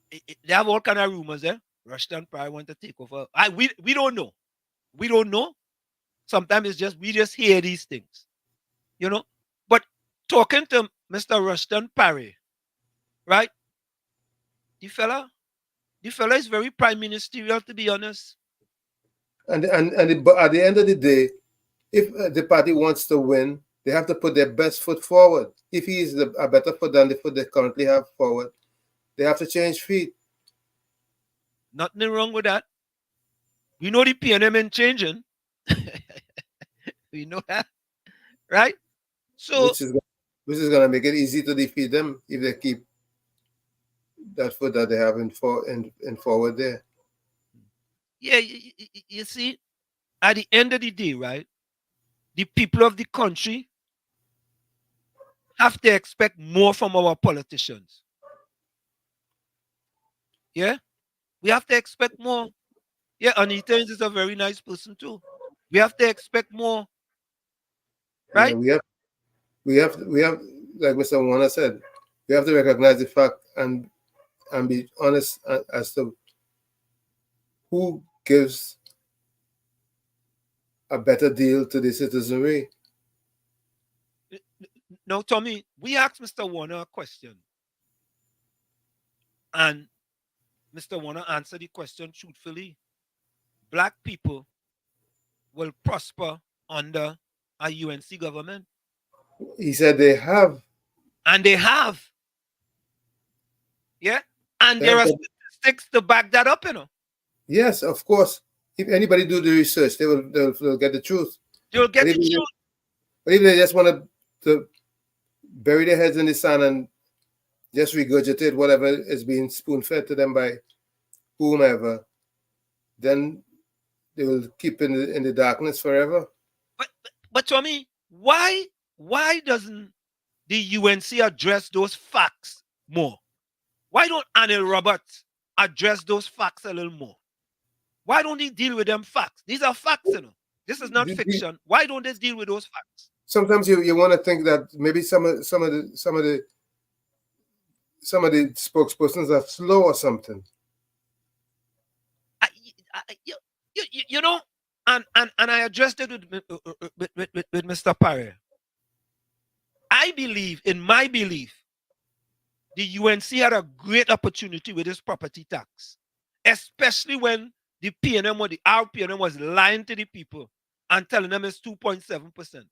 they have all kind of rumors there. Rushton Parry want to take over. We don't know. We don't know. Sometimes it's just we just hear these things, you know. But talking to Mr. Rushton Parry, right? The fella is very prime ministerial, to be honest. And at the end of the day, if the party wants to win, they have to put their best foot forward. If he is a better foot than the foot they currently have forward, they have to change feet. Nothing wrong with that. We know the PNM ain't changing. We know that, right? So which is going to make it easy to defeat them if they keep that foot that they have in forward there. Yeah, you see, at the end of the day, right, the people of the country have to expect more from our politicians. Yeah, we have to expect more. Yeah, Anita is a very nice person too. We have to expect more, right? Yeah, we have, like Mr. Warner said, we have to recognize the fact and be honest as to who gives a better deal to the citizenry. Now, Tommy, we asked Mr. Warner a question, and Mr. Warner answered the question truthfully. Black people will prosper under a UNC government. He said they have. And they have. Yeah? And there are statistics to back that up, you know. Yes, of course. If anybody do the research, they'll get the truth. They'll get the truth. But if they just want to bury their heads in the sand and just regurgitate whatever is being spoon-fed to them by whomever, then they will keep in the darkness forever. But Tommy, why doesn't the UNC address those facts more? Why don't Anil Roberts address those facts a little more? Why don't they deal with them facts? These are facts, you know. This is not fiction. Why don't they deal with those facts? Sometimes you want to think that maybe some of the spokespersons are slow or something. You know, and I addressed it with Mr. Parry. I believe, in my belief, the UNC had a great opportunity with this property tax, especially when the PNM or the RPNM was lying to the people and telling them it's 2.7%.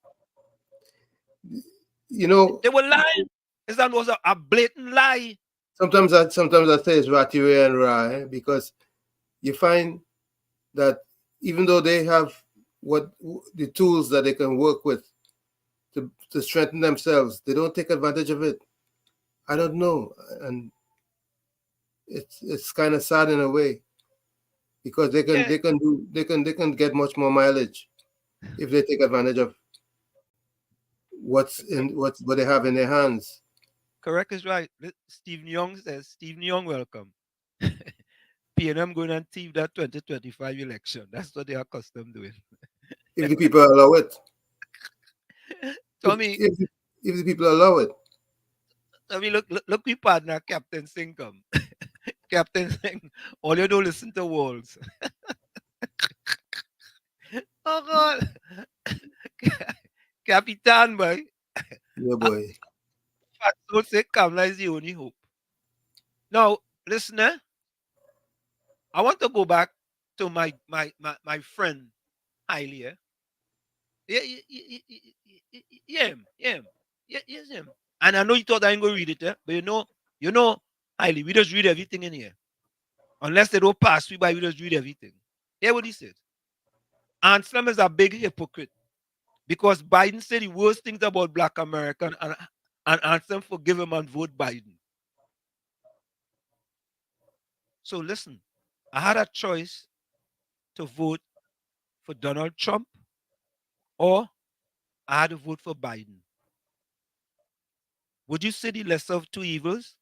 You know, they were lying. That was a blatant lie. Sometimes I say it's Ratire and Rye, because you find that even though they have the tools that they can work with to strengthen themselves, they don't take advantage of it. I don't know. And it's kind of sad in a way, because they can get much more mileage if they take advantage of what they have in their hands. Correct is right. Stephen Young says, Stephen Young, welcome. PNM going and thief that 2025 election. That's what they are accustomed doing. If the people allow it. Tommy, if the people allow it. I mean, look, we partner Captain Singh come. Captain Singh, all you do listen to walls. Oh God, Capitan boy. Yeah, boy. Don't say Kamala is the only hope. Now, listener, I want to go back to my friend Hailey. Yes, him. And I know you thought I ain't gonna read it, but you know, Hailey, we just read everything in here. Unless they don't pass me by, we just read everything. Hear what he said. Anselm is a big hypocrite, because Biden said the worst things about Black American, and Anselm forgive him and vote Biden. So listen, I had a choice to vote for Donald Trump, or I had to vote for Biden. Would you say the lesser of two evils?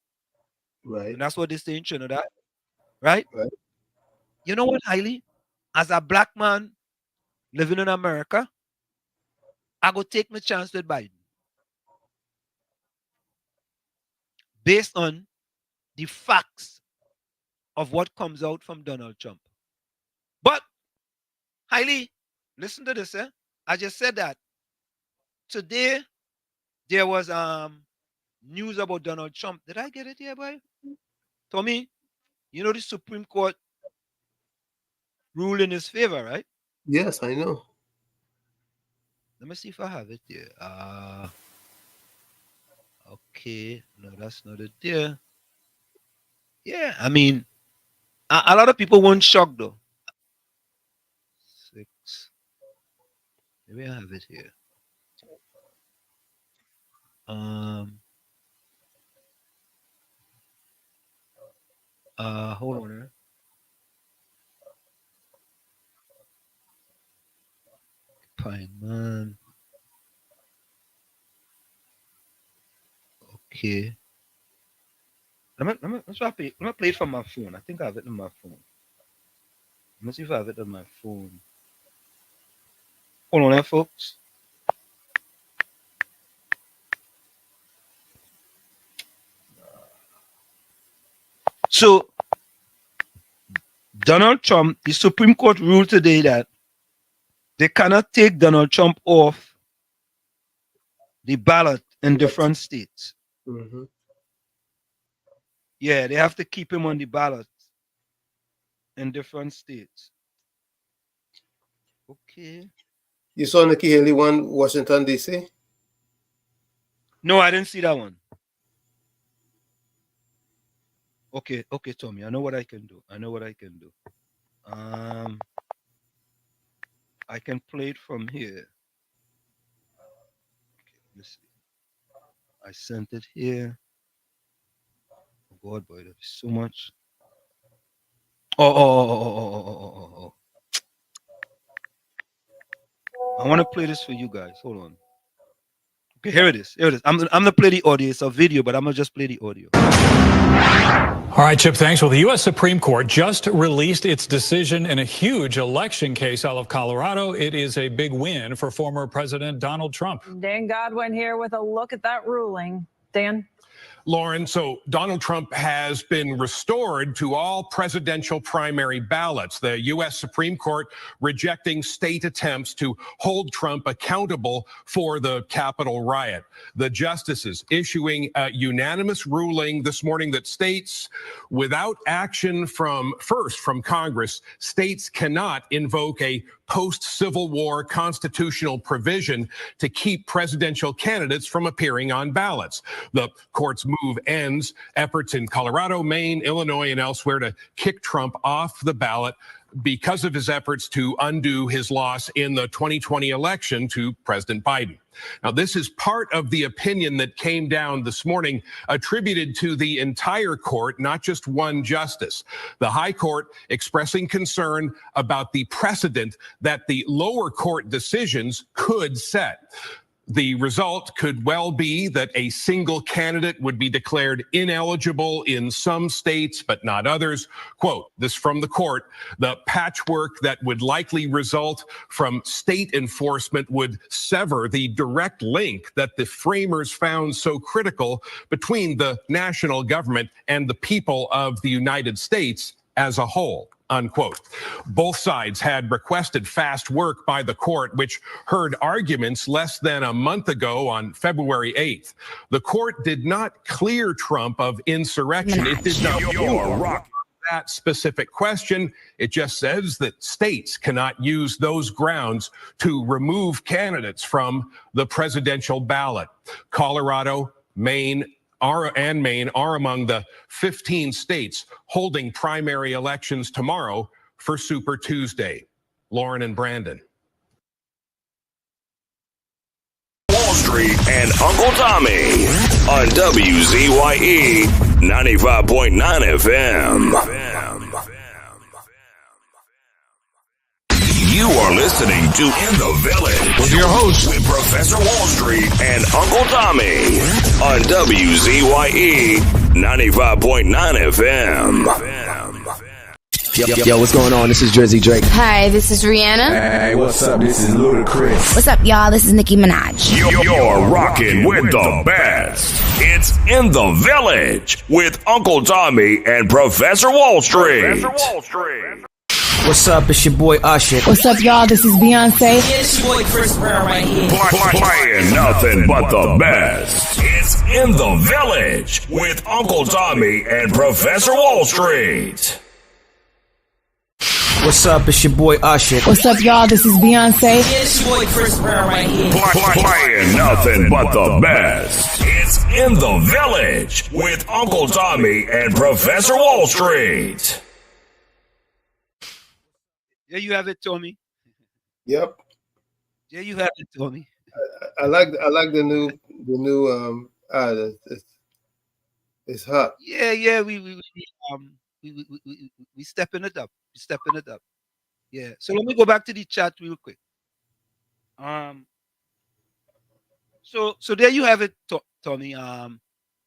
Right. And that's what they say in Trinidad. Right? You know what, Hailey? As a Black man living in America, I go take my chance with Biden. Based on the facts of what comes out from Donald Trump. But, Hailey, listen to this, I just said that today there was news about Donald Trump. Did I get it here, boy? Tommy, you know the Supreme Court ruled in his favor, right? Yes, I know. Let me see if I have it here. Okay, no, that's not it there. Yeah, I mean, a lot of people weren't shocked though. 6. Maybe I have it here. Hold on here. Pine man. Okay. Let me play it from my phone. I think I have it on my phone. Let me see if I have it on my phone. Hold on there, folks. So, Donald Trump, the Supreme Court ruled today that they cannot take Donald Trump off the ballot in different states. Mm-hmm. Yeah, they have to keep him on the ballot in different states. Okay. You saw Nikki Haley won Washington, D.C.? No, I didn't see that one. Okay, Tommy. I know what I can do. I can play it from here. Okay, let's see. I sent it here. Oh God, boy, there's so much. Oh. I want to play this for you guys. Hold on. Okay, here it is. I'm gonna play the audio. It's a video, but I'm gonna just play the audio. All right, Chip, thanks. Well, the U.S. Supreme Court just released its decision in a huge election case out of Colorado. It is a big win for former President Donald Trump. Dan Godwin here with a look at that ruling. Dan? Lauren, so Donald Trump has been restored to all presidential primary ballots. The U.S. Supreme Court rejecting state attempts to hold Trump accountable for the Capitol riot. The justices issuing a unanimous ruling this morning that states, without action from Congress, states cannot invoke a post-Civil War constitutional provision to keep presidential candidates from appearing on ballots. The court's move ends efforts in Colorado, Maine, Illinois, and elsewhere to kick Trump off the ballot. because of his efforts to undo his loss in the 2020 election to President Biden. Now, this is part of the opinion that came down this morning, attributed to the entire court, not just one justice. The High Court expressing concern about the precedent that the lower court decisions could set. The result could well be that a single candidate would be declared ineligible in some states, but not others. Quote, this from the court, the patchwork that would likely result from state enforcement would sever the direct link that the framers found so critical between the national government and the people of the United States as a whole. Unquote. Both sides had requested fast work by the court, which heard arguments less than a month ago on February 8th. The court did not clear Trump of insurrection. It did not rule that specific question. It just says that states cannot use those grounds to remove candidates from the presidential ballot. Colorado, Maine, Maine are among the 15 states holding primary elections tomorrow for Super Tuesday. Lauren and Brandon. Wall Street and Uncle Tommy on WZYE 95.9 FM. You are listening to In the Village with your host, with Professor Wall Street and Uncle Tommy on WZYE 95.9 FM. Yo, what's going on? This is Jersey Drake. Hi, this is Rihanna. Hey, what's up? This is Ludacris. What's up, y'all? This is Nicki Minaj. You're rocking with the best. It's In the Village with Uncle Tommy and Professor Wall Street. What's up? It's your boy Usher. What's up, y'all? This is Beyonce. Yeah, it's your boy Chris Brown right here. Playing nothing but the best. It's In the Village with Uncle Tommy and Professor Wall Street. What's up? It's your boy Usher. What's up, y'all? This is Beyonce. Yeah, it's your boy Chris Brown right here. Playing nothing but the best. It's In the Village with Uncle Tommy and Professor Wall Street. There you have it, Tommy. Yep. There you have it, Tommy. I like the new it's hot. Yeah. We stepping it up. We stepping it up. Yeah. So let me go back to the chat real quick. So there you have it, Tommy. And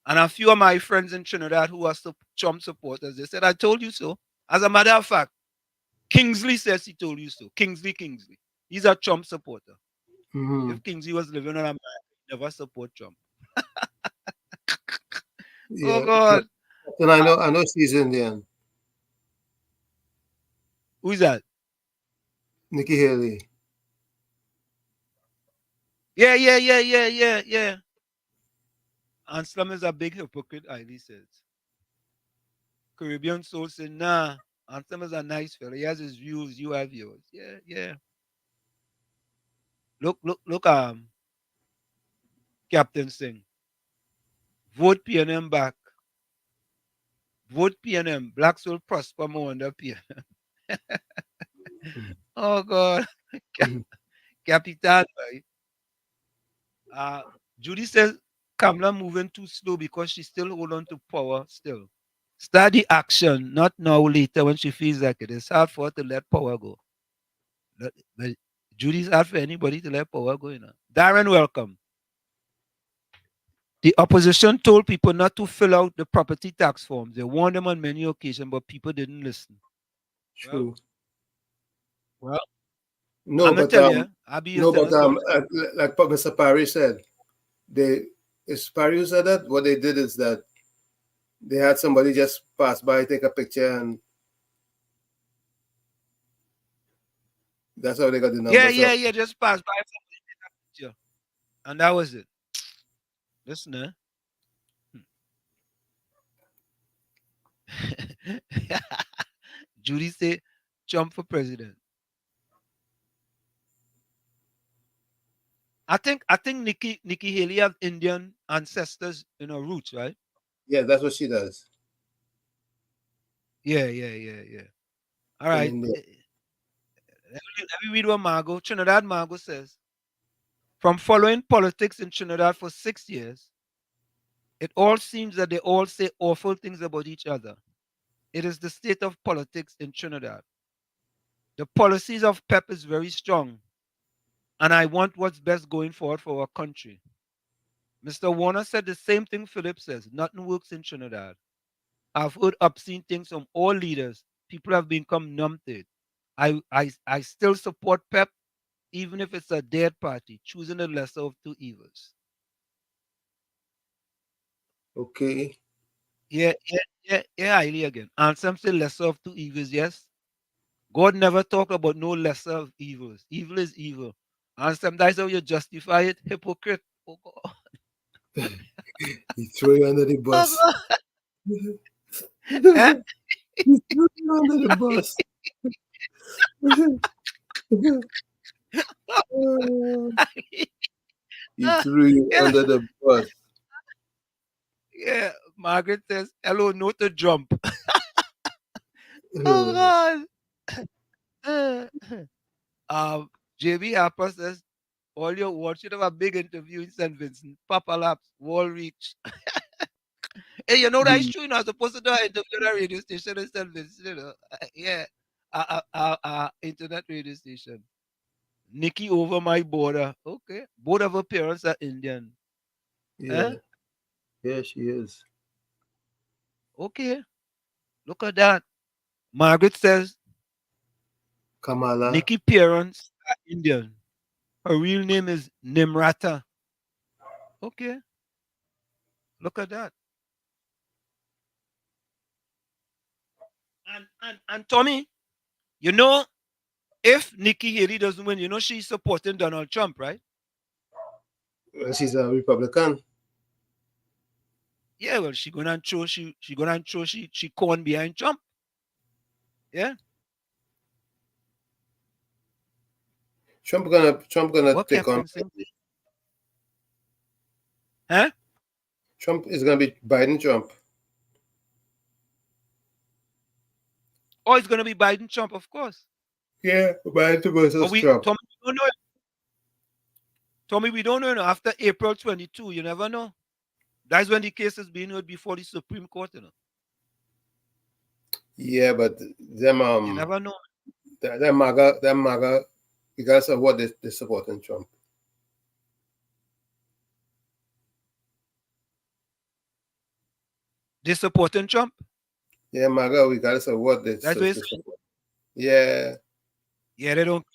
a few of my friends in Trinidad who are Trump supporters, they said, "I told you so." As a matter of fact, Kingsley says he told you so. Kingsley. He's a Trump supporter. Mm-hmm. If Kingsley was living on America, he'd never support Trump. Yeah. Oh God. And I know she's Indian. Who's that? Nikki Haley. Yeah. Anselm is a big hypocrite, Eiley says. Caribbean Soul said, nah. Anselm is a nice fella. He has his views. You have yours. Yeah. Look, Captain Singh. Vote PNM back. Vote PNM. Blacks will prosper more under PNM. Oh, God. Capitan, right? Judy says Kamala moving too slow because she still hold on to power still. Start the action, not now, later when she feels like it. It's hard for her to let power go. But Judy's hard for anybody to let power go. Darren, welcome. The opposition told people not to fill out the property tax forms. They warned them on many occasions, but people didn't listen. True. Well, no, I'm but like Mr. Parry said, it's Parry who said that. What they did is that they had somebody just pass by, take a picture, and that's how they got the numbers. Yeah. Just pass by, take a picture, and that was it. Listen, Judy said, "Trump for president." I think Nikki Haley have Indian ancestors in her roots, right? Yeah, that's what she does. Yeah. All right. Let me read what Margot, Trinidad Margot says. From following politics in Trinidad for 6 years, it all seems that they all say awful things about each other. It is the state of politics in Trinidad. The policies of PEP is very strong, and I want what's best going forward for our country. Mr. Warner said the same thing Philip says. Nothing works in Trinidad. I've heard obscene things from all leaders. People have become numb to it. I still support PEP, even if it's a dead party, choosing the lesser of two evils. Okay. Yeah, Hailey again. And some say lesser of two evils, yes. God never talked about no lesser of evils. Evil is evil. And sometimes how you justify it, hypocrite. Oh God. He throw you under the bus. Eh? He threw you under the bus. He threw you under the bus. Yeah, Margaret says, hello, no to jump. Oh God. JB Harper says, all your words should have a big interview in St. Vincent. Papa Laps, Wall Reach. Hey, you know that's true. You know, I'm supposed to do an interview at a radio station in St. Vincent. You know? Yeah, internet radio station. Nikki over my border. Okay, both of her parents are Indian. Yeah. Eh? Yeah, she is. Okay, look at that. Margaret says, Kamala. Nikki parents are Indian. Her real name is Nimrata. Okay, look at that. And Tommy, you know, if Nikki Haley doesn't win, you know she's supporting Donald Trump, right? Well, she's a Republican. Yeah, well, she gonna throw she corn behind Trump. Yeah. Trump gonna What take on. Huh? Trump is gonna be Biden Trump. Oh, it's gonna be Biden Trump, of course. Yeah, Biden versus Trump. Tommy, we don't know. After April 22, you never know. That's when the case is being heard before the Supreme Court, you know. Yeah, but them you never know. Them MAGA, regardless of what they supporting Trump. They supporting Trump? Yeah, MAGA, regardless of what they support. Yeah. Yeah, they don't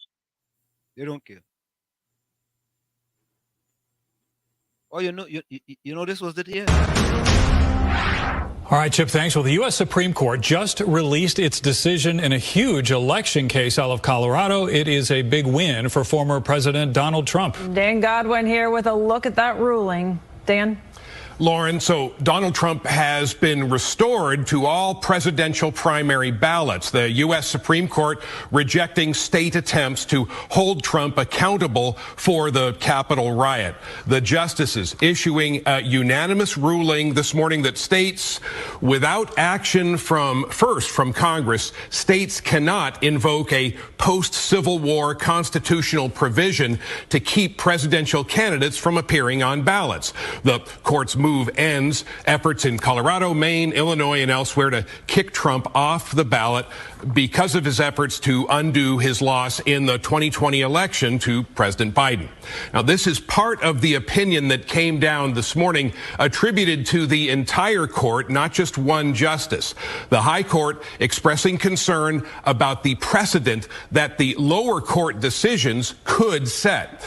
care. Oh, you know this was the year. All right, Chip, thanks. Well, the U.S. Supreme Court just released its decision in a huge election case out of Colorado. It is a big win for former President Donald Trump. Dan Godwin here with a look at that ruling. Dan? Lauren, so Donald Trump has been restored to all presidential primary ballots. The U.S. Supreme Court rejecting state attempts to hold Trump accountable for the Capitol riot. The justices issuing a unanimous ruling this morning that states without action from Congress, states cannot invoke a post-Civil War constitutional provision to keep presidential candidates from appearing on ballots. The court's move ends efforts in Colorado, Maine, Illinois, and elsewhere to kick Trump off the ballot because of his efforts to undo his loss in the 2020 election to President Biden. Now, this is part of the opinion that came down this morning attributed to the entire court, not just one justice. The High Court expressing concern about the precedent that the lower court decisions could set.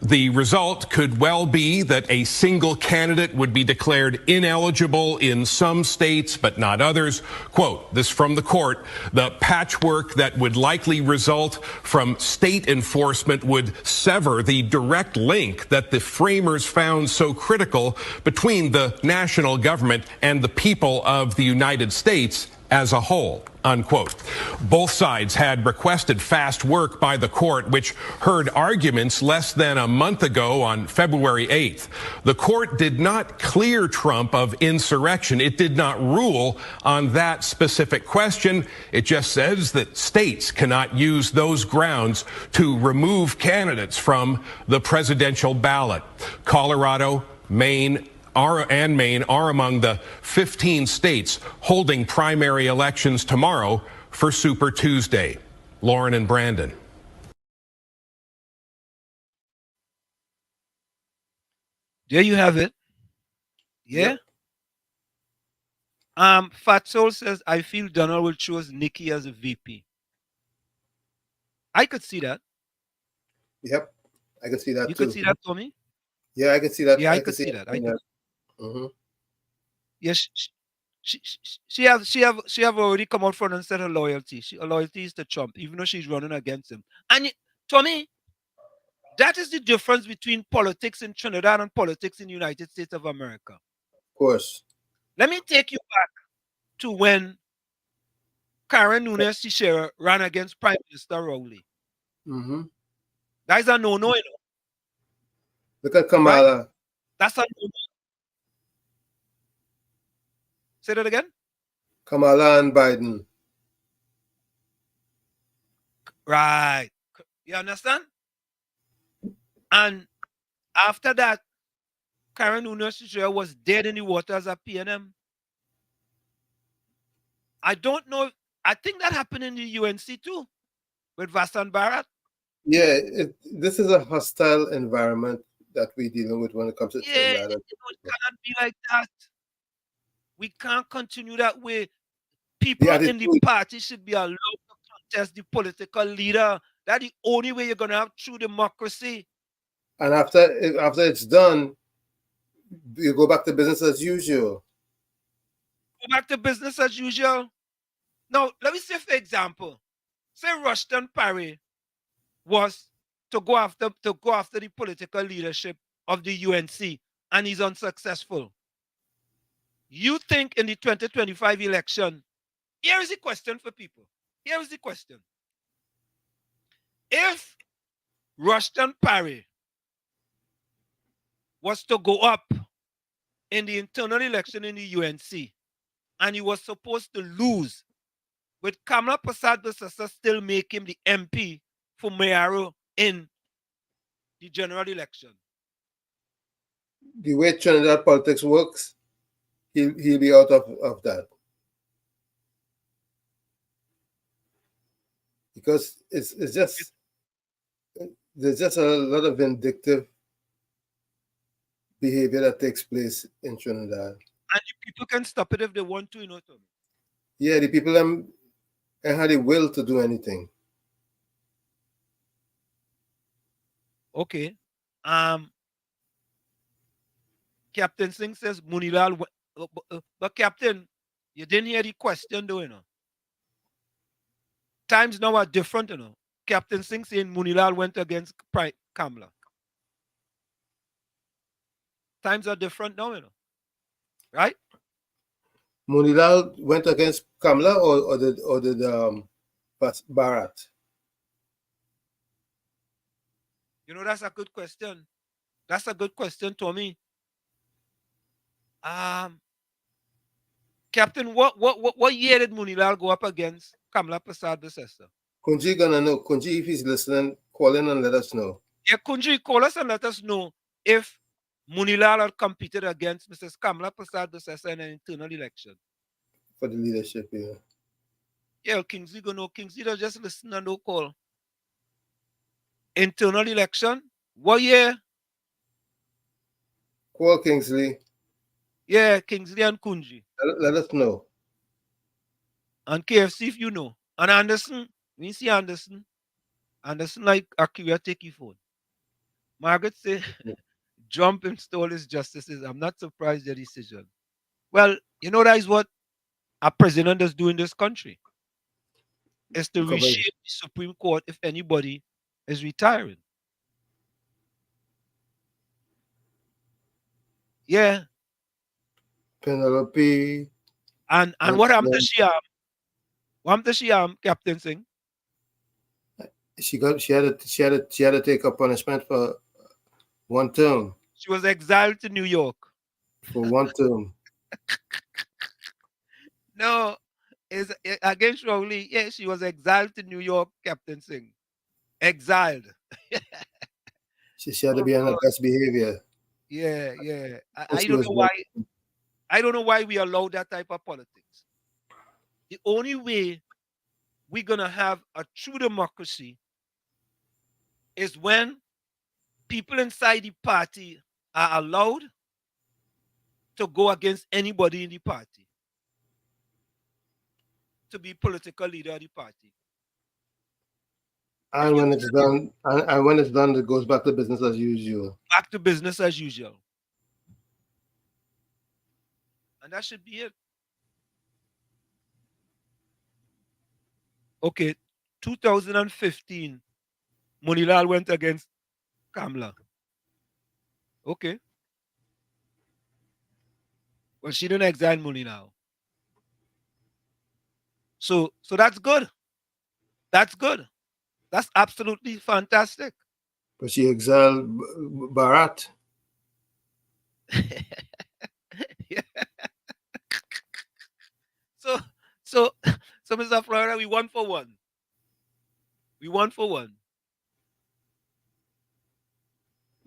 The result could well be that a single candidate would be declared ineligible in some states, but not others. Quote, this from the court, the patchwork that would likely result from state enforcement would sever the direct link that the framers found so critical between the national government and the people of the United States as a whole, unquote. Both sides had requested fast work by the court, which heard arguments less than a month ago on February 8th. The court did not clear Trump of insurrection. It did not rule on that specific question. It just says that states cannot use those grounds to remove candidates from the presidential ballot. Colorado, Maine, Maine are among the 15 states holding primary elections tomorrow for Super Tuesday. Lauren and Brandon. There you have it. Yeah. Yep. Fat Soul says, I feel Donald will choose Nikki as a VP. I could see that. Yep. I could see that you too. You could see that, Tommy? Yeah, I could see that. Yeah, I could see that. Mm-hmm. Yes, she have already come out front and said her loyalty. Her loyalty is to Trump, even though she's running against him. And Tommy, that is the difference between politics in Trinidad and politics in the United States of America. Of course. Let me take you back to when Karen Nunes Teixeira ran against Prime Minister Rowley. Mm-hmm. That is a no-no, you know. Look at Kamala. Right? That's a no-no. Say that again? Kamala and Biden. Right. You understand? And after that, Karen Nunes was dead in the waters of PNM. I don't know. I think that happened in the UNC too, with Vassan Bharat. Yeah, this is a hostile environment that we're dealing with when it comes to Trinidad. It cannot be like that. We can't continue that way. People in the party should be allowed to contest the political leader. That's the only way you're going to have true democracy. And after it's done, you go back to business as usual. Go back to business as usual. Now, let me say, for example, say Rushton Parry was to go after the political leadership of the UNC, and he's unsuccessful. You think in the 2025 election, here is the question for people. Here is the question. If Rushton Parry was to go up in the internal election in the UNC, and he was supposed to lose, with Kamala Prasad-Bissessar still make him the MP for Mayaro in the general election. The way Trinidad politics works, he'll be out of that. Because it's just, there's just a lot of vindictive behavior that takes place in Trinidad. And the people can stop it if they want to, you know, Tommy. Yeah, the people have the will to do anything. Okay. Captain Singh says Munilal, but Captain, you didn't hear the question though, you know. Times now are different, you know. Captain Singh saying Munilal went against Kamala. Times are different now, you know. Right? Munilal went against Kamala or did Bharat? You know, that's a good question. That's a good question, Tommy. Captain, what year did Munilal go up against Kamala Prasad-Bissessar? Kunji gonna know. Kunji, if he's listening, call in and let us know. Yeah, Kunji, call us and let us know if Munilal had competed against Mrs. Kamala Prasad-Bissessar in an internal election. For the leadership, yeah. Yeah, Kingsley gonna know. Kingsley does just listen and no call. Internal election? What year? Call Kingsley. Yeah, Kingsley and Kunji. Let us know. And KFC if you know. And Anderson, we see Anderson. Anderson like Akira take your phone. Margaret say, Trump install his justices. I'm not surprised their decision. Well, you know that is what a president does do in this country. Is to reshape the Supreme Court if anybody is retiring. Yeah. Penelope. And what happened to Shyam? What does she Captain Singh? She had to take a punishment for one term. She was exiled to New York. For one term. No, is against Rowley. Yeah, she was exiled to New York, Captain Singh. Exiled. She had to be on her best behavior. Yeah. I don't know why. I don't know why we allow that type of politics. The only way we're gonna have a true democracy is when people inside the party are allowed to go against anybody in the party to be political leader of the party. And when it's done, it goes back to business as usual. Back to business as usual. And that should be it. Okay, 2015, Monilal went against Kamala. Okay. Well, she didn't exile Monilal. So that's good. That's good. That's absolutely fantastic. But she exiled Bharat. Yeah. So, Mr. Florida, we 1 for 1. We 1 for 1.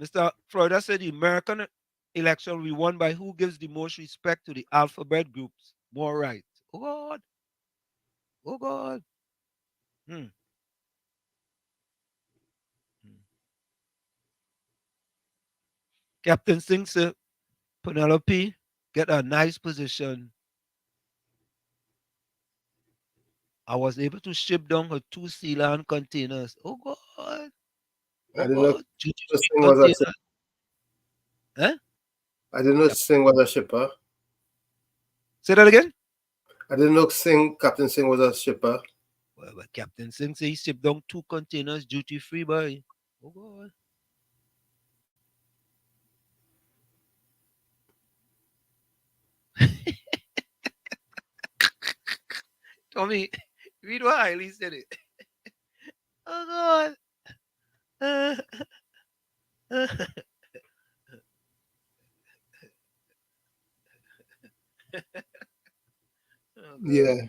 Mr. Florida said the American election will be won by who gives the most respect to the alphabet groups more right. Oh God. Oh God. Captain Singh said, Penelope, get a nice position. I was able to ship down her 2 Ceylon containers. Oh God. I didn't know Singh was a shipper. Huh? I didn't know Singh was a shipper. Say that again? I didn't know Captain Singh was a shipper. Well, Captain Singh said he shipped down 2 containers duty free, boy. Oh God. Tommy, read what Eileen said it. Oh God. Yeah.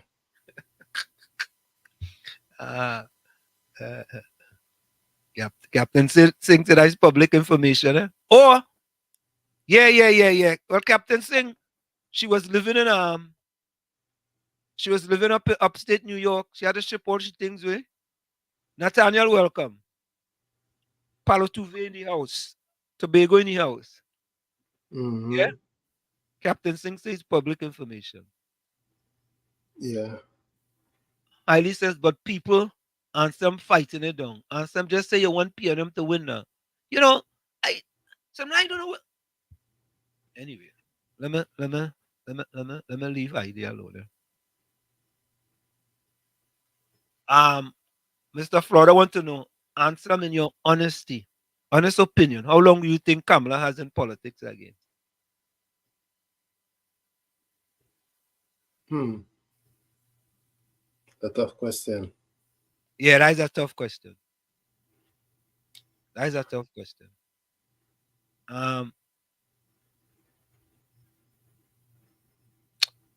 Captain Singh said that is public information. Eh? Or, yeah. Well, Captain Singh, she was living in upstate New York. She had to ship all she things with. Nathaniel, welcome. Palo Tuve in the house. Tobago in the house. Mm-hmm. Yeah. Captain Singh says public information. Yeah. Hailey says, but people and some fighting it down. And some just say you want PNM to win now. You know, I don't know what. Anyway, let me leave idea alone. Mr. Florida want to know, answer them in your honest opinion. How long do you think Kamala has in politics again? A tough question. Yeah, that is a tough question.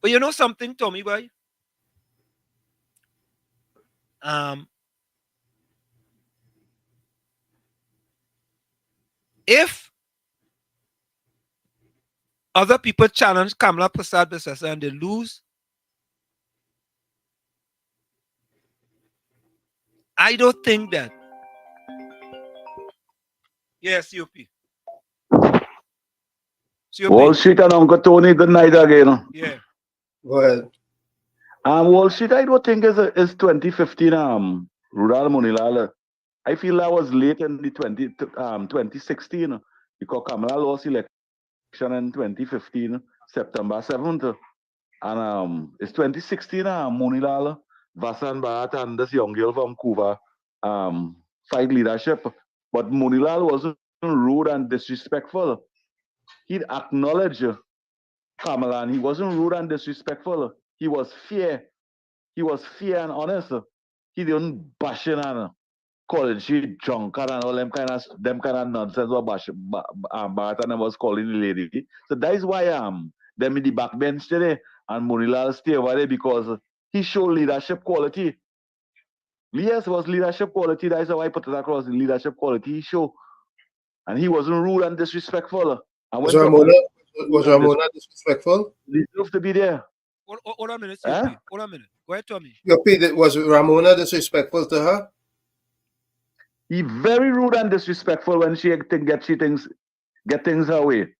But you know something, Tommy boy? If other people challenge Kamala Prasad Bissasa and they lose, I don't think that. Yes, COP. Wall Street and Uncle Tony, good night again. Yeah. Go ahead. Wall Street, I don't think is 2015 Rural Monilal. I feel that was late in the 2016 because Kamala lost election in 2015, September 7th. And it's 2016 Monilal, Vasan Bharat and this young girl from Cuba fight leadership. But Monilal wasn't rude and disrespectful. He'd acknowledge Kamala and he wasn't rude and disrespectful. He was fair. he was fair and honest. He didn't bash in and calling she drunk and all them kind of nonsense or bash Barton was calling the lady. So that is why them in the backbench today and Monilal stay over there because he showed leadership quality. Yes, it was leadership quality. That is how I put it across. The leadership quality he showed. And he wasn't rude and disrespectful. And Was Ramona disrespectful? He deserved to be there. Hold on a minute, CP. Hold on a minute. Go ahead, Tommy. Was Ramona disrespectful to her? He very rude and disrespectful when she get things her way.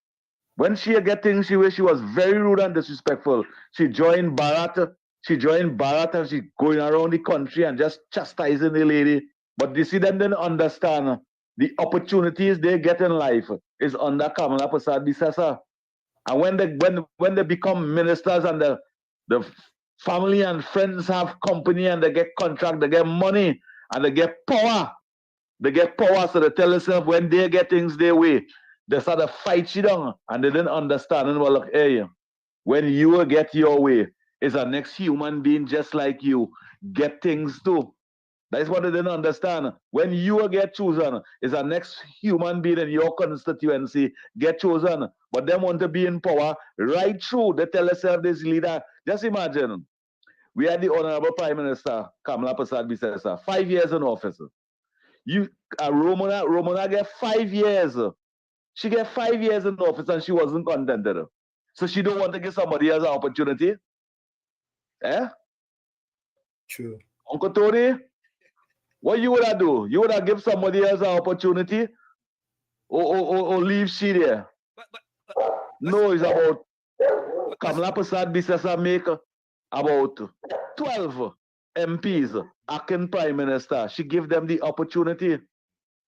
When she get things her way, she was very rude and disrespectful. She joined Bharat and she going around the country and just chastising the lady. But you see, them didn't understand the opportunities they get in life is under Kamala Prasad Bisesa. And when they become ministers and the family and friends have company and they get contract, they get money and they get power. They get power, so they tell themselves when they get things their way, they start to fight you down and they didn't understand. And well, look, hey, when you get your way, is a next human being just like you get things too. That's what they didn't understand. When you get chosen, is a next human being in your constituency get chosen. But they want to be in power right through. They tell themselves this leader. Just imagine, we had the Honorable Prime Minister, Kamala Prasad Bisesa, 5 years in office. Ramona get 5 years. She get 5 years in office and she wasn't contented. So she don't want to give somebody else an opportunity. Eh? True. Uncle Tony, what you would have do? You would have give somebody else an opportunity or leave she there? No, it's about Kamala Prasad Bisesa make about 12 MPs acting Prime Minister. She give them the opportunity.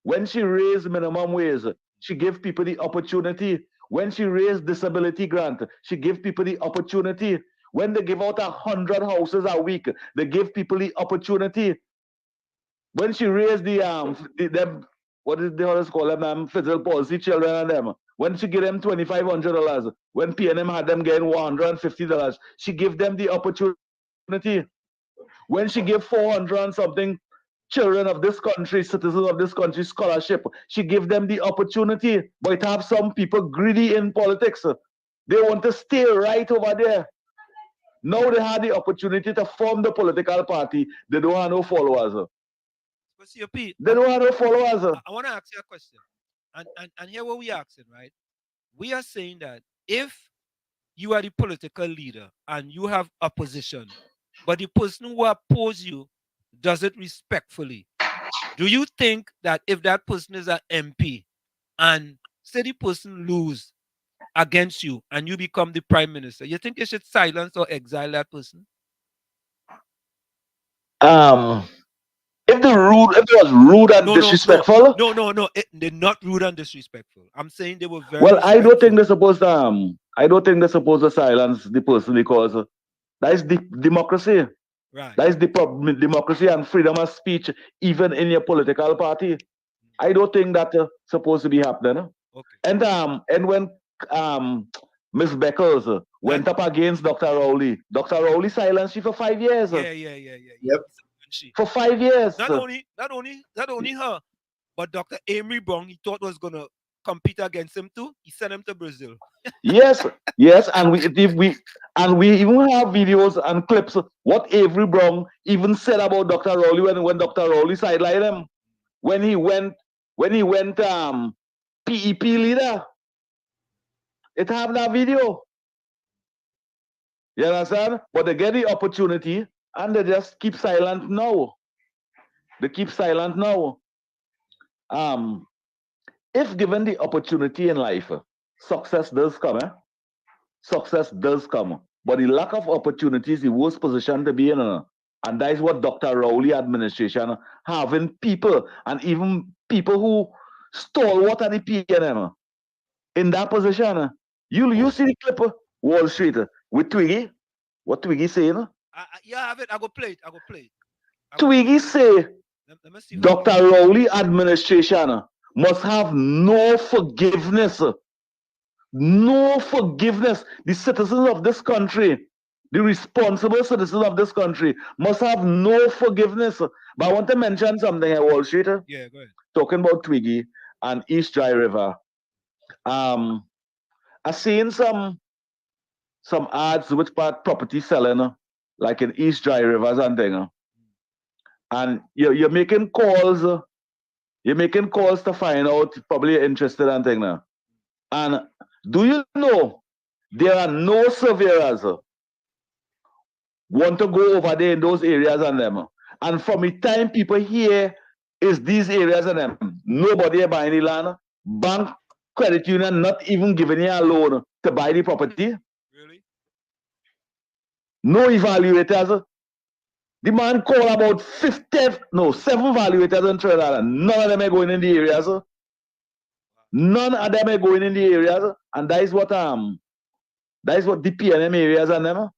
When she raised minimum wage, she give people the opportunity. When she raised disability grant, she give people the opportunity. When they give out 100 houses a week, they give people the opportunity. When she raised them, what is they always call them, physical policy children and them. When she give them $2,500, when PNM had them getting $150, she give them the opportunity. When she gave 400 and something children of this country, citizens of this country, scholarship, she gave them the opportunity. But it have some people greedy in politics. They want to stay right over there. Now they had the opportunity to form the political party. They don't have no followers. CP, they don't have no followers. I want to ask you a question. And here what we asking, right? We are saying that if you are the political leader and you have opposition, but the person who opposes you does it respectfully, do you think that if that person is an MP and say the person lose against you and you become the prime minister, you think you should silence or exile that person? If it was rude and disrespectful. No, they're not rude and disrespectful. I'm saying they were very respectful. I don't think they're supposed to I don't think they're supposed to silence the person because that is democracy. Right. That is democracy and freedom of speech, even in your political party. I don't think that's supposed to be happening. Okay. And when Miss Beckles went up against Dr. Rowley silenced she for 5 years. Yeah. Yep. For 5 years. Not only her, but Dr. Amory Brown, he thought was gonna compete against him too. He sent him to Brazil. yes, and we even have videos and clips what Avery Brown even said about Dr. Rowley when Dr. Rowley sidelined him. When he went PEP leader. It have that video. You understand? But they get the opportunity and they just keep silent now. They keep silent now. If given the opportunity in life, success does come. Success does come. But the lack of opportunity is the worst position to be in. And that is what Dr. Rowley administration having people and even people who stalwart at the PNM in that position. You see the clip Wall Street with Twiggy? What Twiggy saying? Yeah, I have it. I go play it. Twiggy say Dr. Rowley administration must have no forgiveness. No forgiveness. The citizens of this country, the responsible citizens of this country must have no forgiveness. But I want to mention something at Wall Street. Yeah, go ahead. Talking about Twiggy and East Dry River. I seen some ads with property selling, like in East Dry Rivers and thing. And you're making calls. You're making calls to find out, probably you're interested and thing now. And do you know there are no surveyors want to go over there in those areas and them. And from the time people hear is these areas and them, nobody buying the land, bank, credit union not even giving you a loan to buy the property. Really? No evaluators. The man called about 7 evaluators in Trinidad. None of them are going in the areas. None of them are going in the areas. And that is what the PNM areas and them.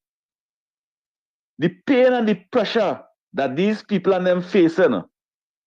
The pain and the pressure that these people and them facing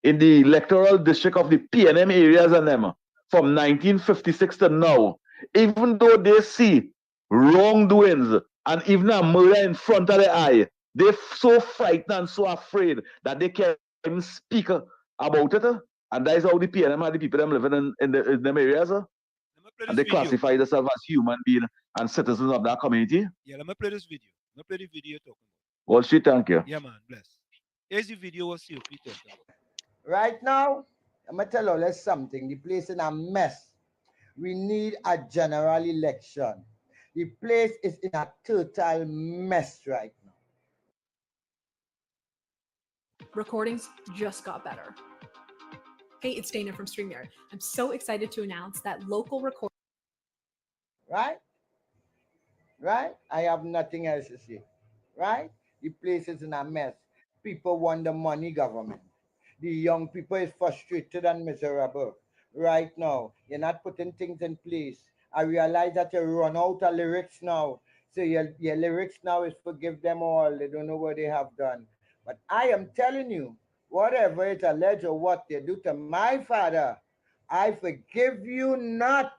in the electoral district of the PNM areas and them from 1956 to now, even though they see wrongdoings and even a murder in front of their eye, they're so frightened and so afraid that they can't even speak about it. And that is how the PNM and the people them living in them areas. And they classify themselves as human beings and citizens of that community. Yeah, let me play this video. Let me play the video talking about. Wall Street, thank you. Yeah, man, bless. Here's the video of COP talking about. Right now, I'm going to tell you something. The place is in a mess. We need a general election. The place is in a total mess right now. Recordings just got better. Hey, it's Dana from StreamYard. I'm so excited to announce that local recording. Right? Right? I have nothing else to say. Right? The place is in a mess. People want the money government. The young people is frustrated and miserable. Right now, you're not putting things in place. I realize that you run out of lyrics now. So your lyrics now is forgive them all. They don't know what they have done. But I am telling you, whatever it alleged or what they do to my father, I forgive you not.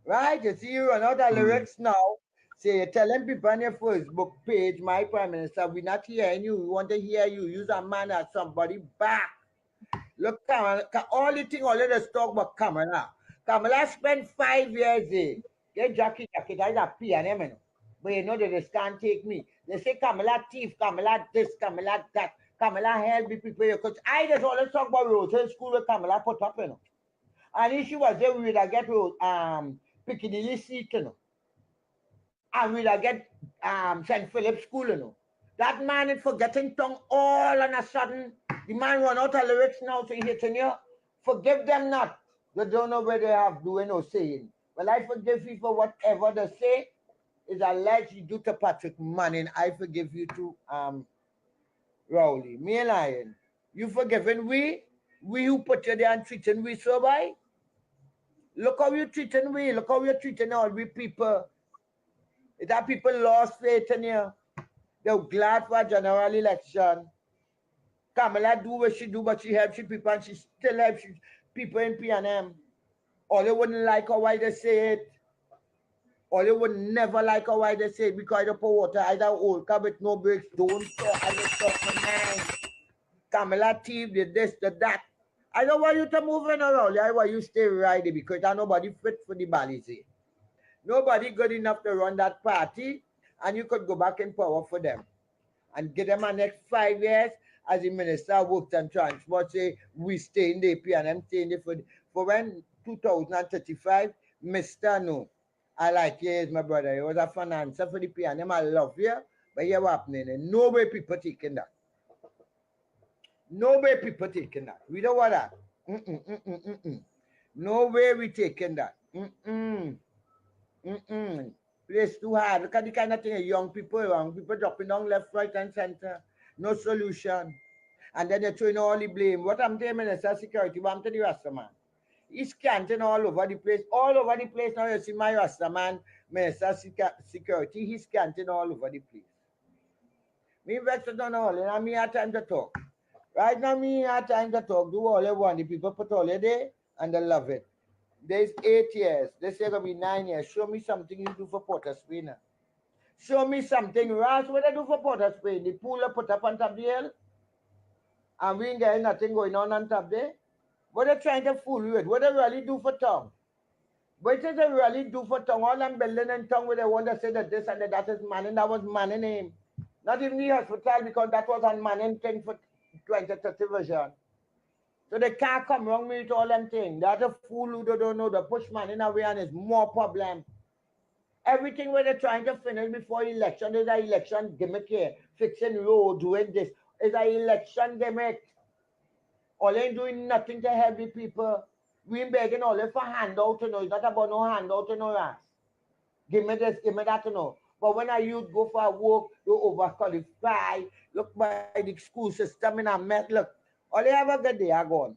Right? You see, you run out of lyrics now. So you're telling people on your Facebook page, my Prime Minister, we're not hearing you. We want to hear you. Use a man at somebody back. Look, all the thing all this talk about Kamala. Kamala spent 5 years there. Get Jackie, I a PNM. But you know that they can't take me. They say Kamala thief, Kamala this, Kamala that. Kamala help the people. Because I just always talk about Rosal School with Kamala put up, you know. And if she was there, we would have get Piccadilly seat, you know. And we'd have get St. Philip's School, you know. That man is forgetting tongue all on a sudden. The man run out of lyrics now, so he's hitting you. Forgive them not. They don't know where they have doing or saying. Well, I forgive you for whatever they say is alleged you do to Patrick Manning. I forgive you to Rowley. Me and Lion. You forgiven we? We who put you there and treating we so by? Look how you treating we. Look how you're treating all we people. Is that people lost faith in you? They're glad for a general election. Kamala do what she do, but she helps people and she still helps people in PNM. Or they wouldn't like her why they say it. Or they would never like her why they say it because they pour water either old car with no brakes. Don't talk. I just talk my mind. Kamala thief did this, did that. I don't want you to move in around. I want you to stay right there because there's nobody fit for the Balize. Nobody good enough to run that party, and you could go back in power for them and give them a next 5 years as the Minister of Works and Transport say, we stay in the PNM, stay in the for when 2035, Mr. No. I like you, my brother. He was a financer for the PNM. I love you, but you're happening. And no way people taking that. No way people taking that. We don't want that. No way we taking that. Place too hard. Look at the kind of thing young people dropping down left, right, and center. No solution. And then they're throwing all the blame. What I'm telling Minister of Security, what I'm telling the Rasta man. He's canting all over the place. All over the place now you see my Rasta man, Minister of Security, he's canting all over the place. Me invested on all, and me have time to talk. Right now, me have time to talk. Do all I want. The people put all there, and they love it. There's 8 years. They say it's going to be 9 years. Show me something you do for Port of Spain. Show me something. Ross, what they do for Port of Spain? The pool are put up on top of the hill, and we ain't getting nothing going on top there. What they trying to fool you with? What they really do for town? What did they really do for town? All them building in town where they want to say that this and that is Manning. That was Manning name. Not even the hospital, because that was on Manning thing for 2030 version. So they can't come wrong with all them things. That's a fool who don't know the push Manning away and it's more problem. Everything where they're trying to finish before election is an election gimmick here. Fixing road, doing this. It's an election gimmick. All they ain't doing nothing to help the people. We ain't begging all for handout, you know. It's not about no handout, you know, Ras. Give me this, give me that, you know. But when a youth go for a work, you overqualify. Look by the school system in a met. Look, all they have a good day are gone.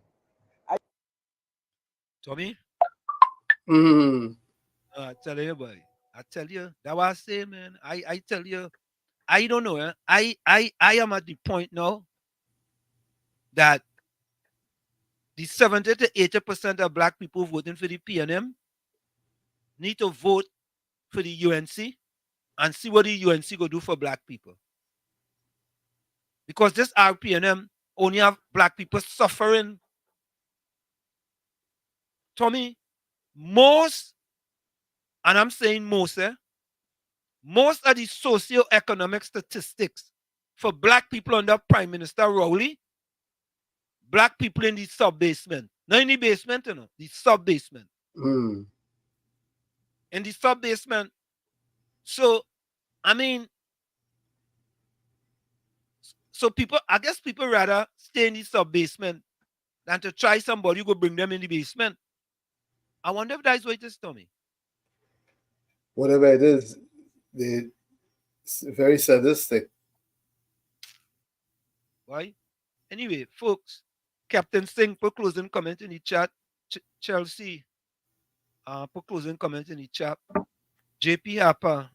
Tommy? Mm-hmm. Tell you, boy. I tell you, that was I say, man. I tell you, I don't know. Eh? I am at the point now that the 70 to 80% of black people voting for the PNM need to vote for the UNC and see what the UNC go do for black people. Because this RPNM only have black people suffering. Tommy, most, and I'm saying most, most of the socio-economic statistics for black people under Prime Minister Rowley, black people in the sub-basement. Not in the basement, you know, the sub-basement. Mm. In the sub-basement. So, I mean, so people, I guess people rather stay in the sub-basement than to try somebody who go bring them in the basement. I wonder if that's what it is, Tommy. Whatever it is, it's very sadistic. Why? Anyway, folks, Captain Singh put closing comment in the chat. Chelsea put closing comment in the chat. JP Harper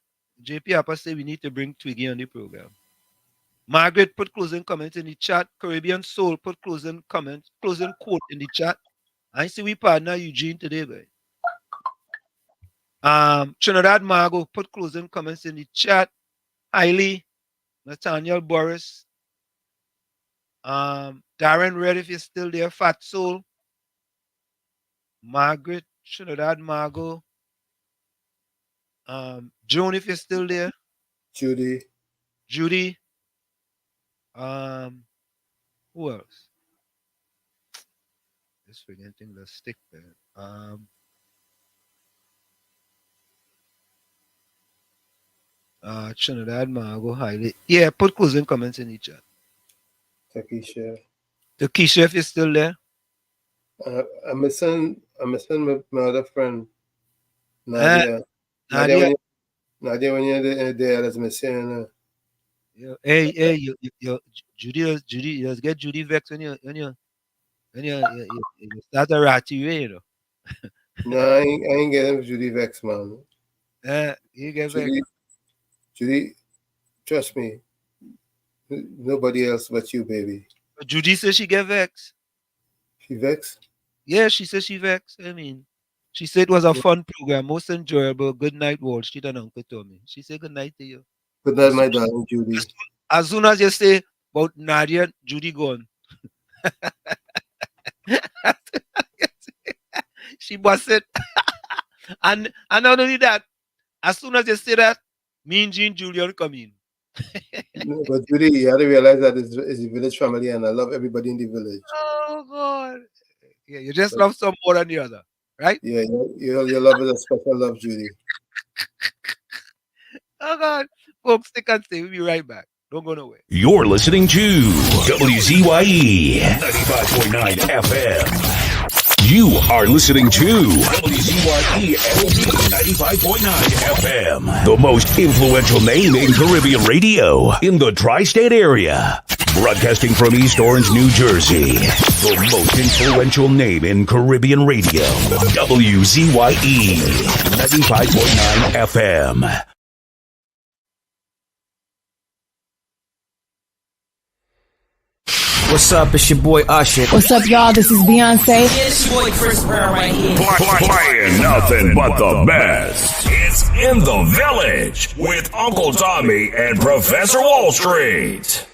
say we need to bring Twiggy on the program. Margaret put closing comment in the chat. Caribbean Soul put closing quote in the chat. I see we partner Eugene today, boy. Trinidad Margot put closing comments in the chat. Hailey, Nathaniel Boris, Darren Red, if you're still there, Fat Soul, Margaret, Trinidad Margot, Joan, if you're still there, Judy, who else? This friggin' thing that stick there. Trinidad Margot, Hailey. Yeah, put closing comments in the chat. Takisha, if you're still there. I'm missing my other friend, Nadia. Nadia, when you're there, that's missing. Hey, Judy, you just get Judy vexed when you start a ratty way, you know. No, I ain't getting Judy vexed, man. You get vexed. Judy, trust me. Nobody else but you, baby. Judy says she get vexed. She vexed? Yeah, she says she vexed. I mean, she said it was a fun program, most enjoyable. Good night, Wall Street and Uncle Tommy. She said good night to you. Good night, my darling Judy. As soon as you say about Nadia, Judy gone. She busted. And not only that, as soon as you say that, me and Jean Julian come in. No, but Judy, you have to realize that it's a village family and I love everybody in the village. Oh, God. Yeah, you just love some more than the other, right? Yeah, your love is a special love, Judy. Oh, God. Folks, stick and stay. We'll be right back. Don't go nowhere. You're listening to WZYE 95.9 FM. You are listening to WZYE LP 95.9 FM, the most influential name in Caribbean radio in the tri-state area. Broadcasting from East Orange, New Jersey, the most influential name in Caribbean radio. WZYE 95.9 FM. What's up? It's your boy Usher. What's up, y'all? This is Beyonce. Yeah, it's your boy Chris Brown right here. Playing nothing but the best. It's In the Village with Uncle Tommy and Professor Wall Street.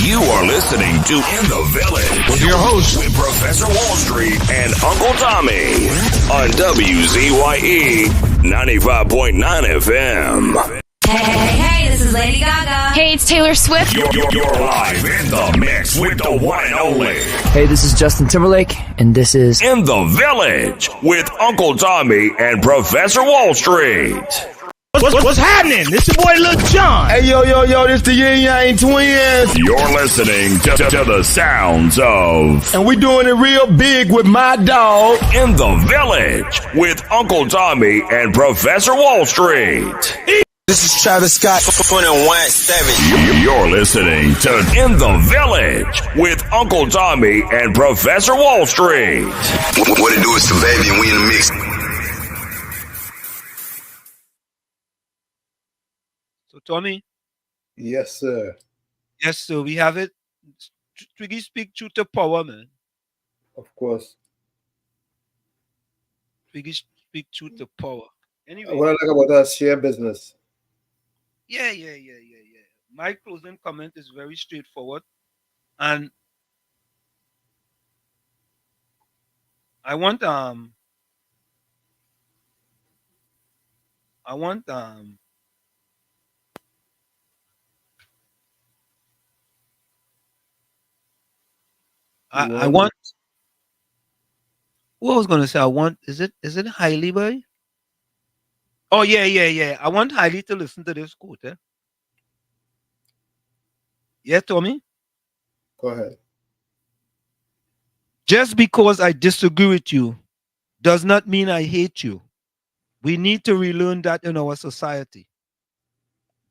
You are listening to In the Village with your host, with Professor Wall Street and Uncle Tommy on WZYE 95.9 FM. Hey, this is Lady Gaga. Hey, it's Taylor Swift. You're live in the mix with the one and only. Hey, this is Justin Timberlake, and this is In the Village with Uncle Tommy and Professor Wall Street. What's happening? This your boy Lil Jon. Hey, yo, this the Yin Yang Twins. You're listening to the sounds of... And we doing it real big with my dog. In the Village with Uncle Tommy and Professor Wall Street. This is Travis Scott, 21-7. You're listening to In the Village with Uncle Tommy and Professor Wall Street. What it do is the baby and we in the mix. So, Tommy? Yes, sir. Yes, sir. We have it. Twiggy speak truth to power, man. Of course. Twiggy speak truth to power. Anyway. What I like about that share business. Yeah. My closing comment is very straightforward. And I want what I was gonna say, is it Hailey, boy? Oh yeah. I want Hailey to listen to this quote, eh? Yeah, Tommy? Go ahead. Just because I disagree with you does not mean I hate you. We need to relearn that in our society.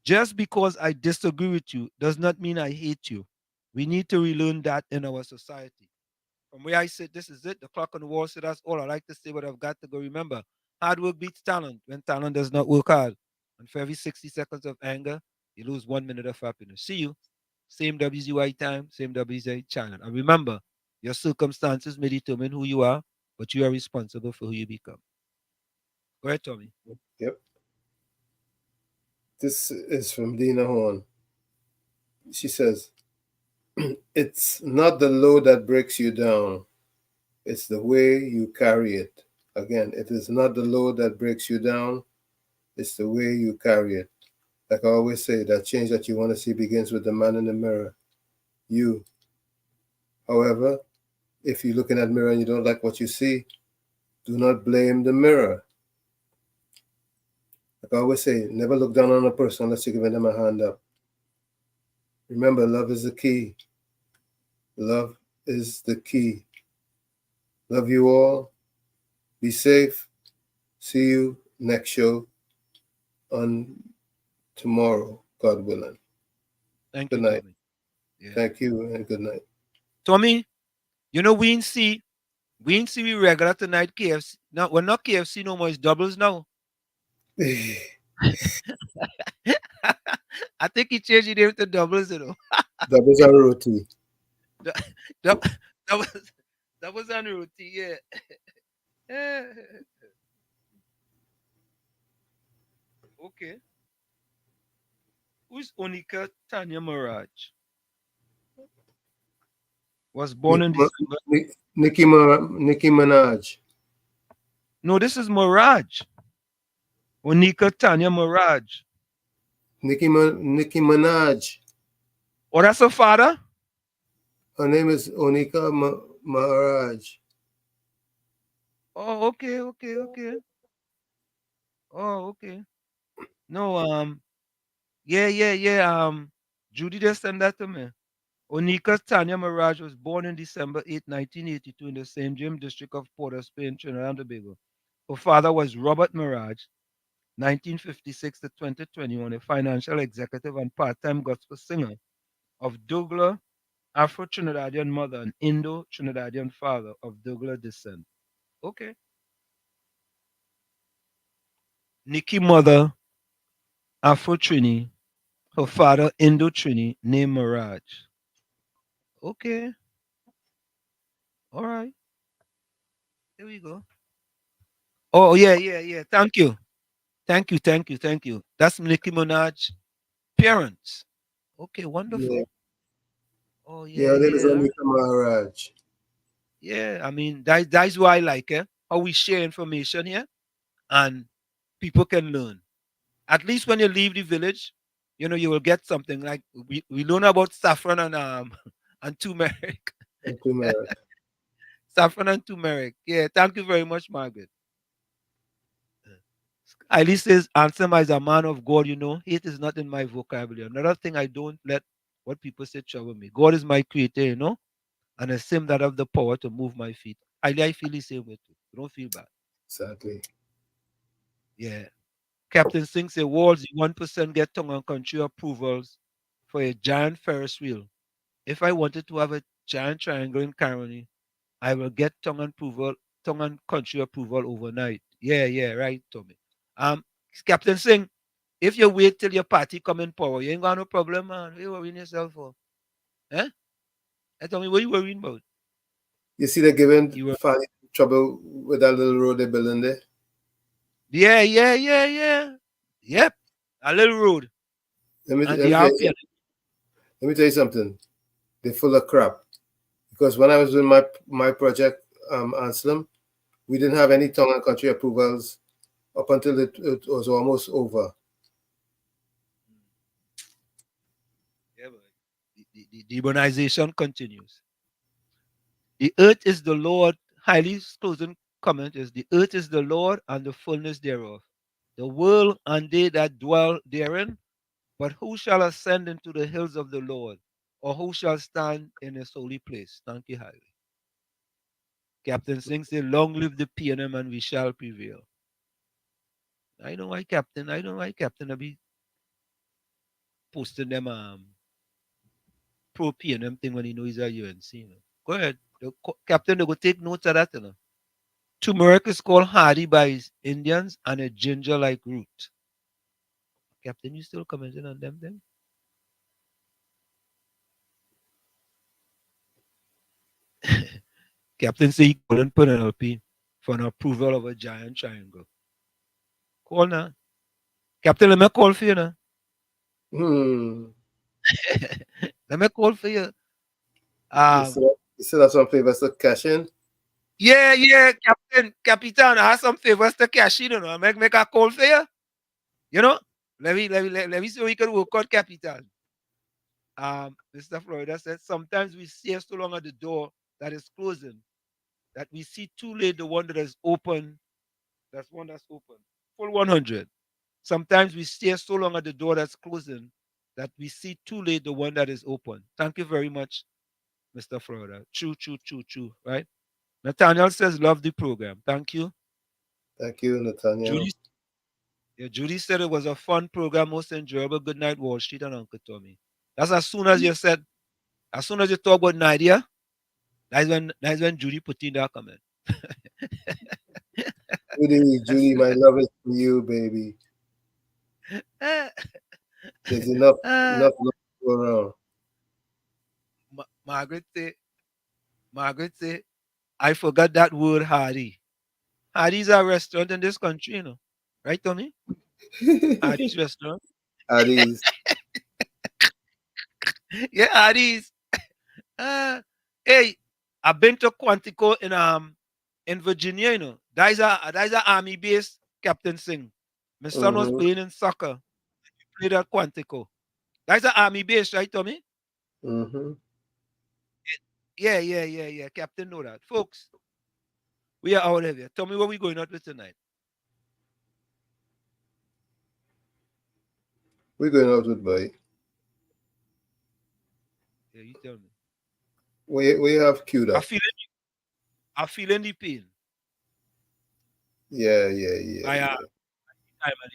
Just because I disagree with you does not mean I hate you. We need to relearn that in our society. From where I sit, this is it. The clock on the wall said that's all I like to say, but I've got to go. Remember, hard work beats talent when talent does not work hard. And for every 60 seconds of anger, you lose 1 minute of happiness. See you. Same WZYE time, same WZYE channel. And remember, your circumstances may determine who you are, but you are responsible for who you become. Go ahead, Tommy. Yep. This is from Dina Horn. She says, it's not the load that breaks you down. It's the way you carry it. Again, it is not the load that breaks you down. It's the way you carry it. Like I always say, that change that you want to see begins with the man in the mirror. You. However, if you look in that mirror and you don't like what you see, do not blame the mirror. Like I always say, never look down on a person unless you're giving them a hand up. Remember, love is the key. Love is the key. Love you all. Be safe. See you next show on tomorrow, God willing. Thank good you, night. Tommy. Yeah. Thank you and good night. Tommy, you know we ain't see we regular tonight KFC. No, we're not KFC no more, it's doubles now. I think he changed it name to doubles, you know. Doubles and roti. Doubles and roti, yeah. Okay. Who's Onika Tanya Mirage? Was born in December. Nicki Minaj. No, this is Mirage. Onika Tanya Mirage. Nicki Minaj. Oh, that's her father? Her name is Onika Maharaj. Oh, okay. Oh, okay. No, yeah. Judy just sent that to me. Onika Tanya Mirage was born in December 8, 1982 in the St. James district of Port of Spain, Trinidad and Tobago. Her father was Robert Mirage, 1956 to 2021, a financial executive and part-time gospel singer of Douglas Afro-Trinidadian mother and Indo-Trinidadian father of Douglas descent. Okay. Nikki mother, Afro-Trini, her father, Indo-Trini, named Mirage. Okay. All right. Here we go. Oh, yeah. Thank you. Thank you. That's Nicki Minaj parents. Okay, wonderful. Yeah. Oh, Yeah, there is yeah. only Kamaraj. Yeah, I mean, that's why I like it. How we share information here and people can learn. At least when you leave the village, you will get something like we learn about saffron and and turmeric. And turmeric. Saffron and turmeric. Yeah, thank you very much, Margaret. Ali says, answer my as a man of God, hate is not in my vocabulary. Another thing I don't let what people say trouble me. God is my creator, and it's him that have the power to move my feet. I feel the same way too. Don't feel bad. Exactly. Yeah. Captain Singh say walls, the 1% get tongue and country approvals for a giant Ferris wheel. If I wanted to have a giant triangle in Caroni, I will get tongue and country approval overnight. Yeah, right, Tommy. Captain Singh, if you wait till your party come in power, you ain't got no problem, man. What you worrying yourself for? Eh? Tell me what you worrying about? You see they're giving Fanny trouble with that little road they're building there? Yeah. Yep. A little road. Let me And tell you something. They're full of crap. Because when I was doing my project, Anselm, we didn't have any tongue and country approvals up until it was almost over. Yeah, but the demonization continues. The earth is the Lord. Highly closing comment is the earth is the Lord and the fullness thereof, the world and they that dwell therein. But who shall ascend into the hills of the Lord, or who shall stand in his holy place? Thank you, highly. Captain Singh said, long live the PNM and we shall prevail. I know why Captain will be posting them pro PNM thing when he knows he's a UNC. Go ahead. Captain, they go take notes of that. Turmeric is called hardy by Indians and a ginger-like root. Captain, you still commenting on them then? Captain say he couldn't put an LP for an approval of a giant triangle. Call now. Captain, let me call for you now. Let me call for you. You still have some favors to cash in? Yeah, Capitan, I have some favors to cash in, Make a call for you. Let me see we can work out, Capitan. Mr. Florida said, sometimes we stay so long at the door that is closing that we see too late the one that is open. That's one that's open. Full 100. Sometimes we stay so long at the door that's closing that we see too late the one that is open. Thank you very much, Mr. Florida. True. Right? Nathaniel says, love the program. Thank you. Thank you, Nathaniel. Judy said it was a fun program, most enjoyable. Good night, Wall Street and Uncle Tommy. That's as soon as you talk about Nadia, that's when Judy put in that comment. Judy, my love is for you, baby. There's enough love to go around. Margaret say, I forgot that word Hardy. Hardy's a restaurant in this country, Right, Tommy? Hardy's restaurant. Hardy's. Yeah, Hardy's. Hey, I've been to Quantico in Virginia, That's a army base, Captain Singh. My son was playing in soccer. He played at Quantico. That's an army base, right, Tommy? Mm-hmm. Yeah. Captain know that. Folks, we are out of here. Tell me what we're going out with tonight. We're going out with boy. Yeah, you tell me. We have queued up. I'm feeling the pain. Yeah.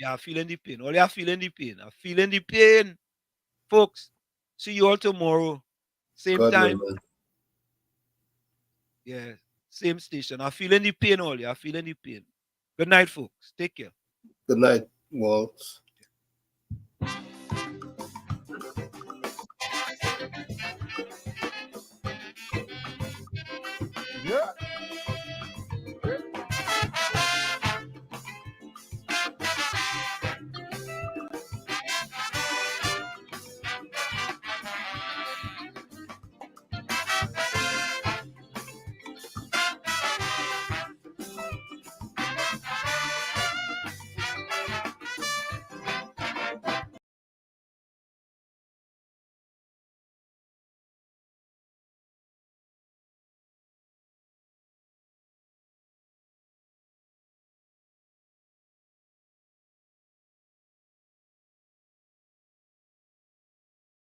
I'm feeling the pain. Only I'm feeling the pain. I'm feeling the pain. Folks, see you all tomorrow. Same God time. willing. Yeah, same station. I'm feeling the pain only. I'm feeling the pain. Good night, folks. Take care. Good night, Waltz.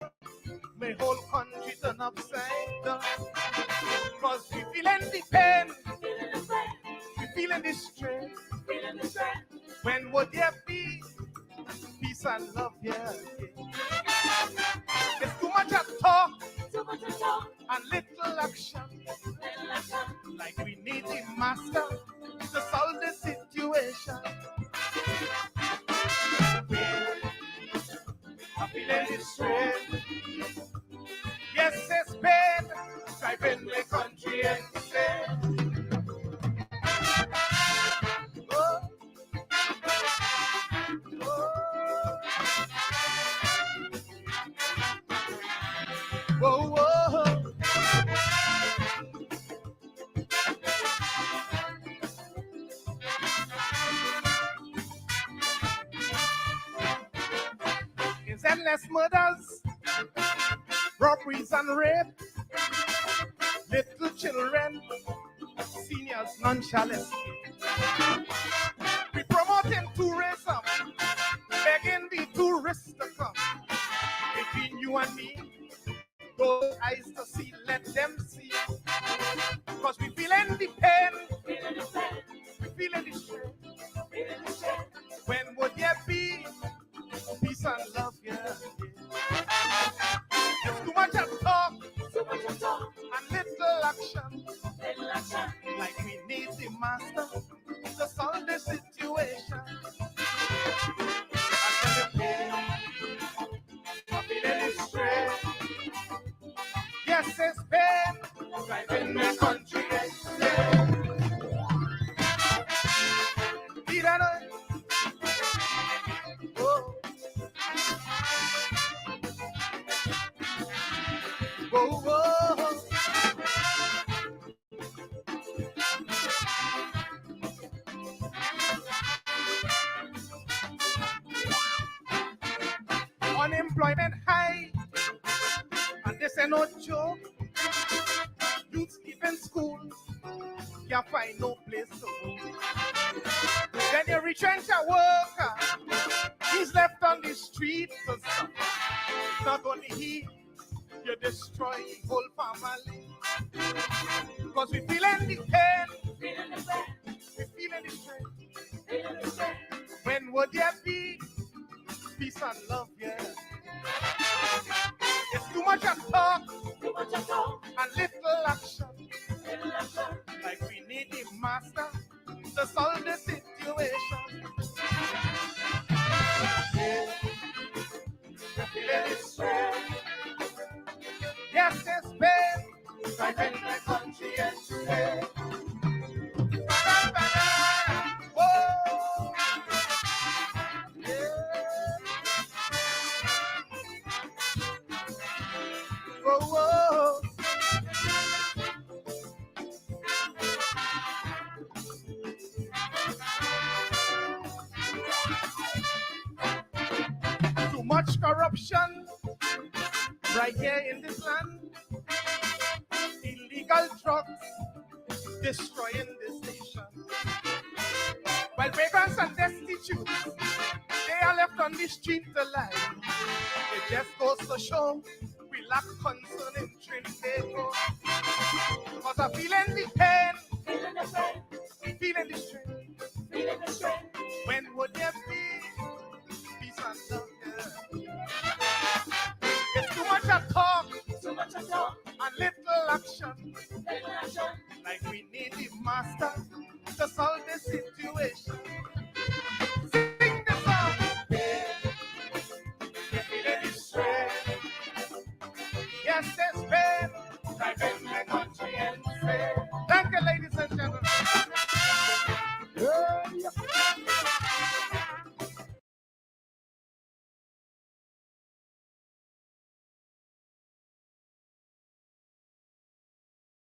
My whole country turn upside down. Cause we feeling the pain, we feeling the stress. When would there be peace and love here? There's too much of talk and little action. Like we need the master to solve the situation. I'm feeling the stress. Yes, it's pain, driving the country insane. Oh. Whoa, whoa. It's endless murders, robberies and rape, little children, seniors nonchalant. We promoting tourism, begging the tourists to come. Between you and me, those eyes to see, let them see. Cause we feeling the pain, we feeling the strain. When would there be peace and love here? There's too much of talk and little action. Like we need the master to solve the situation. I'm feeling the strain. Yes, it's pain, driving the country insane. Did I know? Oh. Whoa, whoa. Unemployment high, and this ain't no joke. Youth even school, can't find no place to go. Then you retrench a worker, he's left on the street to suffer. Not only he, you destroy the whole family. Cause we feeling the pain, we feeling the strength. When would there be peace and love here? It's too much of talk and little action. Like we need the master to solve the situation. We're feeling the strength. Yes, it's pain, driving the country insane. Whoa. Yeah. Whoa, whoa. Too much corruption right here in this land. Illegal drugs destroying this nation. While vagrants and destitutes, they are left on the street alive. It just goes to show we lack concern in Trinidad. Cause I'm feeling the pain, feeling the strain. When would there be peace and love here? It's too much of talk and little action. Like we need the master to solve the situation.